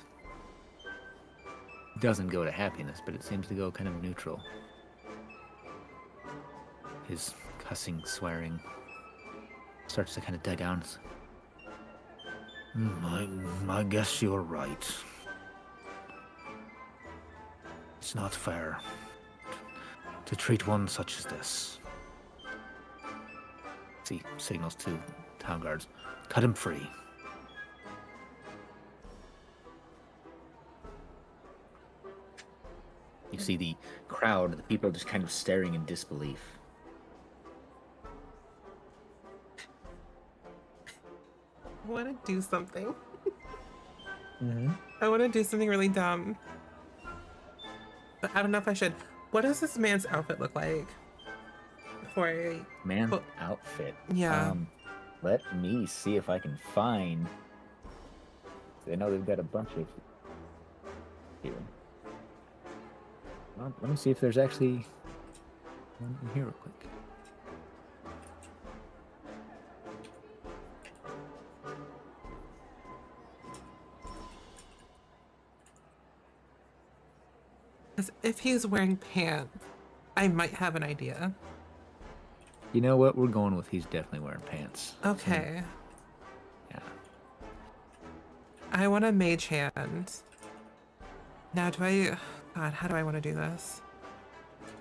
S1: it doesn't go to happiness, but it seems to go kind of neutral. His cussing, swearing starts to kind of die down. I guess you're right. It's not fair to treat one such as this. See, signals to town guards. Cut him free. You see the crowd, the people are just kind of staring in disbelief.
S2: I want to do something.
S3: Mm-hmm.
S2: I want to do something really dumb. But I don't know if I should. What does this man's outfit look like? Before I...
S1: Man,
S2: Oh.
S1: outfit.
S2: Yeah.
S1: Let me see if I can find. I know they've got a bunch of here. Well, let me see if there's actually one in here real quick.
S2: Because if he's wearing pants, I might have an idea.
S1: You know what? We're going with he's definitely wearing pants.
S2: Okay.
S1: Yeah.
S2: I want a mage hand. Now, do I... God, how do I want to do this?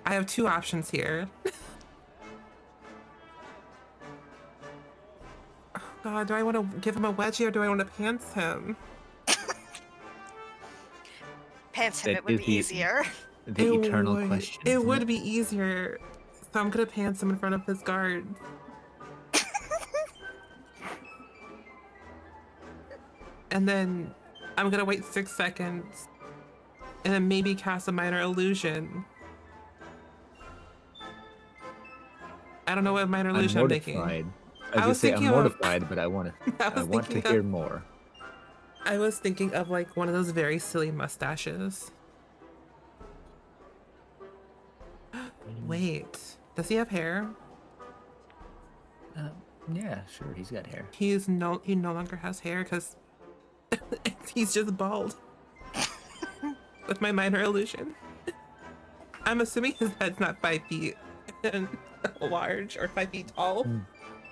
S2: I have two options here. Oh, God, do I want to give him a wedgie or do I want to pants him?
S4: Pants him,
S1: That
S4: it would
S1: is
S4: be
S1: the-
S4: easier.
S1: The eternal question.
S2: It
S1: isn't
S2: would be easier. So I'm going to pants him in front of his guards. And then I'm going to wait 6 seconds. And then maybe cast a minor illusion. I don't know what minor
S1: I'm
S2: illusion I'm thinking.
S1: mortified.
S2: I was
S1: I'm
S2: thinking of-
S1: mortified, but I want to.
S2: I
S1: I
S2: was
S1: want to
S2: thinking
S1: hear
S2: of-
S1: more.
S2: I was thinking of like one of those very silly mustaches. Wait, does he have hair?
S1: Yeah, sure. He's got hair.
S2: He no longer has hair because he's just bald. With my minor illusion. I'm assuming his head's not 5 feet large or 5 feet tall.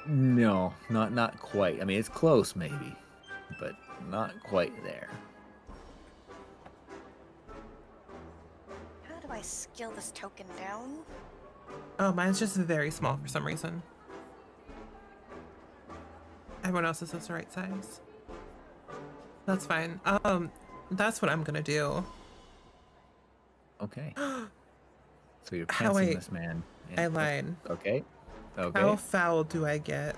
S1: No, not quite. I mean, it's close, maybe, but not quite there.
S4: How do I skill this token down?
S2: Oh, mine's just very small for some reason. Everyone else's is the right size. That's fine. That's what I'm gonna do.
S1: Okay. So you're
S2: How-
S1: pantsing
S2: wait.
S1: this man.
S2: I lied.
S1: Okay. Okay.
S2: How foul do I get?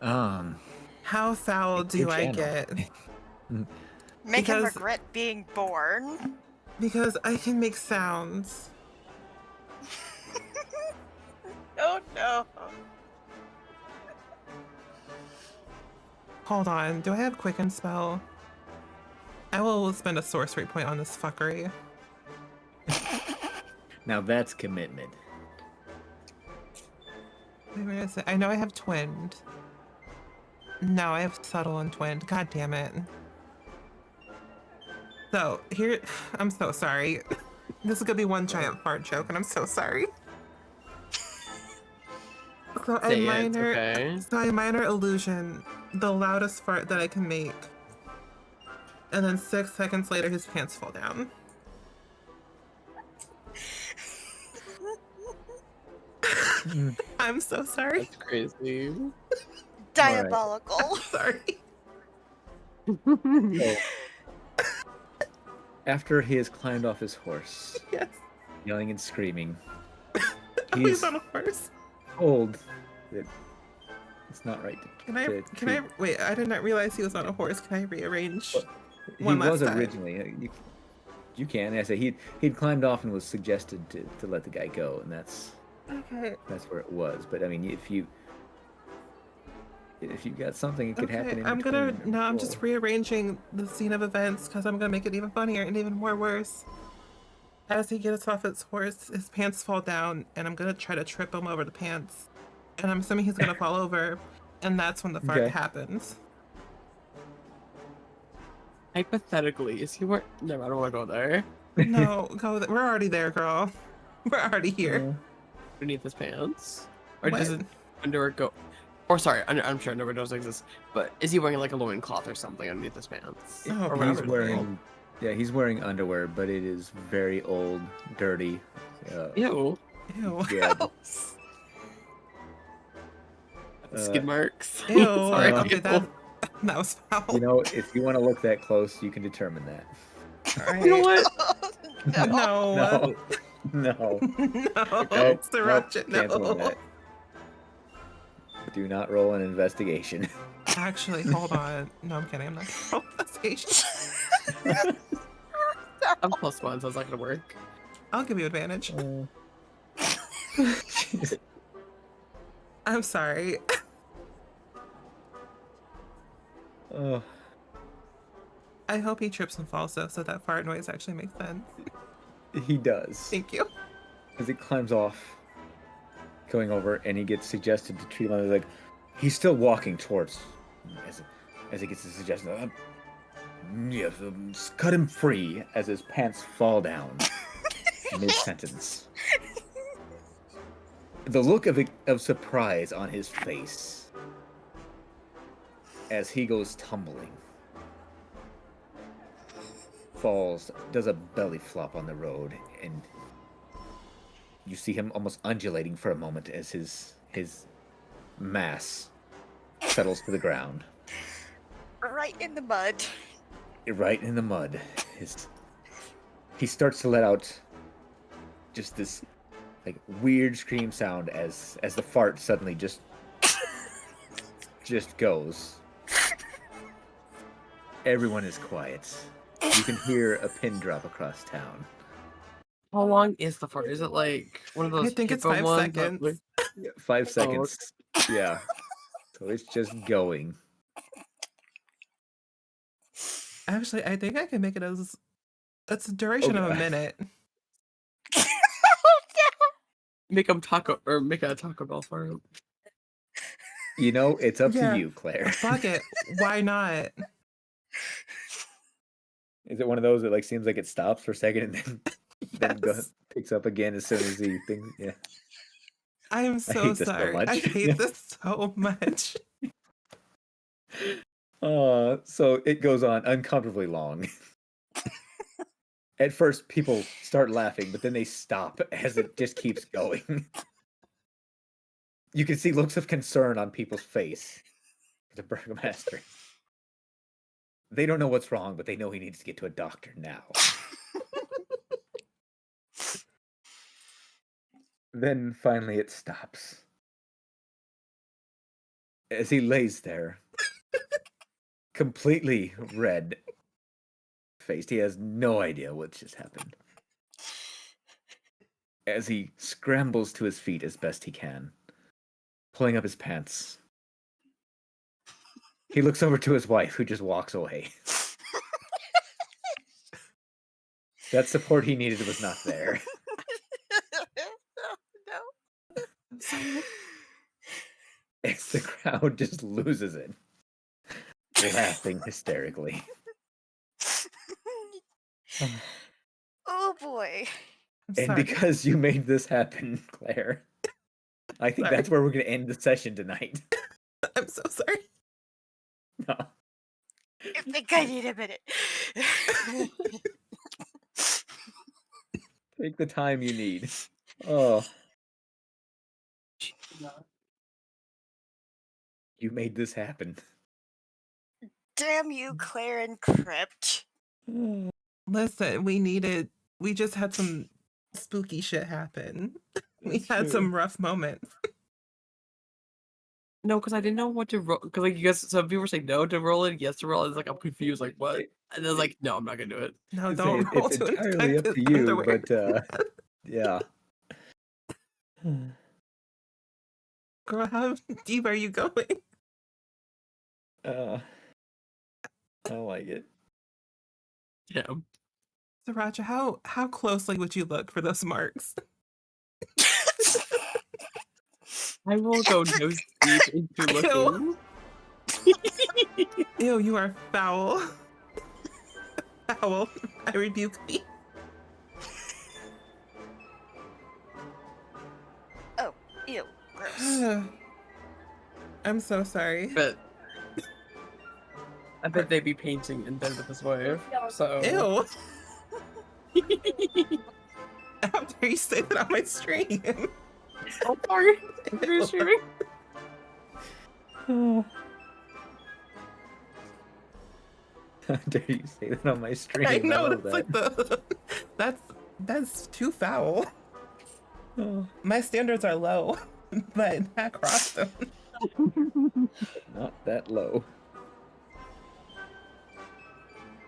S2: How foul
S1: It's your
S2: do I
S1: channel.
S2: get?
S4: Make him
S2: Because-
S4: regret being born.
S2: Because I can make sounds.
S4: Oh no.
S2: Hold on, do I have Quicken Spell? I will spend a sorcery point on this fuckery.
S1: Now that's commitment.
S2: Wait, where is it? I know I have Twinned. No, I have Subtle and Twinned. God damn it. So, here... I'm so sorry. This is gonna be one giant fart joke, and I'm so sorry. So I
S6: Say it, it's
S2: minor...
S6: okay.
S2: So I minor illusion the loudest fart that I can make. And then 6 seconds later, his pants fall down. I'm so sorry.
S6: That's crazy.
S4: Diabolical.
S2: Sorry.
S1: So, after he has climbed off his horse,
S2: Yes.
S1: yelling and screaming,
S2: He's
S1: he's
S2: on a horse.
S1: told that it's not right to.
S2: Can I?
S1: to
S2: Can I?
S1: treat-
S2: Wait, I did not realize he was on a horse. Can I rearrange?
S1: He
S2: one
S1: was
S2: last time?
S1: originally. You can. I say he'd climbed off and was suggested to let the guy go, and that's
S2: Okay.
S1: where it was. But I mean, if you got something, it could happen
S2: Okay.
S1: in
S2: I'm
S1: between.
S2: gonna I'm just rearranging the scene of events because I'm gonna make it even funnier and even more worse. As he gets off his horse, his pants fall down, and I'm gonna try to trip him over the pants. And I'm assuming he's gonna fall over, and that's when the fart
S1: Okay.
S2: happens.
S6: Hypothetically, is he wearing? No, I don't want to go there.
S2: No, we're already there, girl. We're already here.
S6: Underneath his pants, or
S2: What?
S6: does his underwear go? Or sorry, I'm sure underwear doesn't exist. But is he wearing like a loincloth or something underneath his pants?
S2: Oh,
S6: or
S1: He's
S6: whatever.
S1: wearing, yeah, he's wearing underwear, but it is very old, dirty.
S6: Ew.
S2: Ew.
S1: Yeah.
S6: Skid marks.
S2: Ew.
S6: Sorry.
S2: Okay, that was foul.
S1: You know, if you want to look that close, you can determine that.
S2: All right.
S6: You know what?
S2: No.
S1: No.
S2: No.
S1: Nope,
S2: Sriracha,
S1: canceling
S2: no.
S1: that. Do not roll an investigation.
S2: Actually, hold on. No, I'm kidding. I'm not gonna roll investigation.
S6: I'm +1, so it's not gonna work.
S2: I'll give you advantage. I'm sorry.
S1: Oh,
S2: I hope he trips and falls though, so that fart noise actually makes sense.
S1: he does.
S2: Thank you.
S1: As he climbs off, going over, and he gets suggested to treat him. He's like, he's still walking towards, as he gets the suggestion. Yes, cut him free. As his pants fall down mid-sentence. The look of surprise on his face as he goes tumbling, falls, does a belly flop on the road, and you see him almost undulating for a moment as his mass settles to the ground.
S4: Right in the mud.
S1: Right in the mud. He starts to let out just this like weird scream sound as the fart suddenly just goes. Everyone is quiet. You can hear a pin drop across town.
S6: How long is the fart? Is it like one of those?
S2: I think it's
S6: hippo
S2: 5
S6: ones that,
S2: seconds.
S6: like-
S1: 5 seconds. Yeah. So it's just going.
S2: Actually, I think I can make it as it's a duration of a
S1: God.
S2: minute.
S6: Make him taco or make a Taco Bell for him.
S1: You know, it's up
S2: Yeah.
S1: to you, Claire.
S2: Fuck it. Why not?
S1: Is it one of those that like seems like it stops for a second and then
S2: Yes.
S1: picks up again as soon as he thinks? Yeah.
S2: I am
S1: I
S2: so
S1: hate this so
S2: sorry. I
S1: much.
S2: hate this so much.
S1: So it goes on uncomfortably long. At first, people start laughing, but then they stop as it just keeps going. You can see looks of concern on people's face. The burgomaster. They don't know what's wrong, but they know he needs to get to a doctor now. Then finally it stops. As he lays there, completely red faced, he has no idea what just happened. As he scrambles to his feet as best he can, pulling up his pants, he looks over to his wife, who just walks away. That support he needed was not there.
S4: No.
S1: As the crowd just loses it, laughing hysterically.
S4: Oh boy.
S2: I'm
S1: And
S2: sorry.
S1: because you made this happen, Claire, I think
S2: Sorry.
S1: that's where we're going to end the session tonight.
S2: I'm so sorry.
S1: No.
S4: I think I need a minute.
S1: Take the time you need. Oh, you made this happen.
S4: Damn you, Claire and Crypt.
S2: Listen, we just had some spooky shit happen. We
S1: That's
S2: had
S1: true.
S2: some rough moments.
S6: No, because I didn't know what to roll. Because like you guys, some people were saying no to roll it, yes to roll it. It's like I'm confused. Like what? And I was like, no, I'm not gonna do it.
S2: No,
S1: I'd say
S2: don't roll
S1: it's
S2: to
S1: entirely
S2: inspect
S1: up
S2: his
S1: to you,
S2: underwear.
S1: but yeah.
S2: Girl, how deep are you going?
S1: I don't like it.
S6: Yeah.
S2: So, Raja, how closely would you look for those marks?
S6: I will go nose deep into looking.
S2: Ew, you are foul. Foul. I rebuke thee.
S4: Oh, ew, gross.
S2: I'm so sorry.
S6: But I bet they'd be painting in bed with his wife. So.
S2: Ew. How dare you say that on my stream?
S6: Oh, sorry. I'm streaming.
S1: How dare you say that on my stream?
S2: I know,
S1: love
S2: that's
S1: that.
S2: like that's too foul. My standards are low, but I crossed them.
S1: Not that low.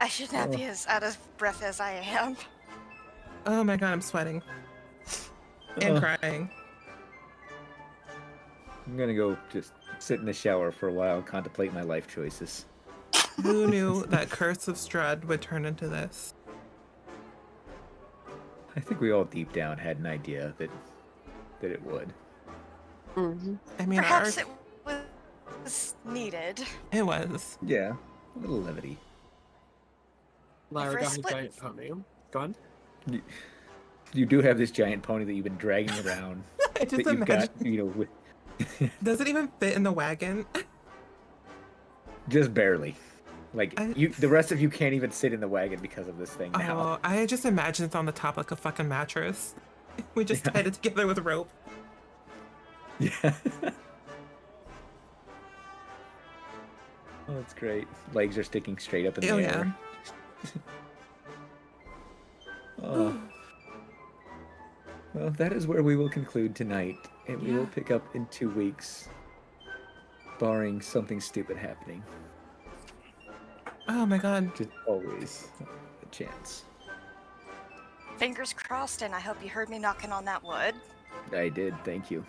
S4: I should not be as out of breath as I am.
S2: Oh my god, I'm sweating. And crying.
S1: I'm gonna go just sit in the shower for a while and contemplate my life choices.
S2: Who knew that Curse of Strahd would turn into this?
S1: I think we all deep down had an idea that it would.
S6: Mm-hmm.
S2: I mean,
S4: Perhaps it was needed.
S2: it was.
S1: Yeah, a little levity.
S6: Lyra
S4: For a
S6: got his
S4: split-
S6: giant pony. Go on.
S1: You do have this giant pony that you've been dragging around.
S2: I just
S1: that you've
S2: imagine.
S1: got, you know, with
S2: Does it even fit in the wagon?
S1: just barely. Like
S2: I-
S1: the rest of you can't even sit in the wagon because of this thing now.
S2: Oh, I just imagine it's on the top like a fucking mattress. We just
S1: Yeah.
S2: tied it together with rope.
S1: Yeah. Oh, that's great. Legs are sticking straight up in the
S2: Oh,
S1: air. Oh. Well, that is where we will conclude tonight, and we will
S2: Yeah.
S1: pick up in 2 weeks, barring something stupid happening.
S2: Oh my god.
S1: Just always a chance.
S4: Fingers crossed, and I hope you heard me knocking on that wood.
S1: I did, thank you.